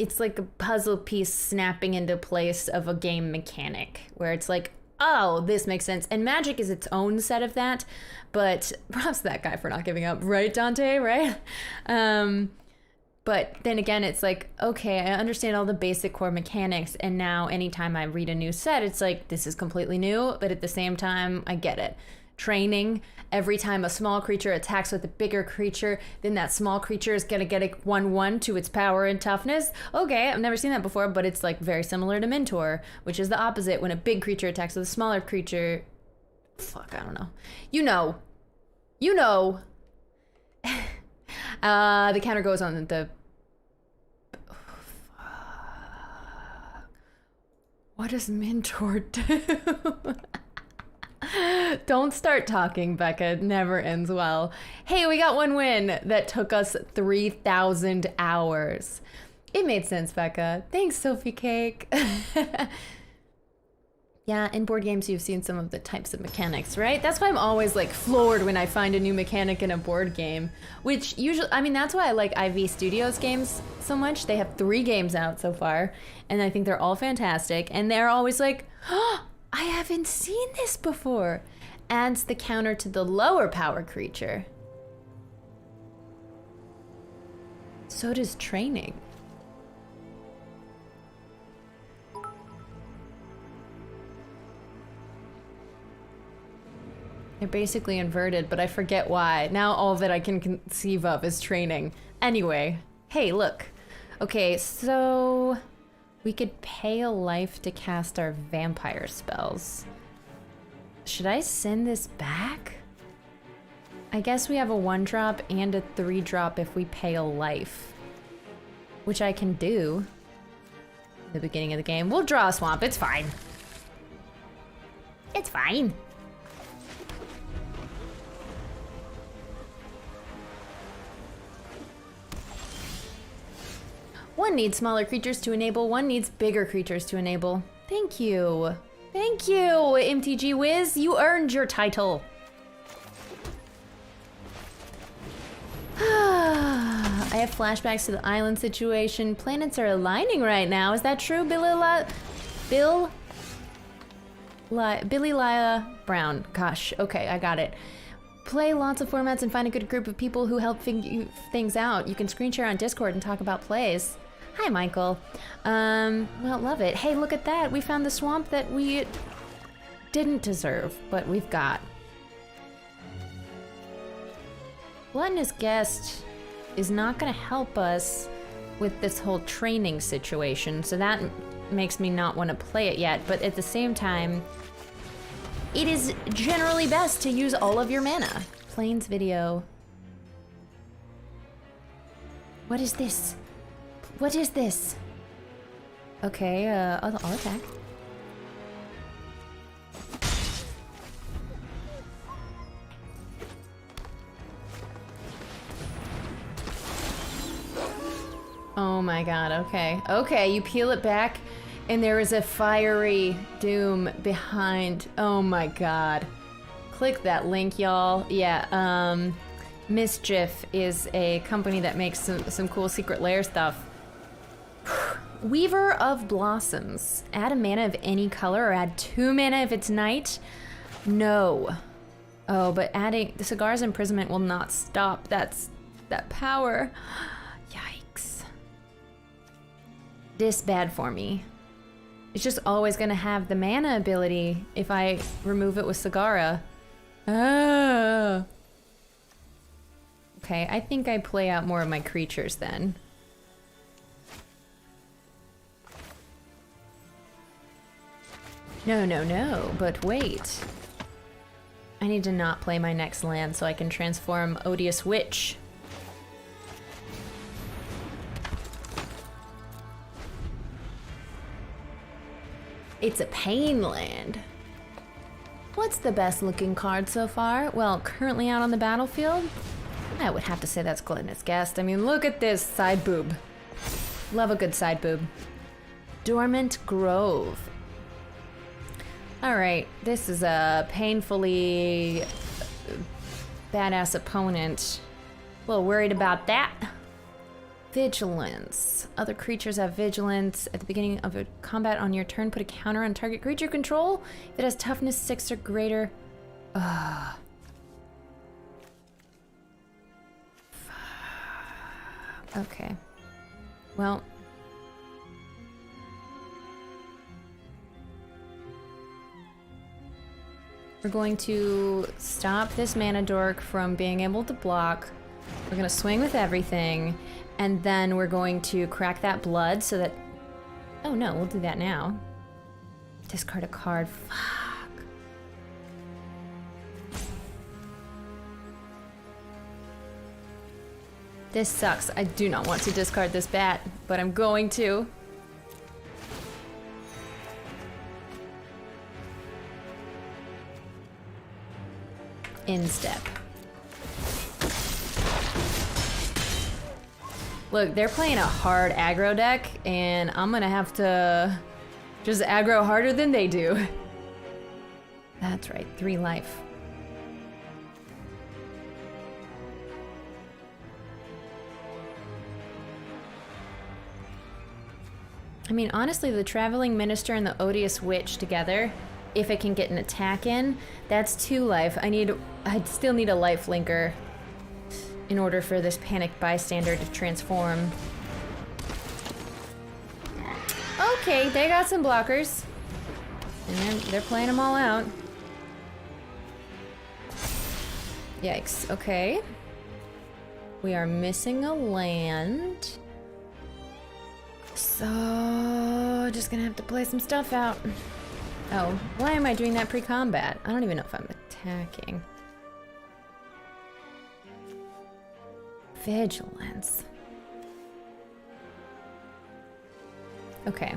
a puzzle piece snapping into place of a game mechanic where it's like, oh, this makes sense. And Magic is its own set of that, but props to that guy for not giving up, right, Dante, right? But then again, it's like, okay, I understand all the basic core mechanics, and now anytime I read a new set, it's like, this is completely new, but at the same time, I get it. Training, every time a small creature attacks with a bigger creature, then that small creature is gonna get a 1/1 to its power and toughness. Okay, I've never seen that before, but it's like very similar to Mentor, which is the opposite. When a big creature attacks with a smaller creature, fuck, I don't know. You know. The counter goes on the... What does Mentor do? Don't start talking, Becca. It never ends well. Hey, we got one win that took us 3,000 hours. It made sense, Becca. Thanks, Sophie Cake. Yeah, in board games, you've seen some of the types of mechanics, right? That's why I'm always like floored when I find a new mechanic in a board game, which usually, I mean, that's why I like IV Studios games so much. They have 3 games out so far, and I think they're all fantastic. And they're always like, oh, I haven't seen this before. Adds the counter to the lower power creature. So does training. They're basically inverted, but I forget why. Now all that I can conceive of is training. Anyway, hey, look. Okay, so we could pay a life to cast our vampire spells. Should I send this back? I guess we have a 1-drop and a 3-drop if we pay a life, which I can do at the beginning of the game. We'll draw a swamp, it's fine. It's fine. One needs smaller creatures to enable, one needs bigger creatures to enable. Thank you. Thank you, MTG Wiz. You earned your title. I have flashbacks to the island situation. Planets are aligning right now. Is that true, Billy Laya Brown? Gosh, okay, I got it. Play lots of formats and find a good group of people who help figure things out. You can screen share on Discord and talk about plays. Hi, Michael. Well, love it. Hey, look at that. We found the swamp that we didn't deserve, but we've got. Gluttonous Guest is not going to help us with this whole training situation, so that makes me not want to play it yet, but at the same time, it is generally best to use all of your mana. Plains video. What is this? What is this? Okay, I'll attack. Oh my god, okay. Okay, you peel it back, and there is a fiery doom behind. Oh my god. Click that link, y'all. Yeah, Mischief is a company that makes some cool secret lair stuff. Weaver of Blossoms. Add a mana of any color or add 2 mana if it's night? No. Oh, but adding the Cigar's Imprisonment will not stop that power. Yikes. This bad for me. It's just always gonna have the mana ability if I remove it with Sagara. Ah. Okay, I think I play out more of my creatures then. No, but wait. I need to not play my next land so I can transform Odious Witch. It's a pain land. What's the best looking card so far? Well, currently out on the battlefield, I would have to say that's Glidness Guest. I mean, look at this side boob. Love a good side boob. Dormant Grove. Alright, this is a painfully badass opponent. A little worried about that. Vigilance. Other creatures have vigilance. At the beginning of a combat on your turn, put a counter on target creature control. If it has toughness 6 or greater. Okay. Well. We're going to stop this mana dork from being able to block. We're gonna swing with everything. And then we're going to crack that blood so that... Oh no, we'll do that now. Discard a card. Fuck. This sucks. I do not want to discard this bat, but I'm going to. Instep. Look, they're playing a hard aggro deck, and I'm gonna have to just aggro harder than they do. That's right, 3 life. I mean, honestly, the Traveling Minister and the Odious Witch together, if it can get an attack in, that's 2 life. I'd still need a life linker in order for this Panicked Bystander to transform. Okay, they got some blockers. And they're playing them all out. Yikes, okay. We are missing a land. So, just gonna have to play some stuff out. Oh, why am I doing that pre-combat? I don't even know if I'm attacking. Vigilance. Okay.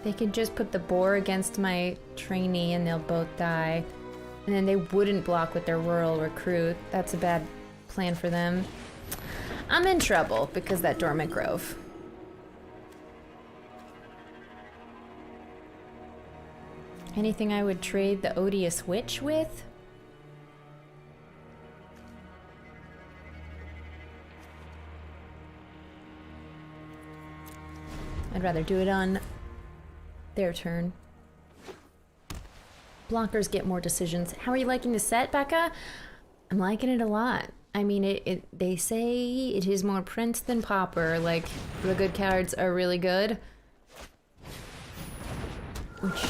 They could just put the boar against my trainee and they'll both die. And then they wouldn't block with their rural recruit. That's a bad plan for them. I'm in trouble because that Dormant Grove. Anything I would trade the Odious Witch with? I'd rather do it on their turn. Blockers get more decisions. How are you liking the set, Becca? I'm liking it a lot. I mean, they say it is more Prince than Pauper. Like, the good cards are really good. Which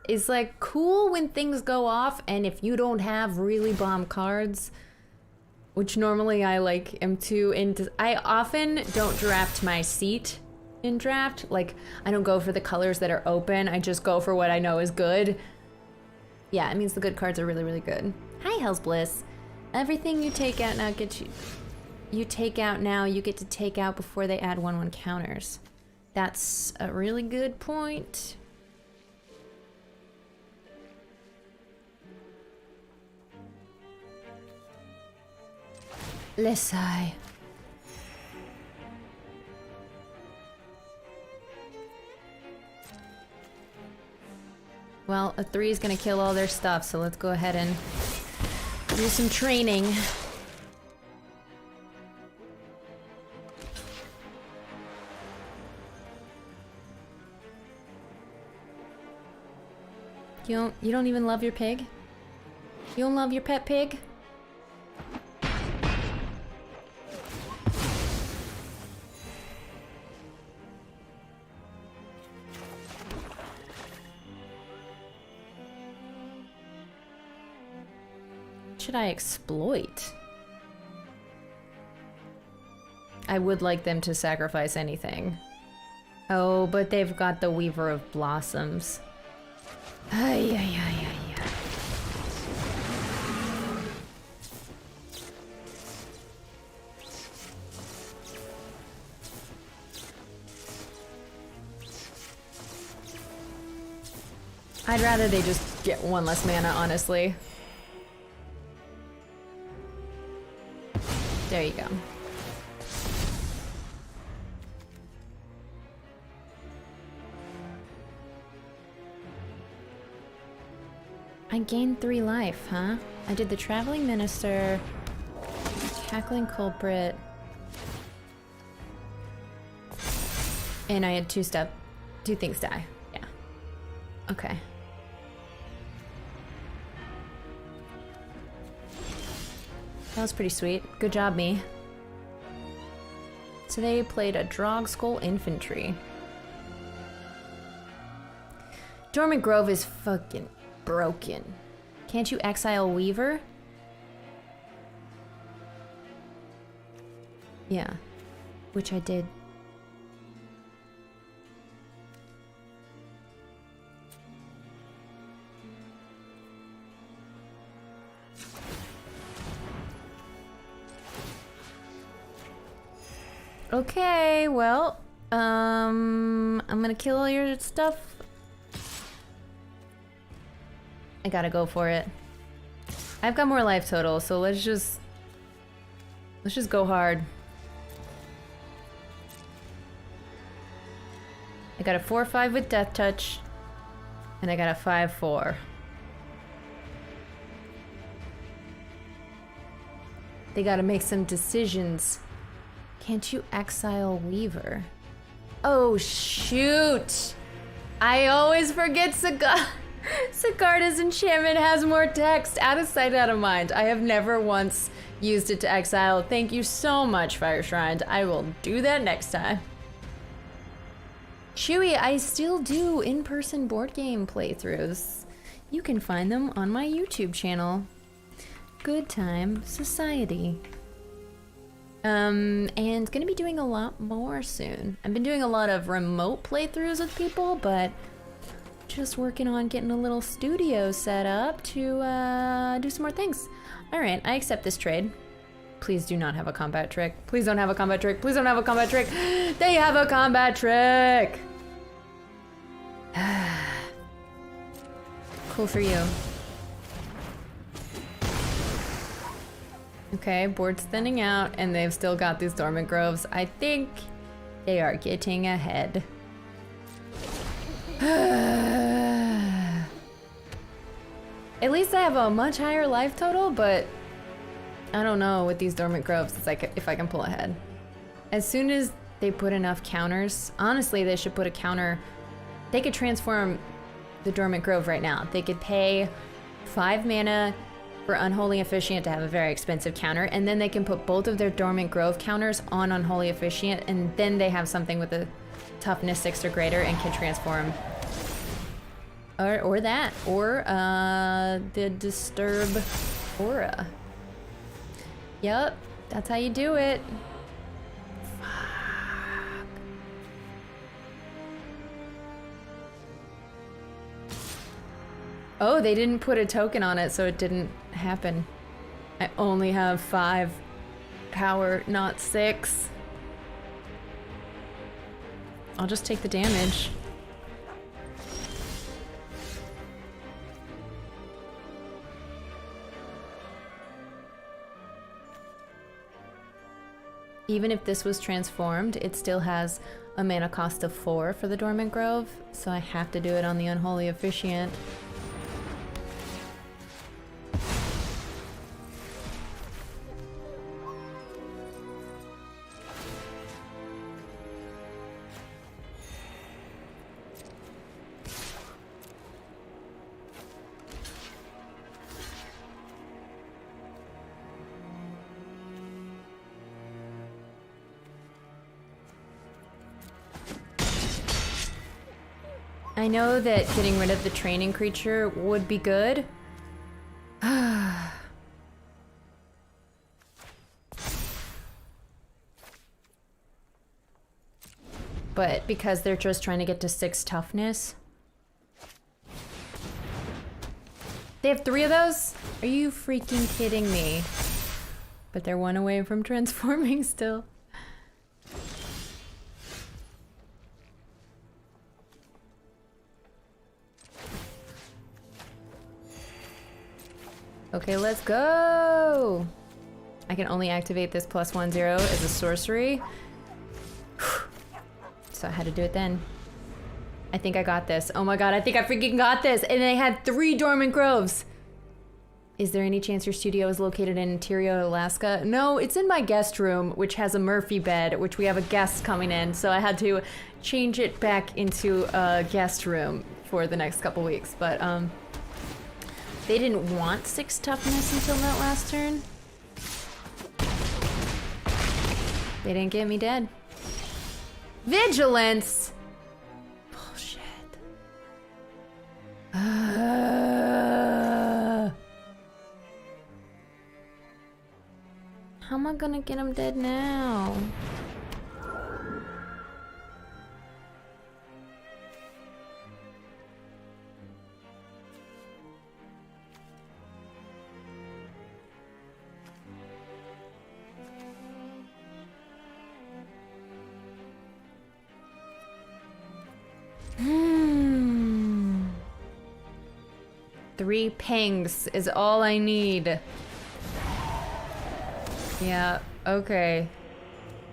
is, like, cool when things go off, and if you don't have really bomb cards, which normally I, like, am too into... I often don't draft my seat in draft. Like, I don't go for the colors that are open. I just go for what I know is good. Yeah, it means the good cards are really, really good. Hi, Hell's Bliss. Everything you take out now gets you... You take out now, you get to take out before they add 1/1 counters. That's a really good point. Lissai. Well, a 3 is gonna kill all their stuff, so let's go ahead and do some training. You don't even love your pig? You don't love your pet pig? Should I exploit? I would like them to sacrifice anything. Oh, but they've got the Weaver of Blossoms. Ay, ay, ay, ay, ay. I'd rather they just get one less mana, honestly. There you go. I gained 3 life, huh? I did the Traveling Minister, Cackling Culprit, and I had 2 things die. Yeah. Okay. That was pretty sweet. Good job, me. So they played a Drog Skull Infantry. Dormant Grove is fucking broken. Can't you exile Weaver? Yeah. Which I did. Okay, well, I'm gonna kill all your stuff. I gotta go for it. I've got more life total, so let's just go hard. I got a 4/5 with Death Touch, and I got a 5/4. They gotta make some decisions. Can't you exile Weaver? Oh shoot! I always forget Sigarda's enchantment has more text. Out of sight, out of mind. I have never once used it to exile. Thank you so much, Fire Shrine. I will do that next time. Chewy, I still do in-person board game playthroughs. You can find them on my YouTube channel. Good Time Society. And gonna be doing a lot more soon. I've been doing a lot of remote playthroughs with people, but just working on getting a little studio set up to do some more things. Alright, I accept this trade. Please do not have a combat trick. Please don't have a combat trick. Please don't have a combat trick. They have a combat trick! Cool for you. Okay, board's thinning out, and they've still got these Dormant Groves. I think they are getting ahead. At least I have a much higher life total, but I don't know with these Dormant Groves if I can pull ahead. As soon as they put enough counters, honestly, they should put a counter. They could transform the Dormant Grove right now. They could pay 5 mana for Unholy Officiant to have a very expensive counter, and then they can put both of their Dormant Grove counters on Unholy Officiant, and then they have something with a toughness 6 or greater and can transform. Or that, or the Disturb Aura. Yep, that's how you do it. Oh, they didn't put a token on it, so it didn't happen. I only have 5 power, not 6. I'll just take the damage. Even if this was transformed, it still has a mana cost of 4 for the Dormant Grove, so I have to do it on the Unholy Officiant. I know that getting rid of the training creature would be good. But because they're just trying to get to 6 toughness. They have 3 of those? Are you freaking kidding me? But they're 1 away from transforming still. Okay, let's go! I can only activate this +1/0 as a sorcery. So I had to do it then. I think I got this. Oh my god, I think I freaking got this! And they had 3 dormant groves! Is there any chance your studio is located in Ontario, Alaska? No, it's in my guest room, which has a Murphy bed, which we have a guest coming in, so I had to change it back into a guest room for the next couple weeks. But, they didn't want 6 toughness until that last turn. They didn't get me dead. Vigilance! Bullshit. How am I gonna get him dead now? Hmm. 3 pings is all I need. Yeah, okay.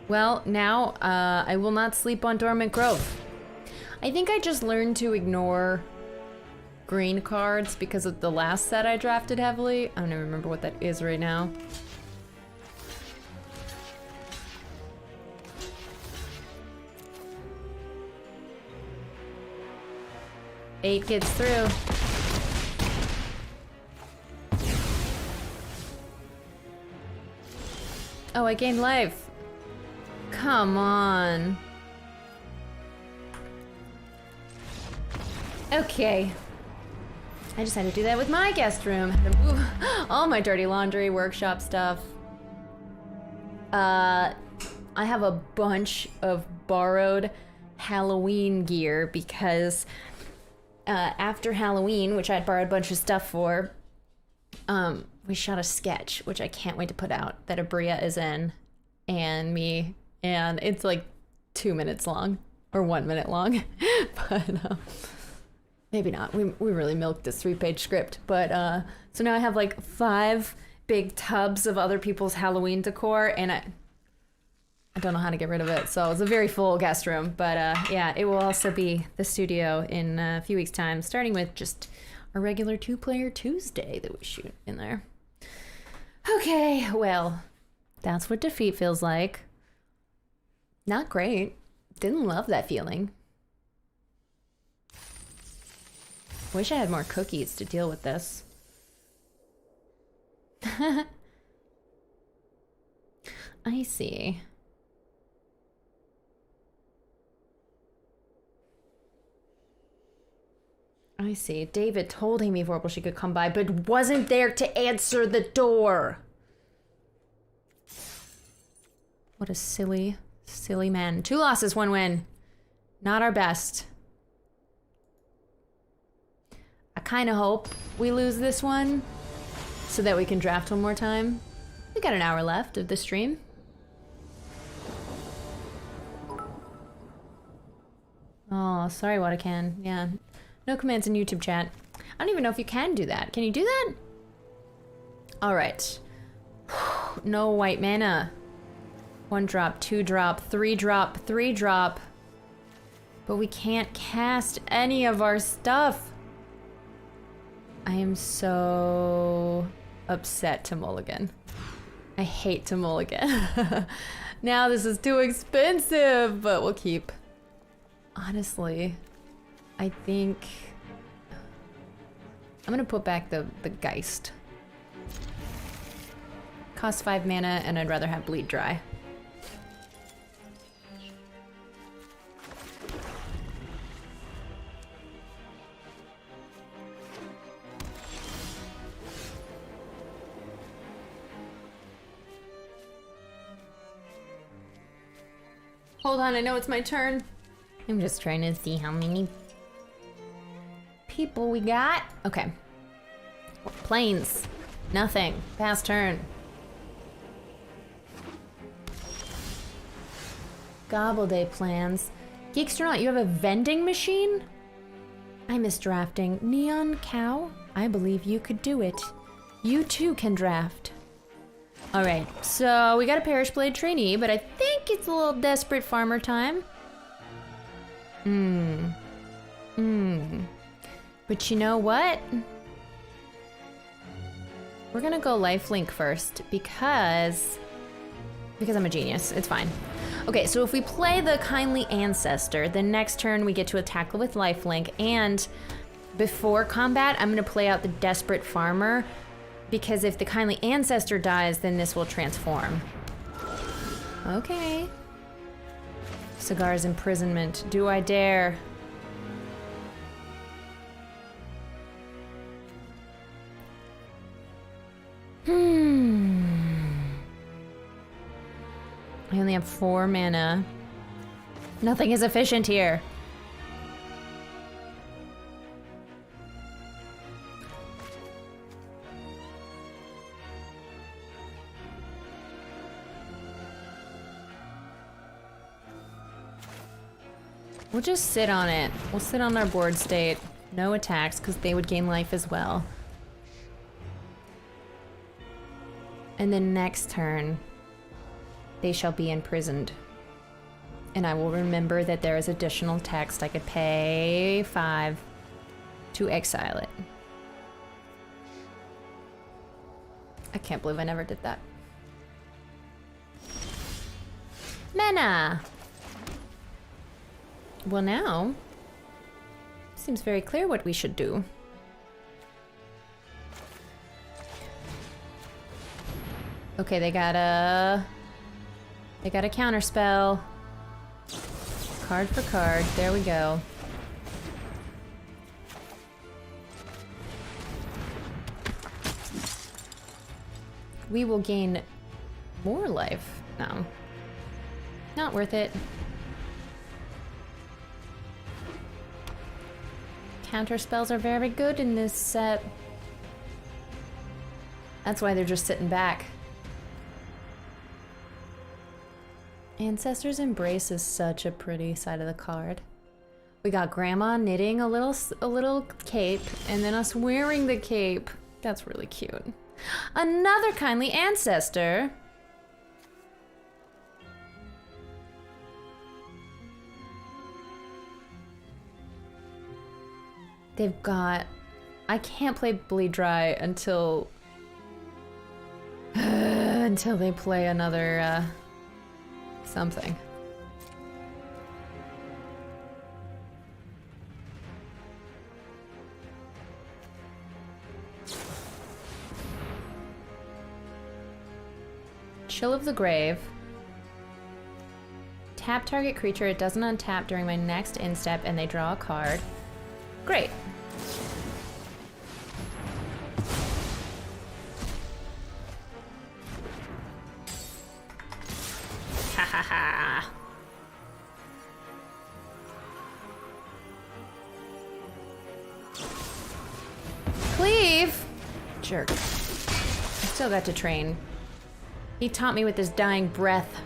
Well, now, I will not sleep on Dormant Grove. I think I just learned to ignore green cards because of the last set I drafted heavily. I don't even remember what that is right now. Eight gets through. Oh, I gained life. Come on. Okay. I just had to do that with my guest room. Had to move all my dirty laundry, workshop stuff. I have a bunch of borrowed Halloween gear because after Halloween, which I'd borrowed a bunch of stuff for, we shot a sketch, which I can't wait to put out, that Abria is in, and me, and it's like 2 minutes long, or 1 minute long, but maybe not. We really milked this 3-page script, but so now I have like 5 big tubs of other people's Halloween decor, and I don't know how to get rid of it, so it's a very full guest room, but yeah, it will also be the studio in a few weeks' time, starting with just a regular 2-player Tuesday that we shoot in there. Okay, well, that's what defeat feels like. Not great. Didn't love that feeling. Wish I had more cookies to deal with this. I see. I see. David told Amy Vorpal she could come by, but wasn't there to answer the door. What a silly, silly man. 2 losses, 1 win. Not our best. I kind of hope we lose this one so that we can draft one more time. We got an hour left of the stream. Oh, sorry, Watacan. Yeah. No commands in YouTube chat. I don't even know if you can do that. Can you do that? All right. No white mana. 1 drop, 2 drop, 3 drop, 3 drop. But we can't cast any of our stuff. I am so upset to mulligan. I hate to mulligan. Now this is too expensive, but we'll keep. Honestly, I think I'm gonna put back the Geist. Costs 5 mana, and I'd rather have Bleed Dry. Hold on, I know it's my turn. I'm just trying to see how many people we got. Okay. Planes. Nothing. Pass turn. Gobble Day plans. Geekstronaut, you have a vending machine? I miss drafting. Neon Cow, I believe you could do it. You too can draft. All right, so we got a Parish Blade trainee, but I think it's a little desperate farmer time. But you know what? We're gonna go lifelink first because I'm a genius. It's fine. Okay, so if we play the Kindly Ancestor, the next turn we get to attack with lifelink, and before combat, I'm gonna play out the Desperate Farmer, because if the Kindly Ancestor dies, then this will transform. Okay. Cigar's imprisonment. Do I dare? I only have 4 mana. Nothing is efficient here. We'll just sit on it. We'll sit on our board state. No attacks, because they would gain life as well. And then next turn, they shall be imprisoned. And I will remember that there is additional text. I could pay 5 to exile it. I can't believe I never did that. Mana! Well now, seems very clear what we should do. Okay, they got a counterspell. Card for card, there we go. We will gain more life. No. Not worth it. Counter spells are very good in this set. That's why they're just sitting back. Ancestor's Embrace is such a pretty side of the card. We got Grandma knitting a little cape, and then us wearing the cape. That's really cute. Another Kindly Ancestor. They've got... I can't play Bleed Dry until... until they play another, something. Chill of the Grave. Tap target creature, it doesn't untap during my next instep, and they draw a card. Great. Ha ha ha. Cleave! Jerk. I still got to train. He taught me with his dying breath.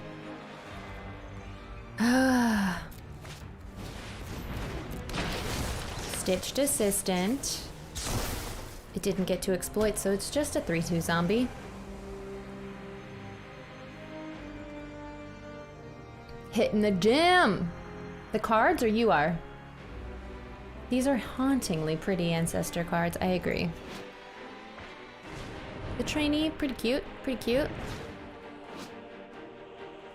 Stitched Assistant. It didn't get to exploit, so it's just a 3/2 zombie. Hitting the gym! The cards or you are? These are hauntingly pretty Ancestor cards, I agree. The trainee, pretty cute, pretty cute.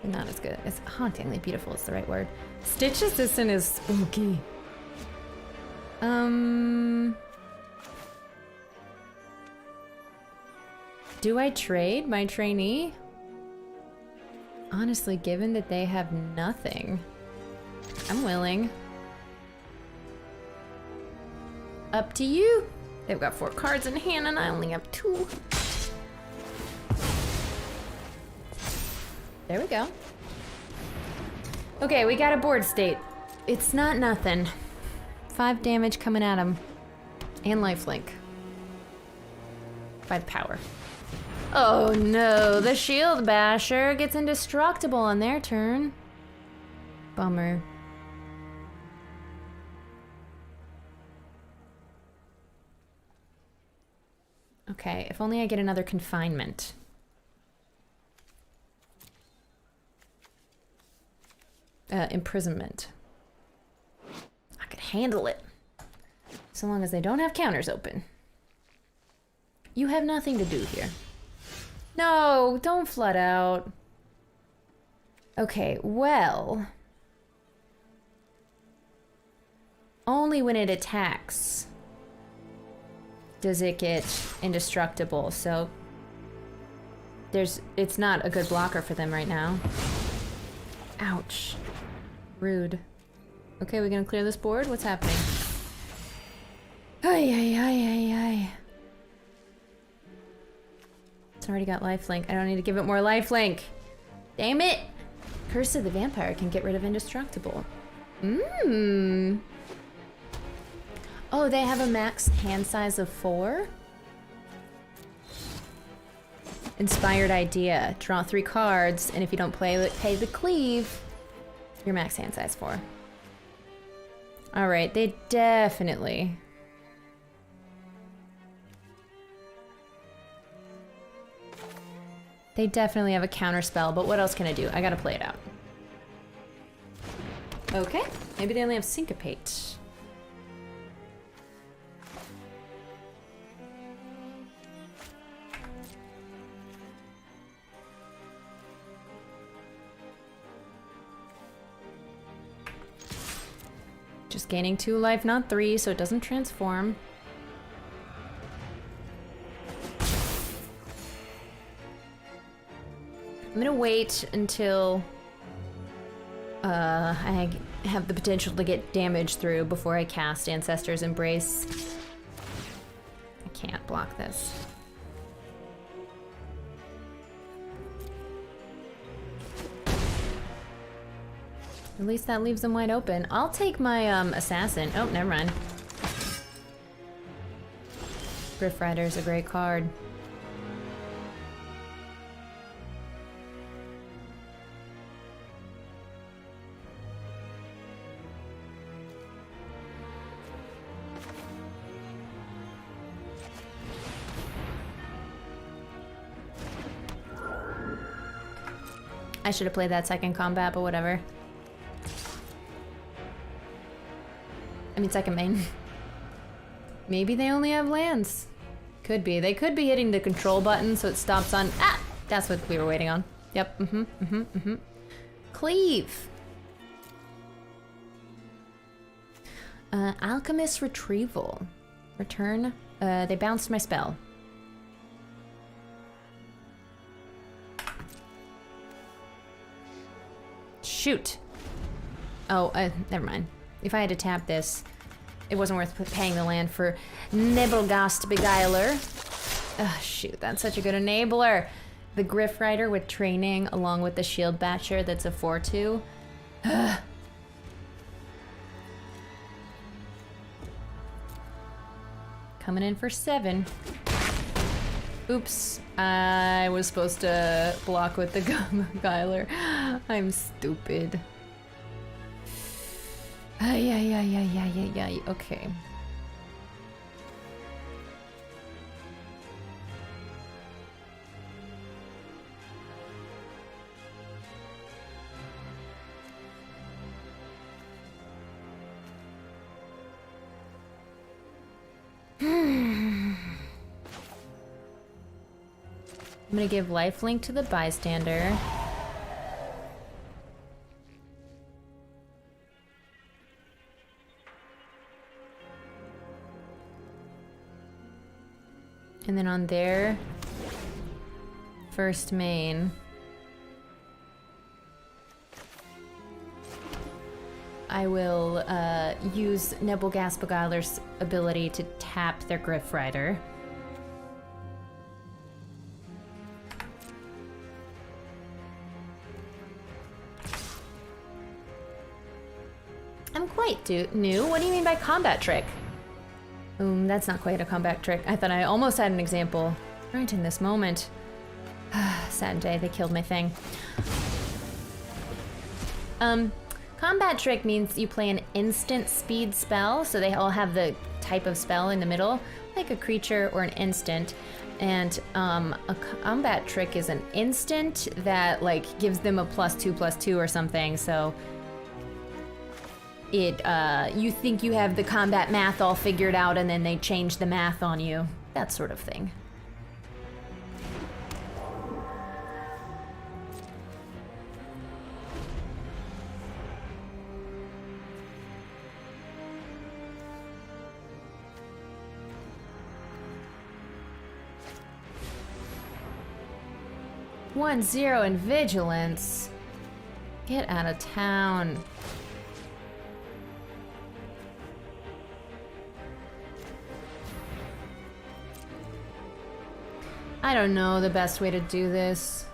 But not as good. It's hauntingly beautiful is the right word. Stitch Assistant is spooky. Do I trade my trainee? Honestly, given that they have nothing, I'm willing. Up to you. They've got 4 cards in hand and I only have 2. There we go. Okay, we got a board state. It's not nothing. 5 damage coming at him. And lifelink. By the power. Oh no, the Shield Basher gets indestructible on their turn. Bummer. Okay, if only I get another confinement. Imprisonment. I could handle it. So long as they don't have counters open. You have nothing to do here. No, don't flood out. Okay, well... only when it attacks does it get indestructible, so... it's not a good blocker for them right now. Ouch. Rude. Okay, we gonna clear this board? What's happening? Ay, ay, ay, ay, ay. It's already got lifelink. I don't need to give it more lifelink. Damn it! Curse of the Vampire can get rid of indestructible. Mmm. Oh, they have a max hand size of 4? Inspired idea. Draw 3 cards, and if you don't pay the cleave, your max hand size 4. Alright, they definitely... they definitely have a counter spell, but what else can I do? I gotta play it out. Okay, maybe they only have Syncopate. Just gaining 2 life, not 3, so it doesn't transform. I'm gonna wait until I have the potential to get damage through before I cast Ancestor's Embrace. I can't block this. At least that leaves them wide open. I'll take my assassin. Oh, never mind. Griff Rider's a great card. I should have played that second combat, but whatever. I mean, second main. Maybe they only have lands. Could be. They could be hitting the control button so it stops on... Ah! That's what we were waiting on. Yep. Cleave. Alchemist Retrieval. Return. They bounced my spell. Shoot. Oh, never mind. If I had to tap this, it wasn't worth paying the land for Nebelgast Beguiler. Ugh, shoot, that's such a good enabler. The Griff Rider with training along with the Shield Batcher that's a 4/2. Ugh. Coming in for 7. Oops, I was supposed to block with the Beguiler. I'm stupid. Ay, okay. I'm gonna give lifelink to the bystander. And then on their first main, I will use Nebelgast Beguiler's ability to tap their Griff Rider. I'm quite new. What do you mean by combat trick? That's not quite a combat trick. I thought I almost had an example right in this moment. Sad day, they killed my thing. Combat trick means you play an instant speed spell, so they all have the type of spell in the middle, like a creature or an instant. And a combat trick is an instant that like gives them a +2/+2 or something. So it you think you have the combat math all figured out, and then they change the math on you. That sort of thing. One zero in vigilance. Get out of town. I don't know the best way to do this.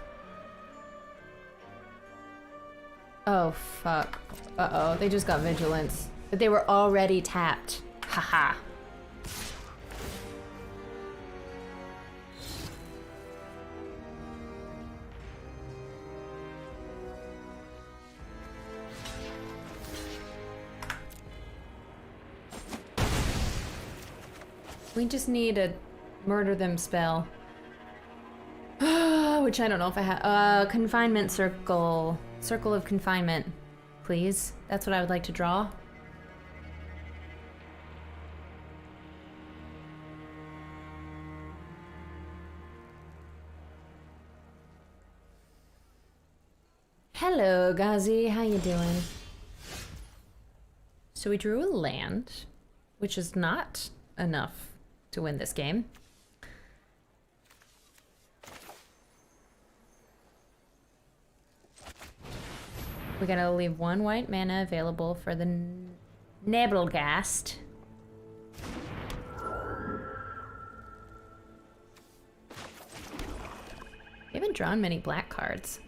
Oh, fuck. Uh-oh, they just got vigilance. But they were already tapped. Haha. We just need a murder them spell. Which I don't know if I have. Confinement circle. Circle of confinement. Please. That's what I would like to draw. Hello, Ghazi. How you doing? So we drew a land, which is not enough to win this game. We gotta leave one white mana available for the Nebelgast. We haven't drawn many black cards.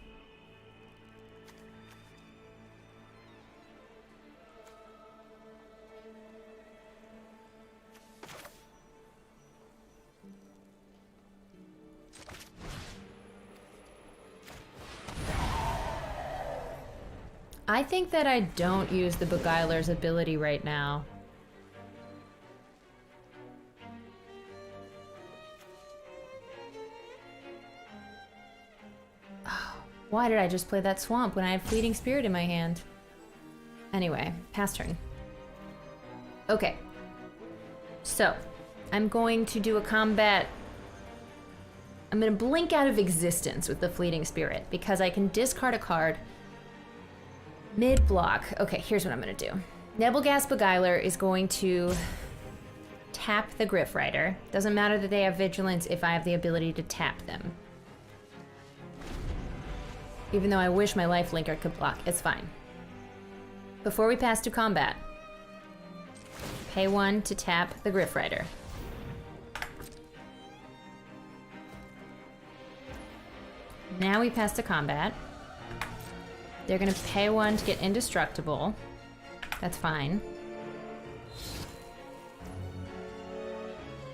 I think that I don't use the Beguiler's ability right now. Oh, why did I just play that swamp when I had Fleeting Spirit in my hand? Anyway, pass turn. Okay. So, I'm going to do a combat. I'm going to blink out of existence with the Fleeting Spirit because I can discard a card mid-block. Okay, here's what I'm gonna do. Nebelgast Beguiler is going to tap the Griff Rider. Doesn't matter that they have vigilance if I have the ability to tap them. Even though I wish my lifelinker could block, it's fine. Before we pass to combat, pay 1 to tap the Griff Rider. Now we pass to combat. They're gonna pay 1 to get indestructible. That's fine.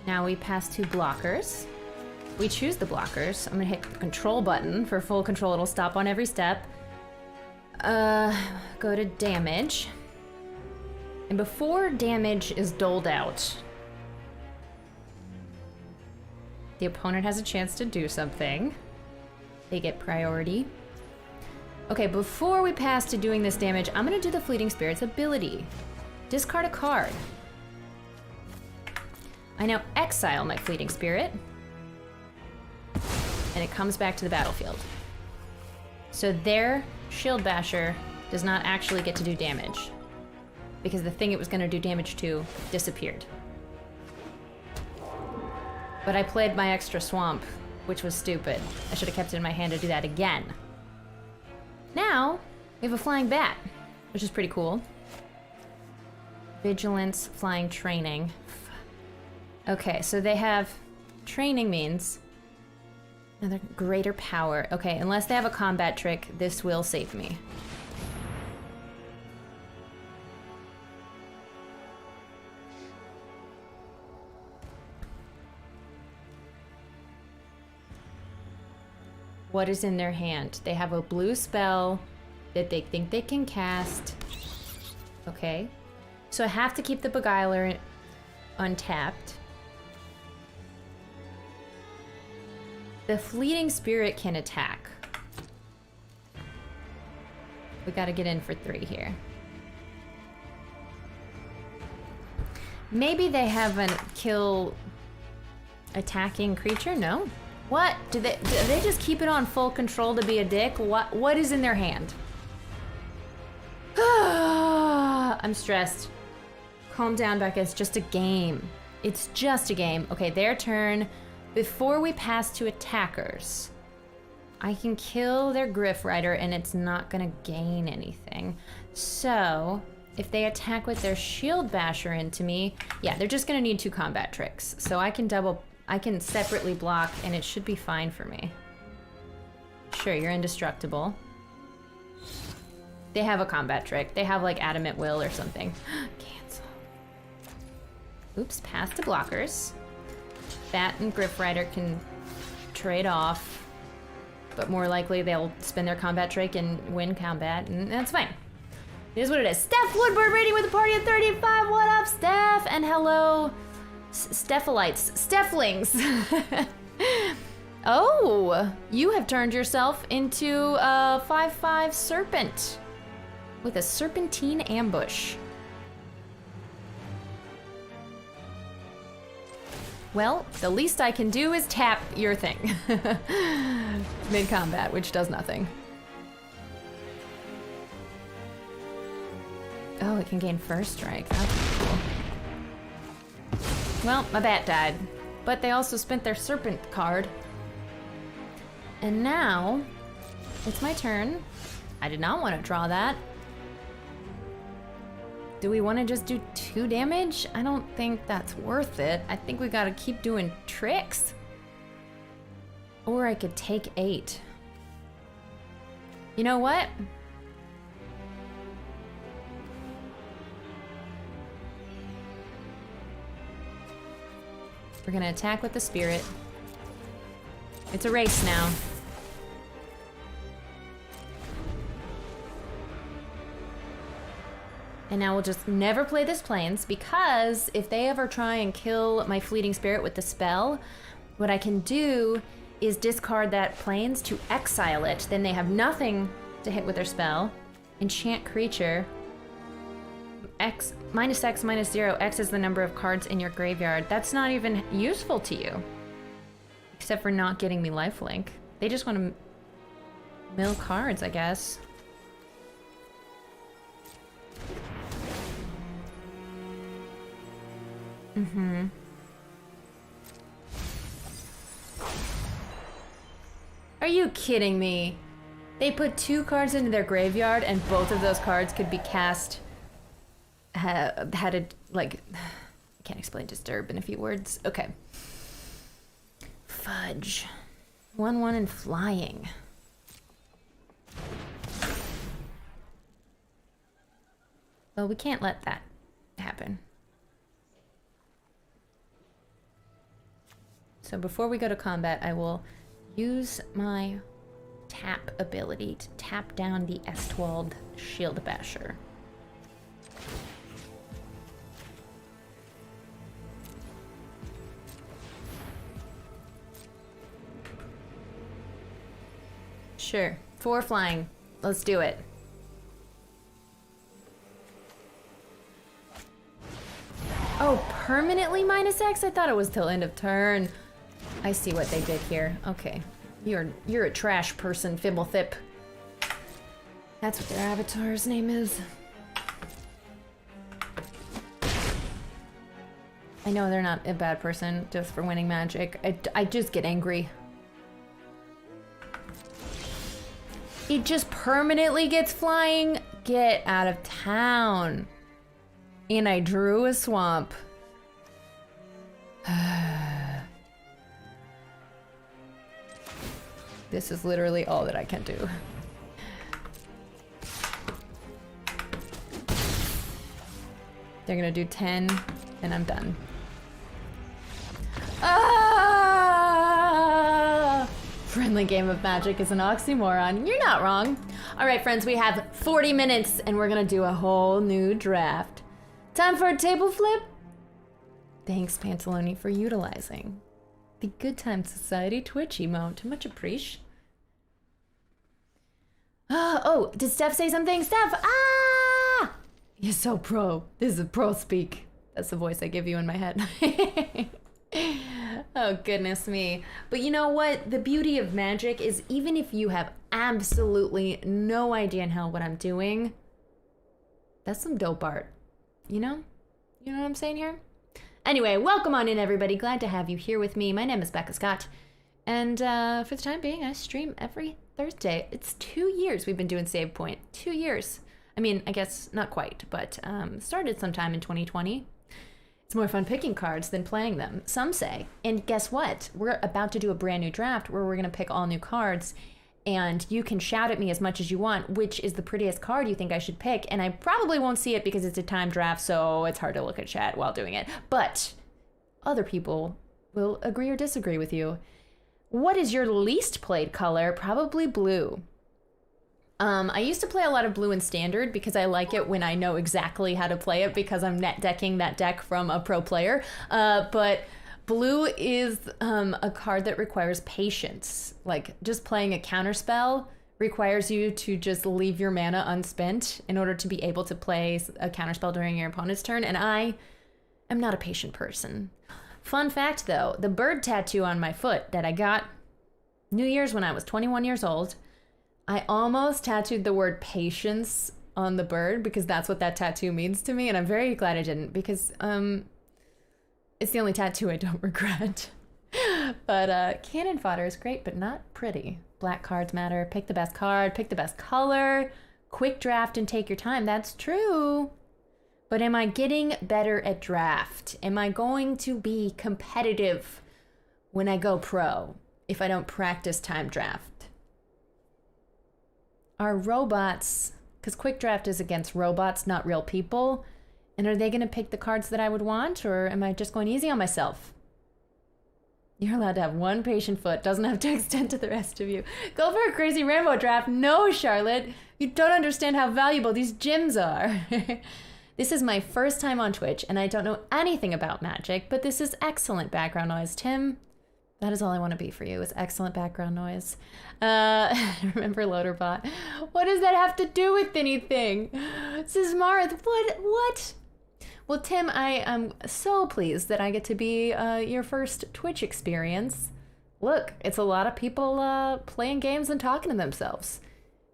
Now we pass 2 blockers. We choose the blockers. I'm gonna hit the control button for full control. It'll stop on every step. Go to damage. And before damage is doled out, the opponent has a chance to do something. They get priority. Okay, before we pass to doing this damage, I'm gonna do the Fleeting Spirit's ability. Discard a card. I now exile my Fleeting Spirit, and it comes back to the battlefield. So their Shield Basher does not actually get to do damage, because the thing it was gonna do damage to disappeared. But I played my extra swamp, which was stupid. I should have kept it in my hand to do that again. Now, we have a flying bat, which is pretty cool. Vigilance, flying, training. Okay, so they have training means another greater power. Okay, unless they have a combat trick, this will save me. What is in their hand? They have a blue spell that they think they can cast. Okay. So I have to keep the Beguiler untapped. The fleeting spirit can attack. We gotta get in for 3 here. Maybe they have a kill attacking creature? No? What? Do they just keep it on full control to be a dick? What is in their hand? I'm stressed. Calm down, Becca. It's just a game. It's just a game. Okay, their turn. Before we pass to attackers, I can kill their Griff Rider and it's not gonna gain anything. So, if they attack with their Shield Basher into me, yeah, they're just gonna need 2 combat tricks. So I can separately block and it should be fine for me. Sure, you're indestructible. They have a combat trick. They have like Adamant Will or something. Cancel. Oops, pass to blockers. Bat and Griff Rider can trade off, but more likely they'll spend their combat trick and win combat, and that's fine. It is what it is. Steph Woodward rating with a party of 35. What up, Steph? And hello, Stephalites. Stephlings. Oh, you have turned yourself into a 5/5 serpent with a serpentine ambush. Well, the least I can do is tap your thing. Mid-combat, which does nothing. Oh, it can gain first strike. That's cool. Well, my bat died. But they also spent their serpent card. And now, it's my turn. I did not want to draw that. Do we want to just do 2 damage? I don't think that's worth it. I think we gotta keep doing tricks. Or I could take 8. You know what? We're gonna attack with the spirit. It's a race now. And now we'll just never play this Plains, because if they ever try and kill my fleeting spirit with the spell, what I can do is discard that Plains to exile it. Then they have nothing to hit with their spell. Enchant creature. X, -X, X is the number of cards in your graveyard. That's not even useful to you. Except for not getting me lifelink. They just want to mill cards, I guess. Mm-hmm. Are you kidding me? They put 2 cards into their graveyard and both of those cards could be cast... had a, like... I can't explain disturb in a few words. Okay. Fudge. 1/1 and flying. Well, we can't let that happen. So before we go to combat, I will use my tap ability to tap down the Estwald Shield Basher. Sure. 4 flying. Let's do it. Oh, permanently -X? I thought it was till end of turn. I see what they did here. Okay. You're a trash person, Fibblethip. That's what their avatar's name is. I know they're not a bad person just for winning magic. I just get angry. It just permanently gets flying. Get out of town. And I drew a swamp. This is literally all that I can do. They're gonna do 10, and I'm done. Ah! Friendly game of magic is an oxymoron. You're not wrong. All right, friends, we have 40 minutes, and we're gonna do a whole new draft. Time for a table flip? Thanks, Pantaloni, for utilizing the Good Time Society Twitch emote. Much appreciated. Oh, did Steph say something? Steph! Ah! You're so pro. This is a pro speak. That's the voice I give you in my head. Oh, goodness me. But you know what? The beauty of magic is even if you have absolutely no idea in hell what I'm doing, that's some dope art. You know? You know what I'm saying here? Anyway, welcome on in, everybody. Glad to have you here with me. My name is Becca Scott. And for the time being, I stream every Thursday. It's 2 years we've been doing Save Point. 2 years. I mean, I guess not quite, but started sometime in 2020. It's more fun picking cards than playing them, some say. And guess what? We're about to do a brand new draft where we're going to pick all new cards. And you can shout at me as much as you want, which is the prettiest card you think I should pick. And I probably won't see it because it's a time draft, so it's hard to look at chat while doing it. But other people will agree or disagree with you. What is your least played color? Probably blue. I used to play a lot of blue in standard because I like it when I know exactly how to play it because I'm net decking that deck from a pro player. But blue is a card that requires patience. Like just playing a counterspell requires you to just leave your mana unspent in order to be able to play a counterspell during your opponent's turn. And I am not a patient person. Fun fact though, the bird tattoo on my foot that I got New Year's when I was 21 years old, I almost tattooed the word patience on the bird because that's what that tattoo means to me. And I'm very glad I didn't because it's the only tattoo I don't regret. But cannon fodder is great, but not pretty. Black cards matter. Pick the best card, pick the best color, quick draft and take your time. That's true. But am I getting better at draft? Am I going to be competitive when I go pro if I don't practice time draft? Are robots, because quick draft is against robots, not real people, and are they going to pick the cards that I would want, or am I just going easy on myself? You're allowed to have one patient foot, doesn't have to extend to the rest of you. Go for a crazy rainbow draft. No, Charlotte, you don't understand how valuable these gems are. This is my first time on Twitch, and I don't know anything about magic, but this is excellent background noise. Tim, that is all I want to be for you, is excellent background noise. Remember Loaderbot? What does that have to do with anything? This is Marth. What? Well, Tim, I am so pleased that I get to be your first Twitch experience. Look, it's a lot of people playing games and talking to themselves.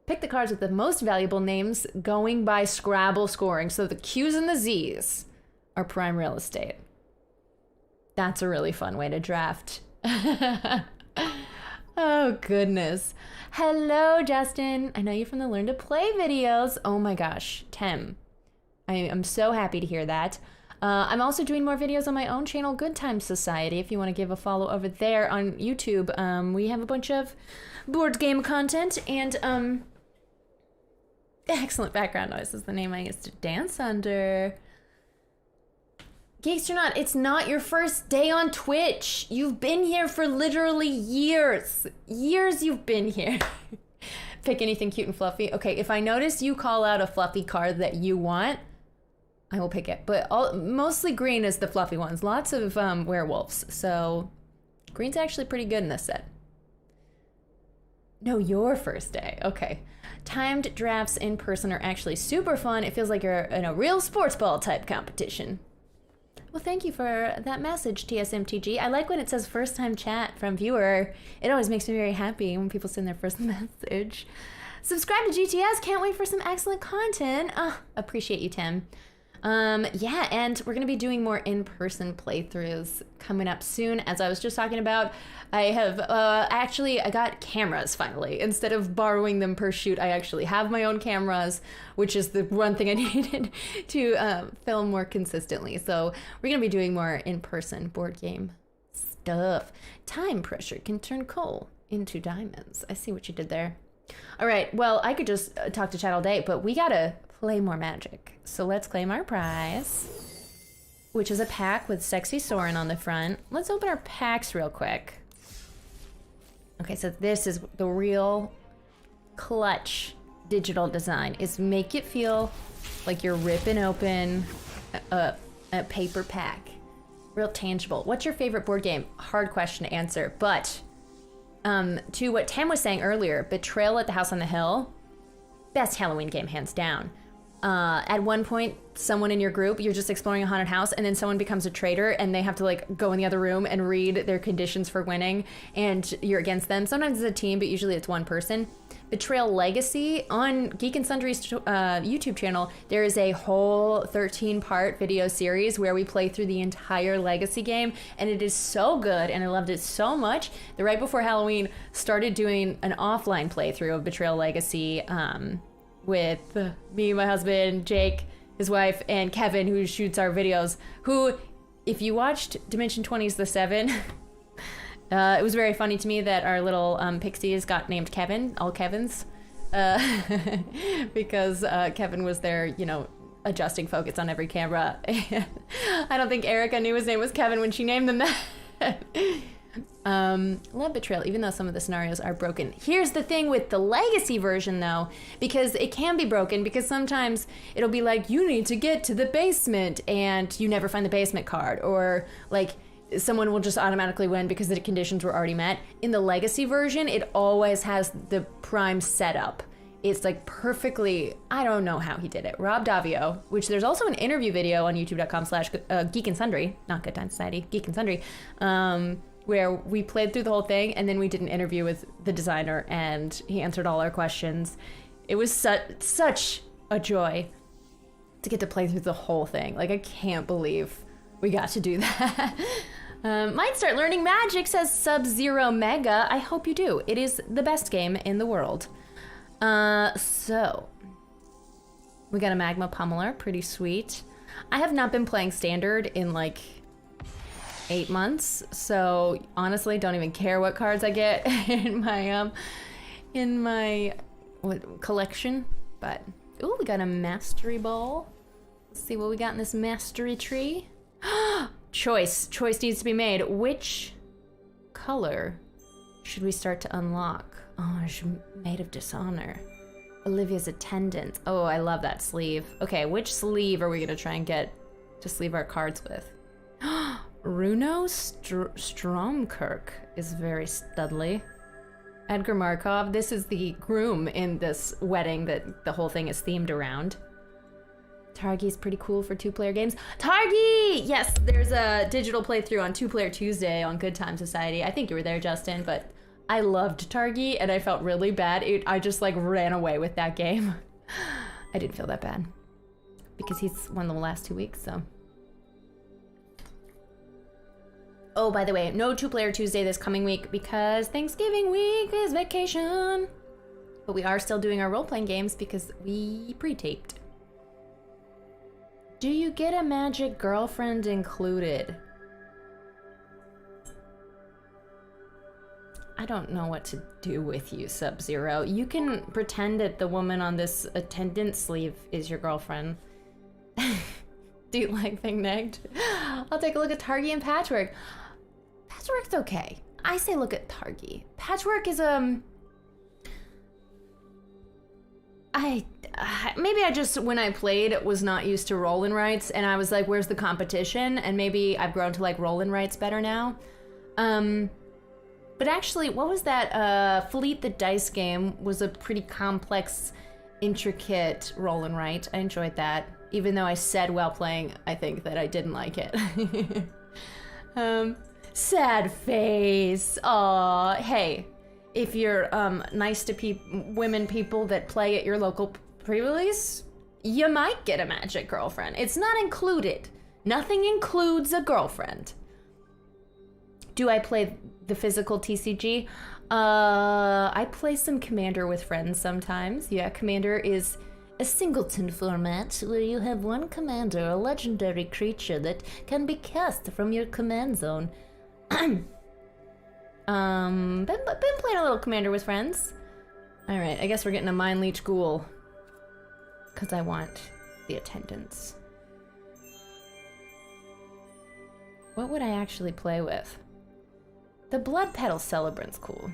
Pick the cards with the most valuable names going by Scrabble scoring, so the Q's and the Z's are prime real estate. That's a really fun way to draft. Oh, goodness. Hello, Justin. I know you from the Learn to Play videos. Oh my gosh, Tim. I am so happy to hear that. I'm also doing more videos on my own channel, Good Time Society, if you want to give a follow over there on YouTube. We have a bunch of board game content and excellent background noise is the name I used to dance under. Geeks or not, it's not your first day on Twitch. You've been here for literally years. Years you've been here. Pick anything cute and fluffy. Okay, if I notice you call out a fluffy card that you want, I will pick it. But mostly green is the fluffy ones. Lots of werewolves. So green's actually pretty good in this set. No, your first day. Okay. Timed drafts in person are actually super fun. It feels like you're in a real sports ball type competition. Well, thank you for that message, TSMTG. I like when it says first time chat from viewer. It always makes me very happy when people send their first message. Subscribe to GTS. Can't wait for some excellent content. Appreciate you, Tim. Yeah, and we're going to be doing more in-person playthroughs coming up soon. As I was just talking about, I have I got cameras finally. Instead of borrowing them per shoot, I actually have my own cameras, which is the one thing I needed to film more consistently. So we're going to be doing more in-person board game stuff. Time pressure can turn coal into diamonds. I see what you did there. All right, well, I could just talk to chat all day, but we got to play more Magic. So let's claim our prize, which is a pack with Sexy Soren on the front. Let's open our packs real quick. Okay, so this is the real clutch digital design. Is make it feel like you're ripping open a paper pack. real tangible. What's your favorite board game? Hard question to answer, but to what Tam was saying earlier, Betrayal at the House on the Hill, best Halloween game, hands down. At one point, someone in your group, you're just exploring a haunted house, and then someone becomes a traitor, and they have to like go in the other room and read their conditions for winning, and you're against them. Sometimes it's a team, but usually it's one person. Betrayal Legacy, on Geek and Sundry's YouTube channel, there is a whole 13-part video series where we play through the entire Legacy game, and it is so good, and I loved it so much that right before Halloween, started doing an offline playthrough of Betrayal Legacy, with me, my husband, Jake, his wife, and Kevin, who shoots our videos, who, if you watched Dimension 20's The Seven, it was very funny to me that our little pixies got named Kevin, all Kevins, because Kevin was there, you know, adjusting focus on every camera. I don't think Erica knew his name was Kevin when she named them that. Love Betrayal, even though some of the scenarios are broken. Here's the thing with the Legacy version, though, because it can be broken, because sometimes it'll be like, you need to get to the basement, and you never find the basement card, or like someone will just automatically win because the conditions were already met. In the Legacy version, it always has the prime setup. It's like perfectly, I don't know how he did it. Rob Davio, which there's also an interview video on youtube.com/Geek and Sundry, not Good Time Society, Geek and Sundry, where we played through the whole thing, and then we did an interview with the designer, and he answered all our questions. It was such a joy to get to play through the whole thing. Like, I can't believe we got to do that. Might start learning magic, says Sub-Zero Mega. I hope you do. It is the best game in the world. So we got a Magma Pummeler, pretty sweet. I have not been playing Standard in like 8 months, so honestly don't even care what cards I get in my collection. But ooh, we got a Mastery Ball. Let's see what we got in this Mastery Tree. Choice needs to be made. Which color should we start to unlock? Oh, it's Maid of Dishonor. Olivia's Attendant. Oh, I love that sleeve. Okay, which sleeve are we gonna try and get to sleeve our cards with? Runo Stromkirk is very studly. Edgar Markov, this is the groom in this wedding that the whole thing is themed around. Targi's pretty cool for 2-player games. Targi! Yes, there's a digital playthrough on 2-Player Tuesday on Good Time Society. I think you were there, Justin, but I loved Targi, and I felt really bad. I just like ran away with that game. I didn't feel that bad because he's won the last 2 weeks, so. Oh, by the way, no 2-Player Tuesday this coming week because Thanksgiving week is vacation. But we are still doing our role-playing games because we pre-taped. Do you get a magic girlfriend included? I don't know what to do with you, Sub-Zero. You can pretend that the woman on this attendant sleeve is your girlfriend. Do you like being negged? I'll take a look at Targi and Patchwork. Patchwork's okay. I say look at Targi. Patchwork is, maybe I just, when I played, was not used to roll-in rights, and I was like, where's the competition? And maybe I've grown to like roll-in rights better now. But actually, what was that? Fleet the Dice game was a pretty complex, intricate roll-in right. I enjoyed that, even though I said while playing, I think that I didn't like it. Sad face. Aw, hey. If you're nice to women people that play at your local pre-release, you might get a magic girlfriend. It's not included. Nothing includes a girlfriend. Do I play the physical TCG? I play some Commander with friends sometimes. Yeah, Commander is a singleton format where you have one commander, a legendary creature that can be cast from your command zone. Been playing a little Commander with friends. Alright, I guess we're getting a Mind Leech Ghoul. Because I want the attendance. What would I actually play with? The Blood Petal Celebrant's cool.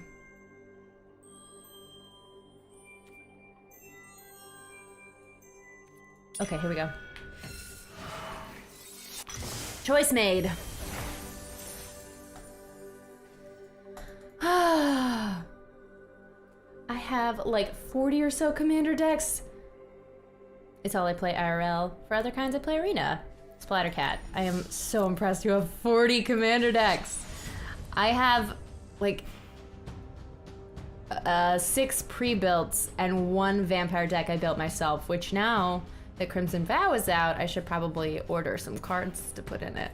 Okay, here we go. Choice made. I have like 40 or so commander decks. It's all I play IRL. For other kinds, I play Arena. Splattercat. I am so impressed you have 40 commander decks. I have like 6 pre-builts and 1 vampire deck I built myself, which now that Crimson Vow is out, I should probably order some cards to put in it.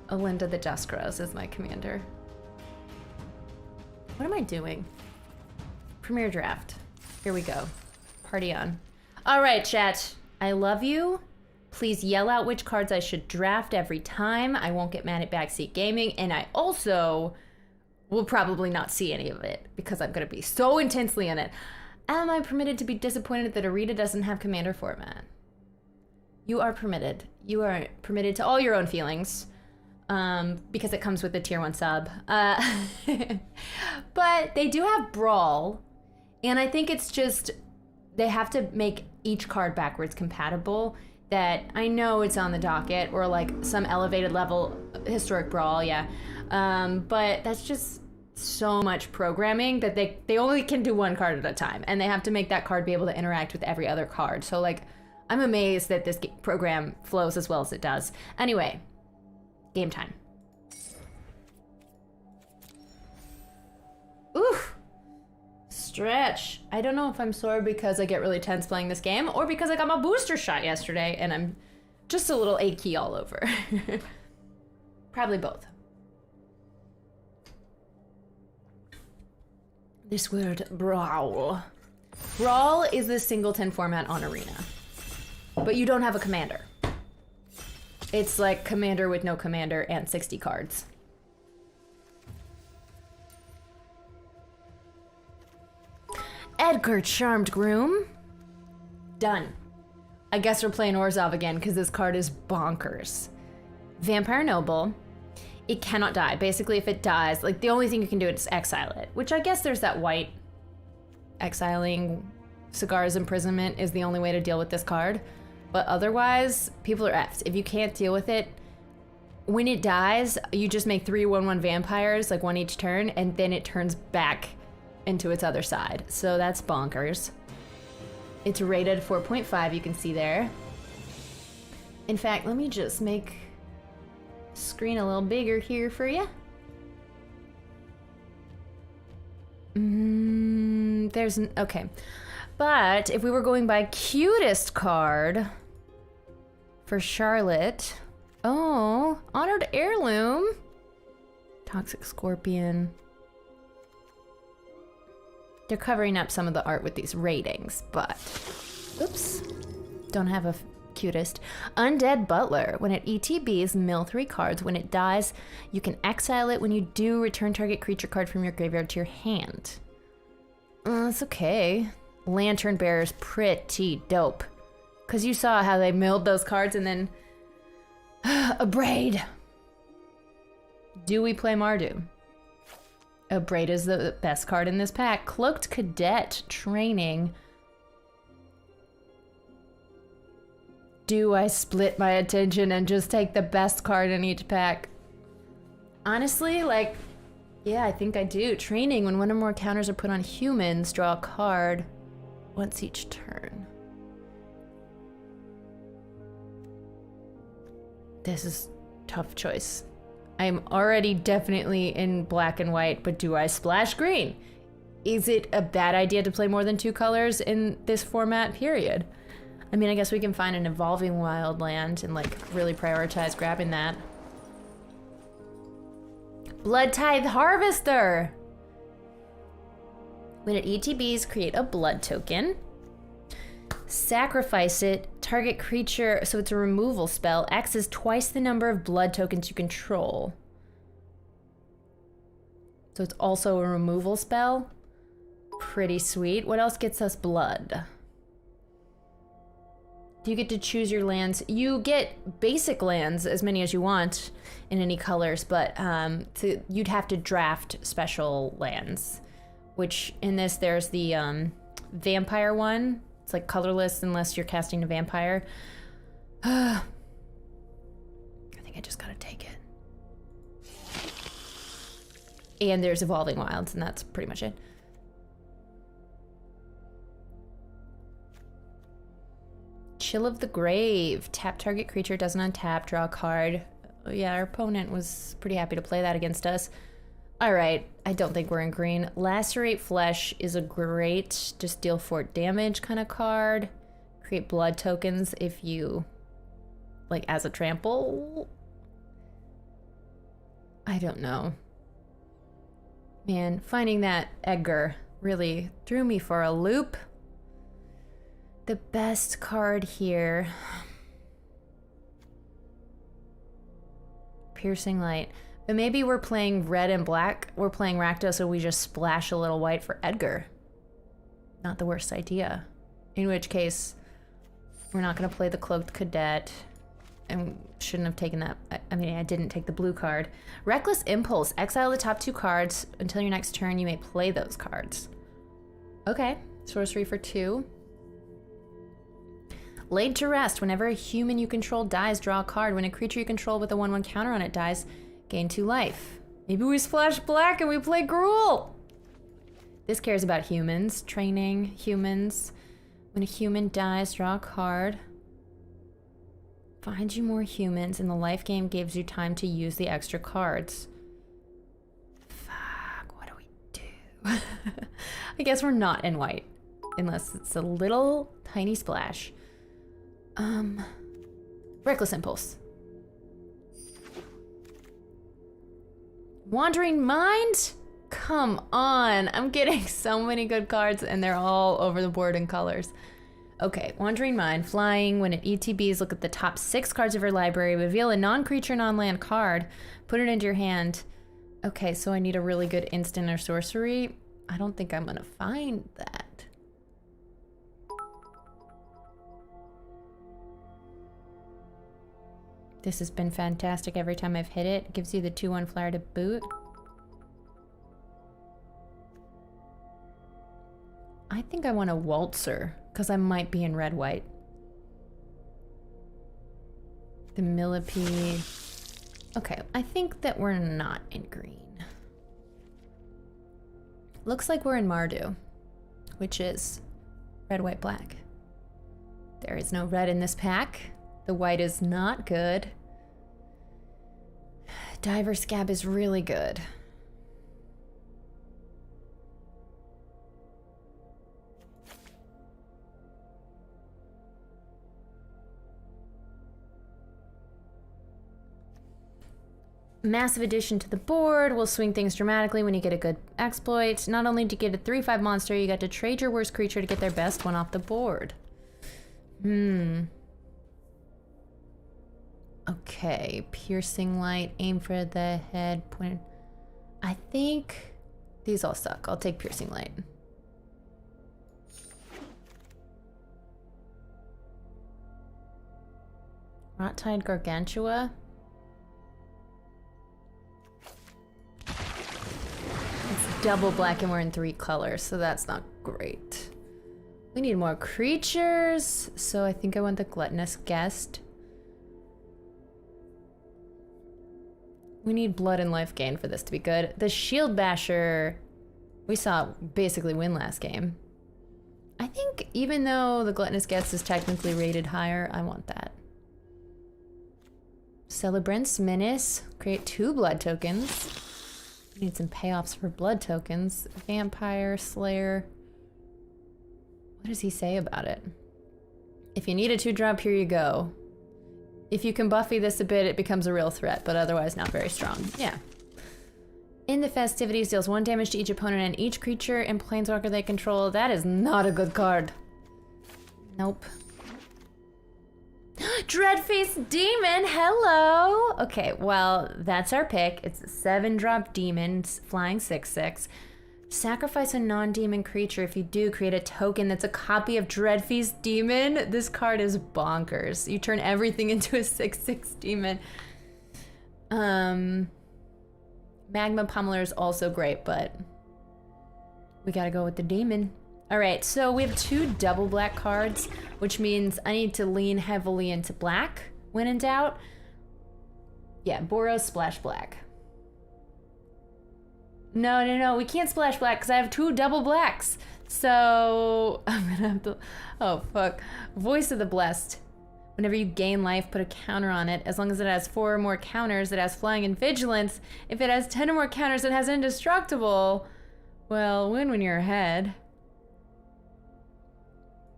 Olinda the Duskros is my commander. What am I doing? Premiere draft. Here we go. Party on. All right, chat. I love you. Please yell out which cards I should draft every time. I won't get mad at Backseat Gaming, and I also will probably not see any of it because I'm going to be so intensely in it. Am I permitted to be disappointed that Arena doesn't have commander format? You are permitted. You are permitted to all your own feelings because it comes with the tier 1 sub. But they do have Brawl, and I think it's just they have to make each card backwards compatible. That I know it's on the docket, or like some elevated level historic Brawl, yeah. But that's just so much programming that they only can do 1 card at a time, and they have to make that card be able to interact with every other card. So like, I'm amazed that this program flows as well as it does. Anyway, game time. Oof. Stretch. I don't know if I'm sore because I get really tense playing this game or because I got my booster shot yesterday and I'm just a little achy all over. Probably both. This word, Brawl. Brawl is the singleton format on Arena, but you don't have a commander. It's like commander with no commander and 60 cards. Edgar Charmed Groom. Done. I guess we're playing Orzhov again because this card is bonkers. Vampire Noble. It cannot die. Basically, if it dies, like the only thing you can do is exile it, which I guess there's that white exiling Cigar's Imprisonment is the only way to deal with this card. But otherwise, people are effed. If you can't deal with it, when it dies, you just make 3 1/1 vampires, like 1 each turn, and then it turns back into its other side. So that's bonkers. It's rated 4.5, you can see there. In fact, let me just make screen a little bigger here for you. Okay. But if we were going by cutest card for Charlotte, oh, Honored Heirloom, Toxic Scorpion. They're covering up some of the art with these ratings, but oops, don't have a cutest. Undead Butler. When it ETBs, mill 3 cards. When it dies, you can exile it. When you do, return target creature card from your graveyard to your hand. That's okay. Lantern Bearer's pretty dope. Because you saw how they milled those cards and then Abrade. Do we play Mardu? Abrade is the best card in this pack. Cloaked Cadet Training. Do I split my attention and just take the best card in each pack? Honestly, like, yeah, I think I do. Training, when 1 or more counters are put on humans, draw a card once each turn. This is a tough choice. I'm already definitely in black and white, but do I splash green? Is it a bad idea to play more than 2 colors in this format, period? I mean, I guess we can find an evolving wildland and like really prioritize grabbing that. Blood Tithe Harvester! When it ETBs, create a blood token. Sacrifice it, target creature, so it's a removal spell. X is twice the number of blood tokens you control. So it's also a removal spell. Pretty sweet. What else gets us blood? Do you get to choose your lands? You get basic lands, as many as you want, in any colors, but you'd have to draft special lands. Which, in this, there's the vampire one. It's like colorless unless you're casting a vampire. I think I just gotta take it. And there's Evolving Wilds, and that's pretty much it. Chill of the Grave. Tap target creature, doesn't untap, draw a card. Yeah, our opponent was pretty happy to play that against us. All right, I don't think we're in green. Lacerate Flesh is a great just deal 4 damage kind of card. Create blood tokens if you, like, as a trample. I don't know. Man, finding that Edgar really threw me for a loop. The best card here. Piercing Light. But maybe we're playing red and black. We're playing Rakdos, so we just splash a little white for Edgar. Not the worst idea. In which case, we're not going to play the Cloaked Cadet. And shouldn't have taken that. I mean, I didn't take the blue card. Reckless Impulse. Exile the top 2 cards. Until your next turn, you may play those cards. Okay. Sorcery for 2. Laid to Rest. Whenever a human you control dies, draw a card. When a creature you control with a 1/1 counter on it dies, gain 2 life. Maybe we splash black and we play Gruul. This cares about humans. Training humans. When a human dies, draw a card. Find you more humans, and the life game gives you time to use the extra cards. Fuck, what do we do? I guess we're not in white. Unless it's a little tiny splash. Reckless Impulse. Wandering Mind? Come on. I'm getting so many good cards and they're all over the board in colors. Okay, Wandering Mind. Flying. When it ETBs, look at the top 6 cards of your library. Reveal a non-creature, non-land card. Put it into your hand. Okay, so I need a really good instant or sorcery. I don't think I'm gonna find that. This has been fantastic every time I've hit it. It gives you the 2/1 flyer to boot. I think I want a Waltzer, because I might be in red-white. The Millipede. Okay, I think that we're not in green. Looks like we're in Mardu, which is red, white, black. There is no red in this pack. The white is not good. Diver Scab is really good. Massive addition to the board will swing things dramatically when you get a good exploit. Not only do you get a 3/5 monster, you get to trade your worst creature to get their best one off the board. Okay, Piercing Light, aim for the head, point. I think these all suck. I'll take Piercing Light. Rot-Tide Gargantua. It's double black and we're in 3 colors, so that's not great. We need more creatures, so I think I want the Gluttonous Guest. We need blood and life gain for this to be good. The Shield Basher, we saw basically win last game. I think even though the Gluttonous Guest is technically rated higher, I want that. Celebrant's Menace, create 2 blood tokens. We need some payoffs for blood tokens. Vampire Slayer. What does he say about it? If you need a 2-drop, here you go. If you can Buffy this a bit, it becomes a real threat, but otherwise not very strong. Yeah. In the Festivities, deals 1 damage to each opponent and each creature and planeswalker they control. That is not a good card. Nope. Dreadface Demon, hello! Okay, well, that's our pick. It's a 7-drop demon, flying 6/6. Sacrifice a non-demon creature. If you do, create a token that's a copy of Dreadface Demon. This card is bonkers. You turn everything into a 6/6 demon. Magma Pummeler is also great, but we gotta go with the demon. All right, so we have 2 double black cards, which means I need to lean heavily into black when in doubt. Yeah, Boros Splash Black. No. We can't splash black because I have 2 double blacks. So I'm gonna have to. Oh fuck! Voice of the Blessed. Whenever you gain life, put a counter on it. As long as it has 4 or more counters, it has flying and vigilance. If it has 10 or more counters, it has indestructible. Well, win when you're ahead.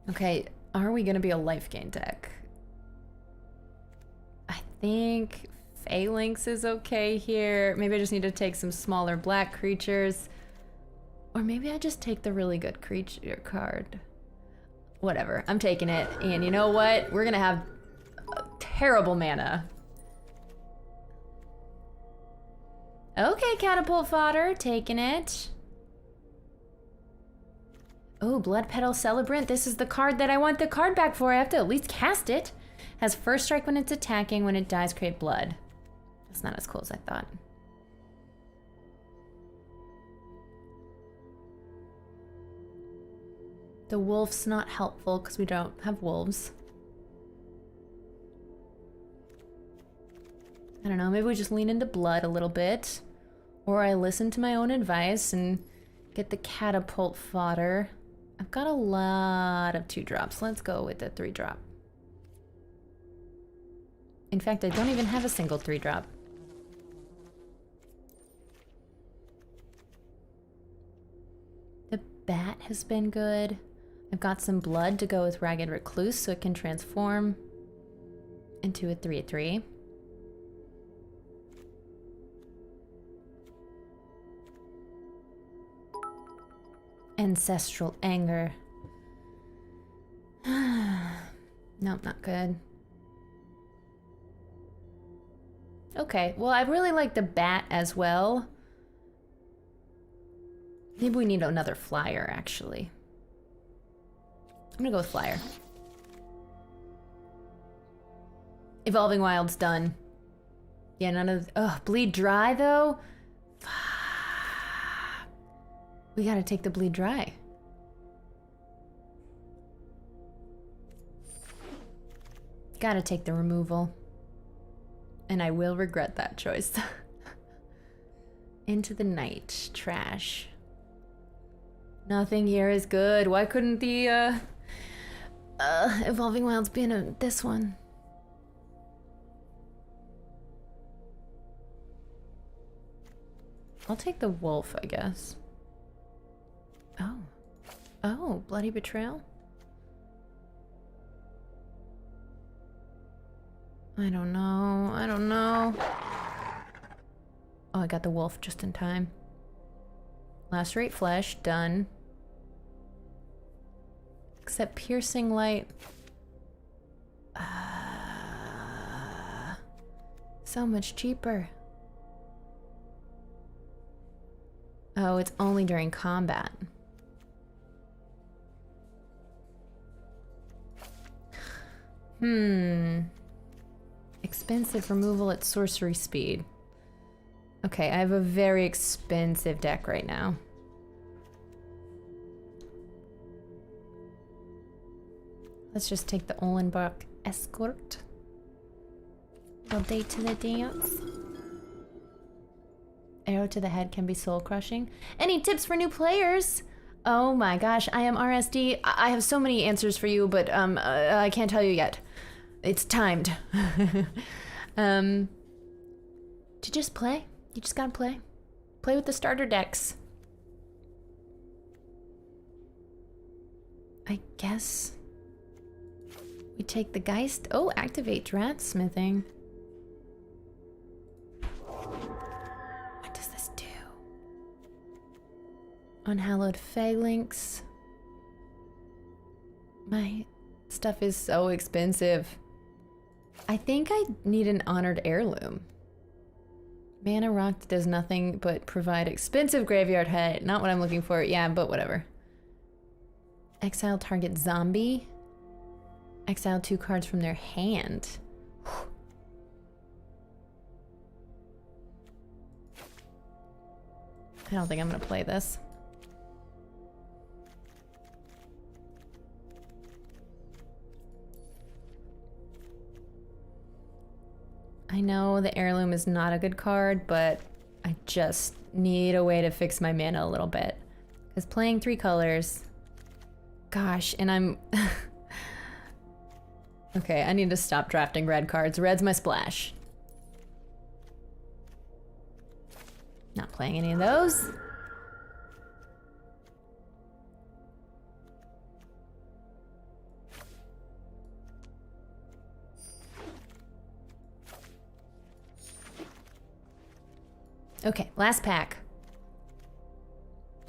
Okay, are we gonna be a life gain deck? I think Phalanx is okay here. Maybe I just need to take some smaller black creatures. Or maybe I just take the really good creature card. Whatever, I'm taking it. And you know what? We're gonna have terrible mana. Okay, Catapult Fodder, taking it. Oh, Blood Petal Celebrant. This is the card that I want the card back for. I have to at least cast it. Has first strike when it's attacking. When it dies, create blood. That's not as cool as I thought. The wolf's not helpful because we don't have wolves. I don't know, maybe we just lean into blood a little bit. Or I listen to my own advice and get the Catapult Fodder. I've got a lot of 2-drops. Let's go with the 3-drop. In fact, I don't even have a single 3-drop. The bat has been good. I've got some blood to go with Ragged Recluse so it can transform into a 3/3. Ancestral Anger. Nope, not good. Okay, well, I really like the bat as well. Maybe we need another flyer, actually. I'm gonna go with flyer. Evolving Wild's done. Yeah, none of... Ugh, Bleed Dry, though? Fuck. We gotta take the Bleed Dry. Gotta take the removal. And I will regret that choice. Into the Night. Trash. Nothing here is good. Why couldn't the, Evolving Wilds be in this one? I'll take the wolf, I guess. Oh. Oh, Bloody Betrayal? I don't know. I don't know. Oh, I got the wolf just in time. Lacerate Flesh, done. Except Piercing Light. So much cheaper. Oh, it's only during combat. Expensive removal at sorcery speed. Okay, I have a very expensive deck right now. Let's just take the Olenbach Escort. All day to the dance. Arrow to the head can be soul crushing. Any tips for new players? Oh my gosh, I am RSD. I have so many answers for you, but I can't tell you yet. It's timed. To just play. You just gotta play. Play with the starter decks. I guess we take the Geist. Oh, activate Dratsmithing. What does this do? Unhallowed Phalanx. My stuff is so expensive. I think I need an Honored Heirloom. Mana Rock does nothing but provide expensive graveyard hit. Not what I'm looking for. Yeah, but whatever. Exile target zombie. Exile 2 cards from their hand. I don't think I'm gonna play this. I know the Heirloom is not a good card, but I just need a way to fix my mana a little bit. Because playing 3 colors... Gosh, and I'm... Okay, I need to stop drafting red cards. Red's my splash. Not playing any of those. Okay, last pack.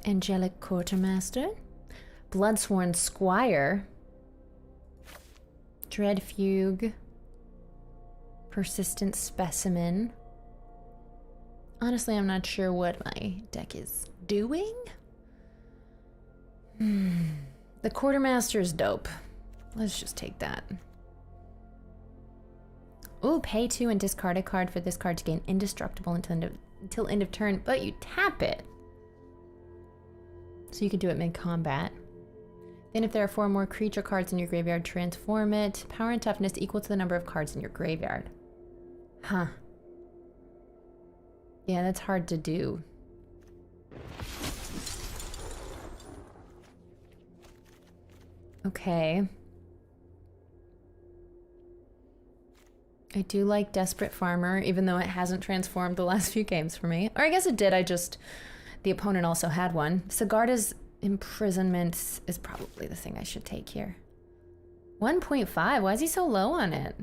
Angelic Quartermaster. Bloodsworn Squire. Dread Fugue. Persistent Specimen. Honestly, I'm not sure what my deck is doing. The Quartermaster is dope. Let's just take that. Ooh, pay 2 and discard a card for this card to gain indestructible until end of turn, but you tap it. So you can do it mid-combat. Then if there are 4 more creature cards in your graveyard, transform it. Power and toughness equal to the number of cards in your graveyard. Huh. Yeah, that's hard to do. Okay. I do like Desperate Farmer, even though it hasn't transformed the last few games for me. Or I guess it did, the opponent also had one. Sigarda's Imprisonment is probably the thing I should take here. 1.5, why is he so low on it?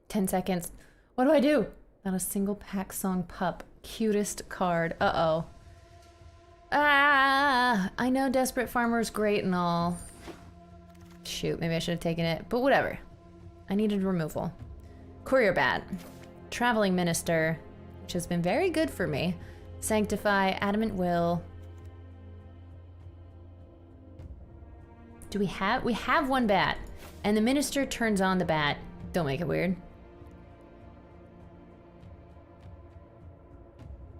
Ten seconds. What do I do? Not a single pack song pup. Cutest card. Uh-oh. Ah! I know Desperate Farmer's great and all. Shoot, maybe I should have taken it, but whatever. I needed removal. Courier Bat. Traveling Minister, which has been very good for me. Sanctify, Adamant Will. Do we have? We have 1 bat, and the Minister turns on the bat. Don't make it weird.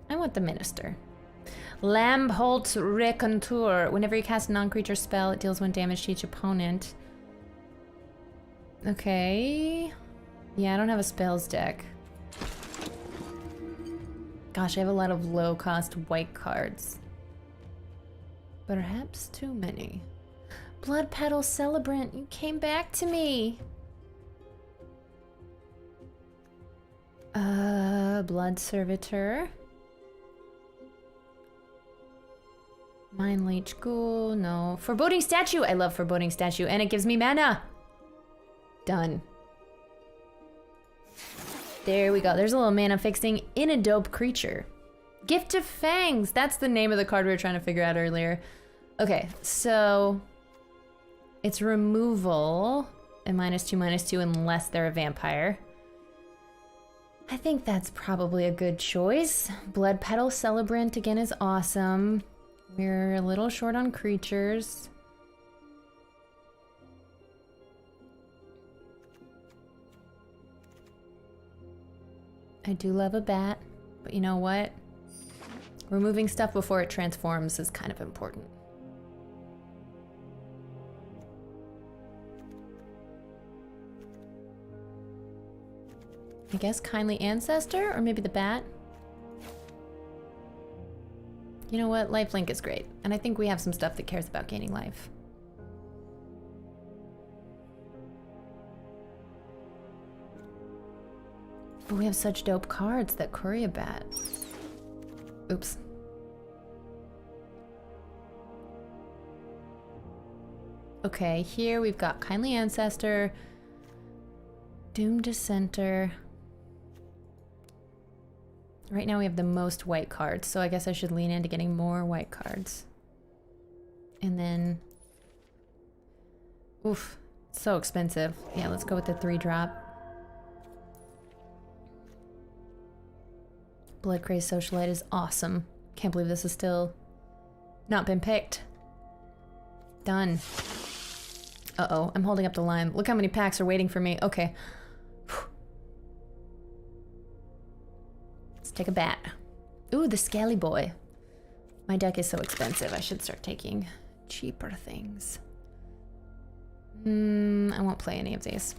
I want the Minister. Lambholt's Recontour. Whenever you cast a non-creature spell, it deals 1 damage to each opponent. Okay. Yeah, I don't have a spells deck. Gosh, I have a lot of low-cost white cards. Perhaps too many. Blood Petal Celebrant, you came back to me! Blood Servitor. Mind Leech Ghoul, no. Foreboding Statue! I love Foreboding Statue, and it gives me mana! Done. There we go. There's a little mana fixing in a dope creature. Gift of Fangs! That's the name of the card we were trying to figure out earlier. Okay, so... it's removal, and -2/-2 unless they're a vampire. I think that's probably a good choice. Blood Petal Celebrant, again, is awesome. We're a little short on creatures. I do love a bat, but you know what? Removing stuff before it transforms is kind of important. I guess Kindly Ancestor, or maybe the bat? You know what? Lifelink is great, and I think we have some stuff that cares about gaining life. But we have such dope cards that Courier Bat. Oops. Okay, here we've got Kindly Ancestor, Doom Dissenter. Right now we have the most white cards, so I guess I should lean into getting more white cards. And then... oof, so expensive. Yeah, let's go with the 3-drop. Bloodcrazed Socialite is awesome. Can't believe this has still not been picked. Done. Uh-oh, I'm holding up the line. Look how many packs are waiting for me. Okay. Let's take a bat. Ooh, the Scaly Boy. My deck is so expensive. I should start taking cheaper things. I won't play any of these.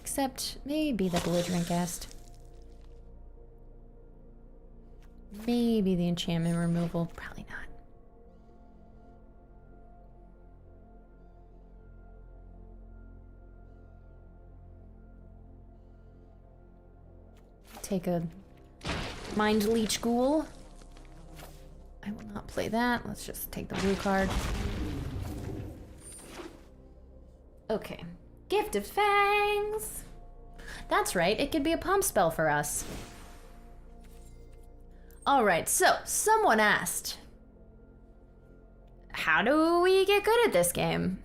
Except maybe the belligerent guest. Maybe the enchantment removal. Probably not. Take a Mind Leech Ghoul. I will not play that. Let's just take the blue card. Okay. Gift of Fangs! That's right, it could be a pump spell for us. Alright, so, someone asked, how do we get good at this game?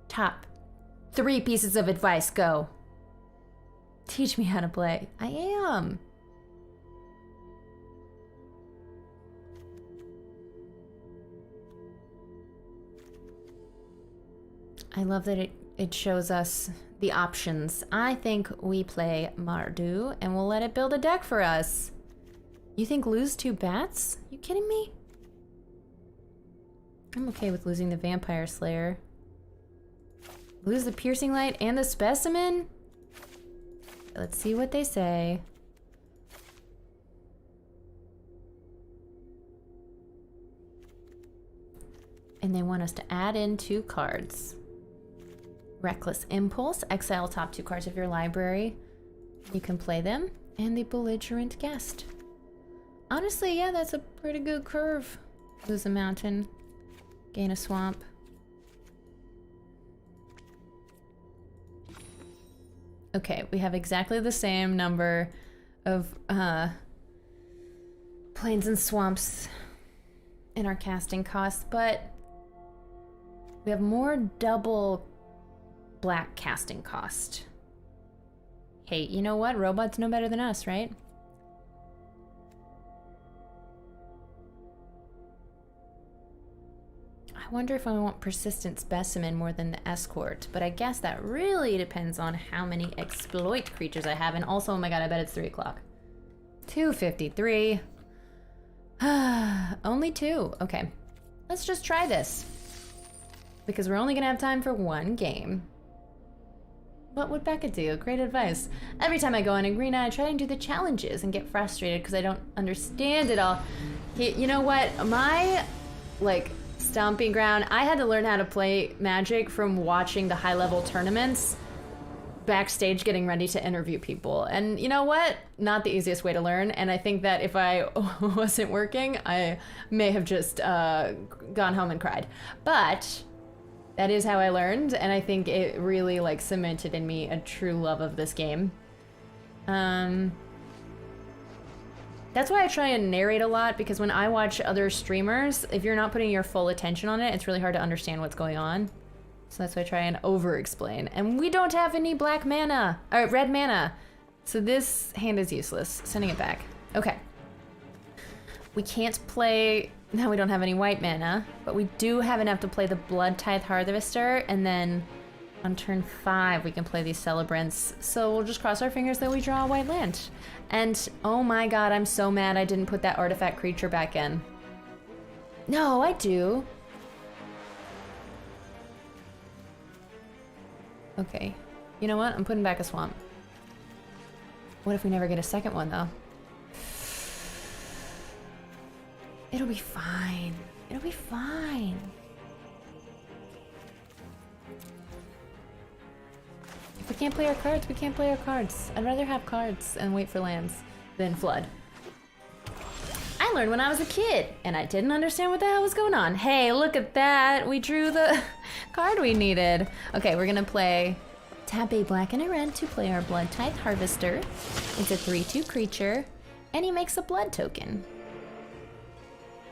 Top 3 pieces of advice, go. Teach me how to play. I am. I love that it shows us the options. I think we play Mardu and we'll let it build a deck for us. You think lose 2 bats? You kidding me? I'm okay with losing the Vampire Slayer. Lose the Piercing Light and the Specimen? Let's see what they say. And they want us to add in 2 cards. Reckless Impulse, exile top 2 cards of your library. You can play them. And the Belligerent Guest. Honestly, yeah, that's a pretty good curve. Lose a mountain, gain a swamp. Okay, we have exactly the same number of plains and swamps in our casting costs, but we have more double black casting cost. Hey, you know what? Robots know better than us, right? I wonder if I want Persistent Specimen more than the Escort, but I guess that really depends on how many exploit creatures I have, and also, oh my god, I bet it's 3 o'clock. 2:53. Only 2. Okay. Let's just try this. Because we're only gonna have time for 1 game. What would Becca do? Great advice. Every time I go on Arena, I try and do the challenges and get frustrated because I don't understand it all. You know what? My, stomping ground, I had to learn how to play Magic from watching the high-level tournaments backstage getting ready to interview people. And you know what? Not the easiest way to learn. And I think that if I wasn't working, I may have just gone home and cried. But that is how I learned, and I think it really cemented in me a true love of this game. That's why I try and narrate a lot, because when I watch other streamers, if you're not putting your full attention on it, it's really hard to understand what's going on. So that's why I try and over-explain. And we don't have any black mana, or red mana. So this hand is useless. Sending it back. Okay. We can't play, now we don't have any white mana, but we do have enough to play the Blood Tithe Harvester, and then on turn 5 we can play these Celebrants. So we'll just cross our fingers that we draw a white land. And oh my god, I'm so mad I didn't put that artifact creature back in. No, I do. Okay. You know what? I'm putting back a swamp. What if we never get a second one, though? It'll be fine. It'll be fine. If we can't play our cards, we can't play our cards. I'd rather have cards and wait for lands than flood. I learned when I was a kid, and I didn't understand what the hell was going on. Hey, look at that. We drew the card we needed. Okay, we're gonna play tap a black and a red to play our Blood Tithe Harvester. It's a 3/2 creature, and he makes a blood token.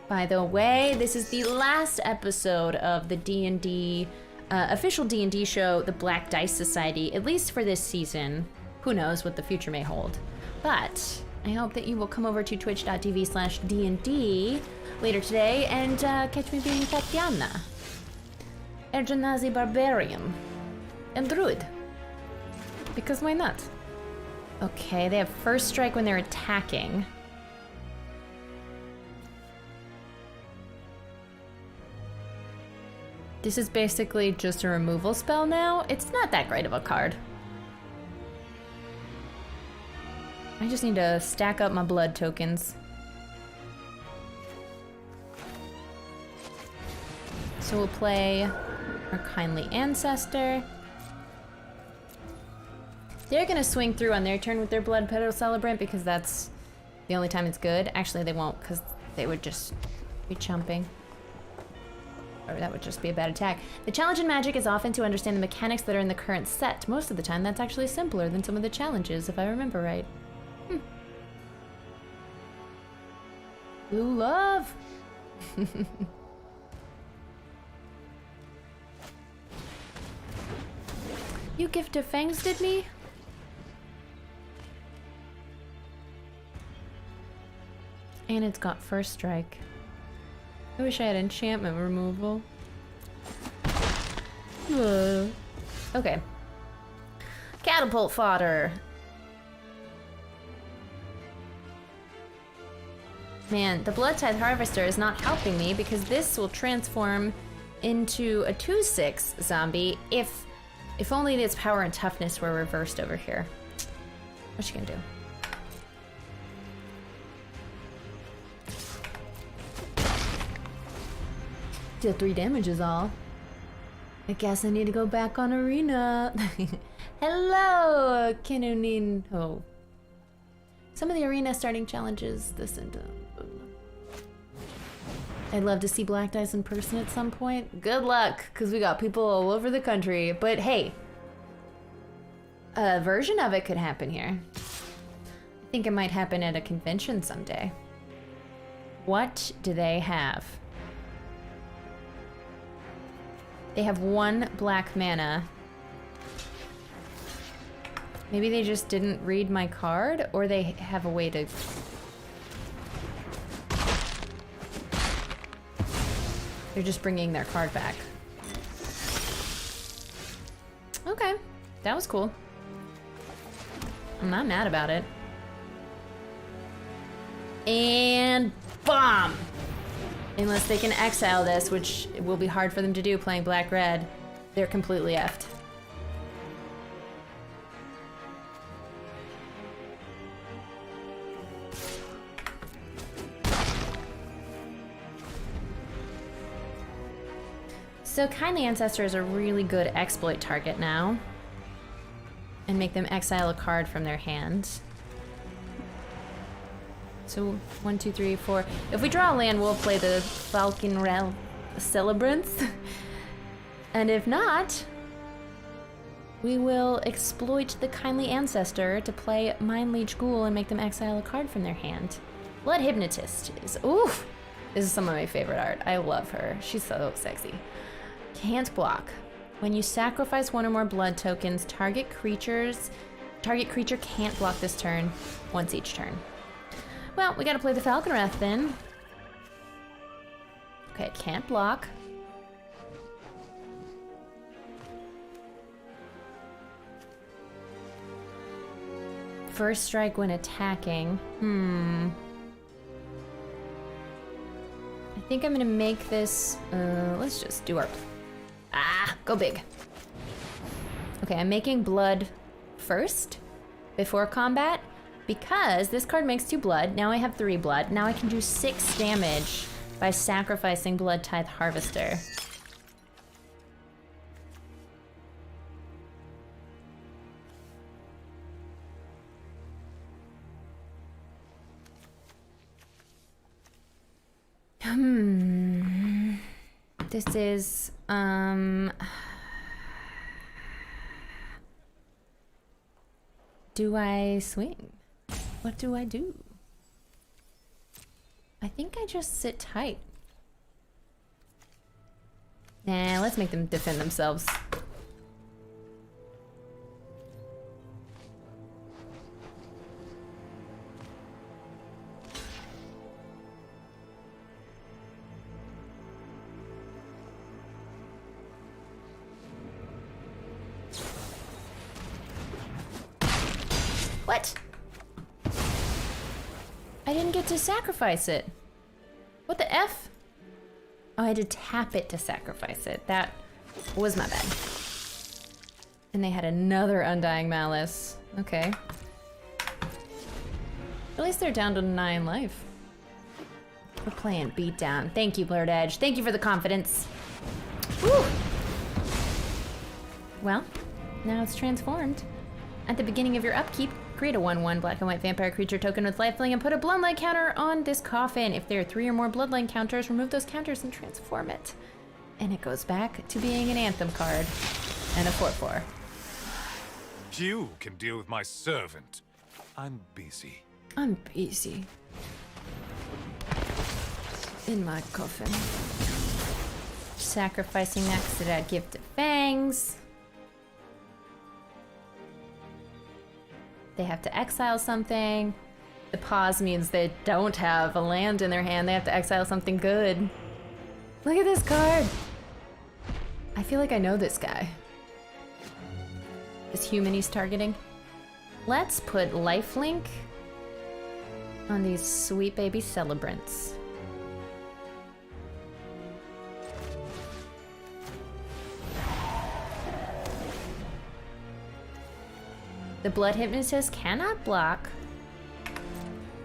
By the way, this is the last episode of the D&D, official D&D show, The Black Dice Society, at least for this season. Who knows what the future may hold. But I hope that you will come over to twitch.tv/D&D later today and catch me being Tatiana, Ergenazi Barbarian, and Druid. Because why not? Okay, they have first strike when they're attacking. This is basically just a removal spell now. It's not that great of a card. I just need to stack up my blood tokens. So we'll play our Kindly Ancestor. They're gonna swing through on their turn with their Blood Petal Celebrant because that's the only time it's good. Actually, they won't because they would just be chumping. Or that would just be a bad attack. The challenge in Magic is often to understand the mechanics that are in the current set. Most of the time, that's actually simpler than some of the challenges, if I remember right. Blue love! You Gift of Fangs did me? And it's got First Strike. I wish I had enchantment removal. Okay. Catapult fodder. Man, the Blood Tithe Harvester is not helping me because this will transform into a 2/6 zombie if only its power and toughness were reversed over here. What's she gonna do? Deal 3 damage is all. I guess I need to go back on arena. Hello, Kinuninho. Some of the arena starting challenges this and I'd love to see Black Dice in person at some point. Good luck, because we got people all over the country. But hey, a version of it could happen here. I think it might happen at a convention someday. What do they have? They have 1 black mana. Maybe they just didn't read my card, or they have a way to... They're just bringing their card back. Okay, that was cool. I'm not mad about it. And bomb! Unless they can exile this, which will be hard for them to do playing black-red, they're completely effed. So Kindly Ancestor is a really good exploit target now. And make them exile a card from their hand. So 1, 2, 3, 4. If we draw a land, we'll play the Falconrel Celebrants. And if not, we will exploit the Kindly Ancestor to play Mind Leech Ghoul and make them exile a card from their hand. Blood Hypnotist is, oof! This is some of my favorite art. I love her. She's so sexy. Can't block. When you sacrifice 1 or more blood tokens, target creature can't block this turn once each turn. Well, we gotta play the Falconwrath then. Okay, can't block. First strike when attacking. I think I'm gonna make this, let's just do our... go big. Okay, I'm making blood first, before combat, because this card makes 2 blood. Now I have 3 blood. Now I can do 6 damage by sacrificing Blood Tithe Harvester. This is, do I swing? What do I do? I think I just sit tight. Nah, let's make them defend themselves. What? I didn't get to sacrifice it. What the F? Oh, I had to tap it to sacrifice it. That was my bad. And they had another Undying Malice. Okay. At least they're down to 9 life. We're playing Beatdown. Thank you, Blurred Edge. Thank you for the confidence. Woo! Well, now it's transformed. At the beginning of your upkeep, create a 1/1 black and white vampire creature token with lifelink and put a bloodline counter on this coffin. If there are 3 or more bloodline counters, remove those counters and transform it. And it goes back to being an Anthem card and a 4/4. You can deal with my servant. I'm busy. I'm busy. In my coffin. Sacrificing that because it had Gift of Fangs. They have to exile something. The pause means they don't have a land in their hand. They have to exile something good. Look at this card. I feel like I know this guy. This human he's targeting. Let's put lifelink on these sweet baby celebrants. The Blood Hypnotist cannot block,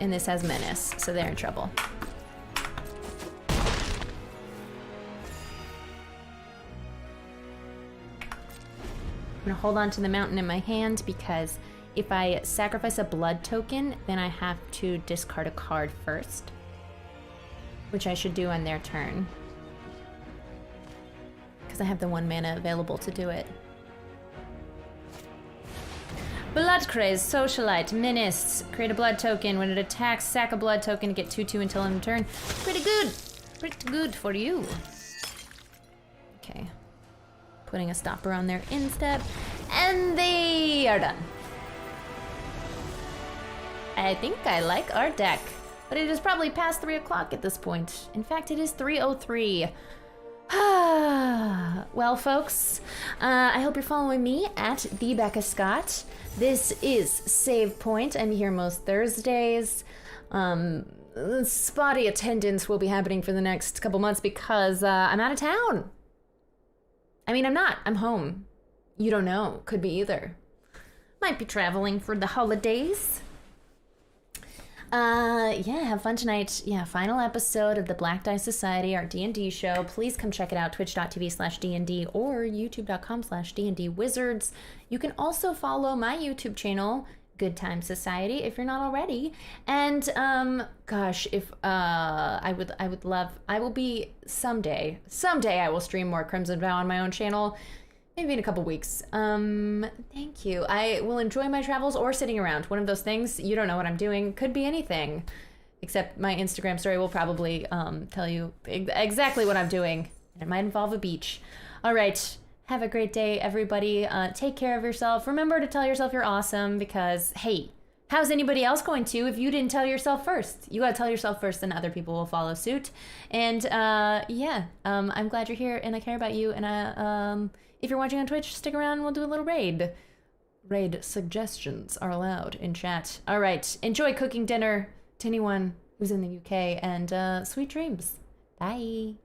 and this has Menace, so they're in trouble. I'm gonna hold on to the mountain in my hand because if I sacrifice a blood token, then I have to discard a card first, which I should do on their turn because I have the 1 mana available to do it. Blood Craze, Socialite, Menace. Create a blood token. When it attacks, sack a blood token to get 2/2 until end of turn. Pretty good. Pretty good for you. Okay. Putting a stopper on their instep. And they are done. I think I like our deck. But it is probably past 3 o'clock at this point. In fact, it is 3:03. Well, folks, I hope you're following me at the Becca Scott. This is Save Point. I'm here most Thursdays. Spotty attendance will be happening for the next couple months because I'm out of town. I mean, I'm not. I'm home. You don't know. Could be either. Might be traveling for the holidays. Yeah, have fun tonight. Yeah, final episode of the Black Die Society, our D&D show. Please come check it out, twitch.tv/DND or youtube.com/DND Wizards. You can also follow my YouTube channel, Good Time Society, if you're not already. And, gosh, if, I would love, I will be someday I will stream more Crimson Vow on my own channel. Maybe in a couple weeks. Thank you. I will enjoy my travels or sitting around. One of those things. You don't know what I'm doing. Could be anything. Except my Instagram story will probably tell you exactly what I'm doing. It might involve a beach. All right. Have a great day, everybody. Take care of yourself. Remember to tell yourself you're awesome because, hey, how's anybody else going to if you didn't tell yourself first? You gotta tell yourself first and other people will follow suit. And yeah, I'm glad you're here and I care about you. And if you're watching on Twitch, stick around and we'll do a little raid. Raid suggestions are allowed in chat. All right, enjoy cooking dinner to anyone who's in the UK and sweet dreams. Bye.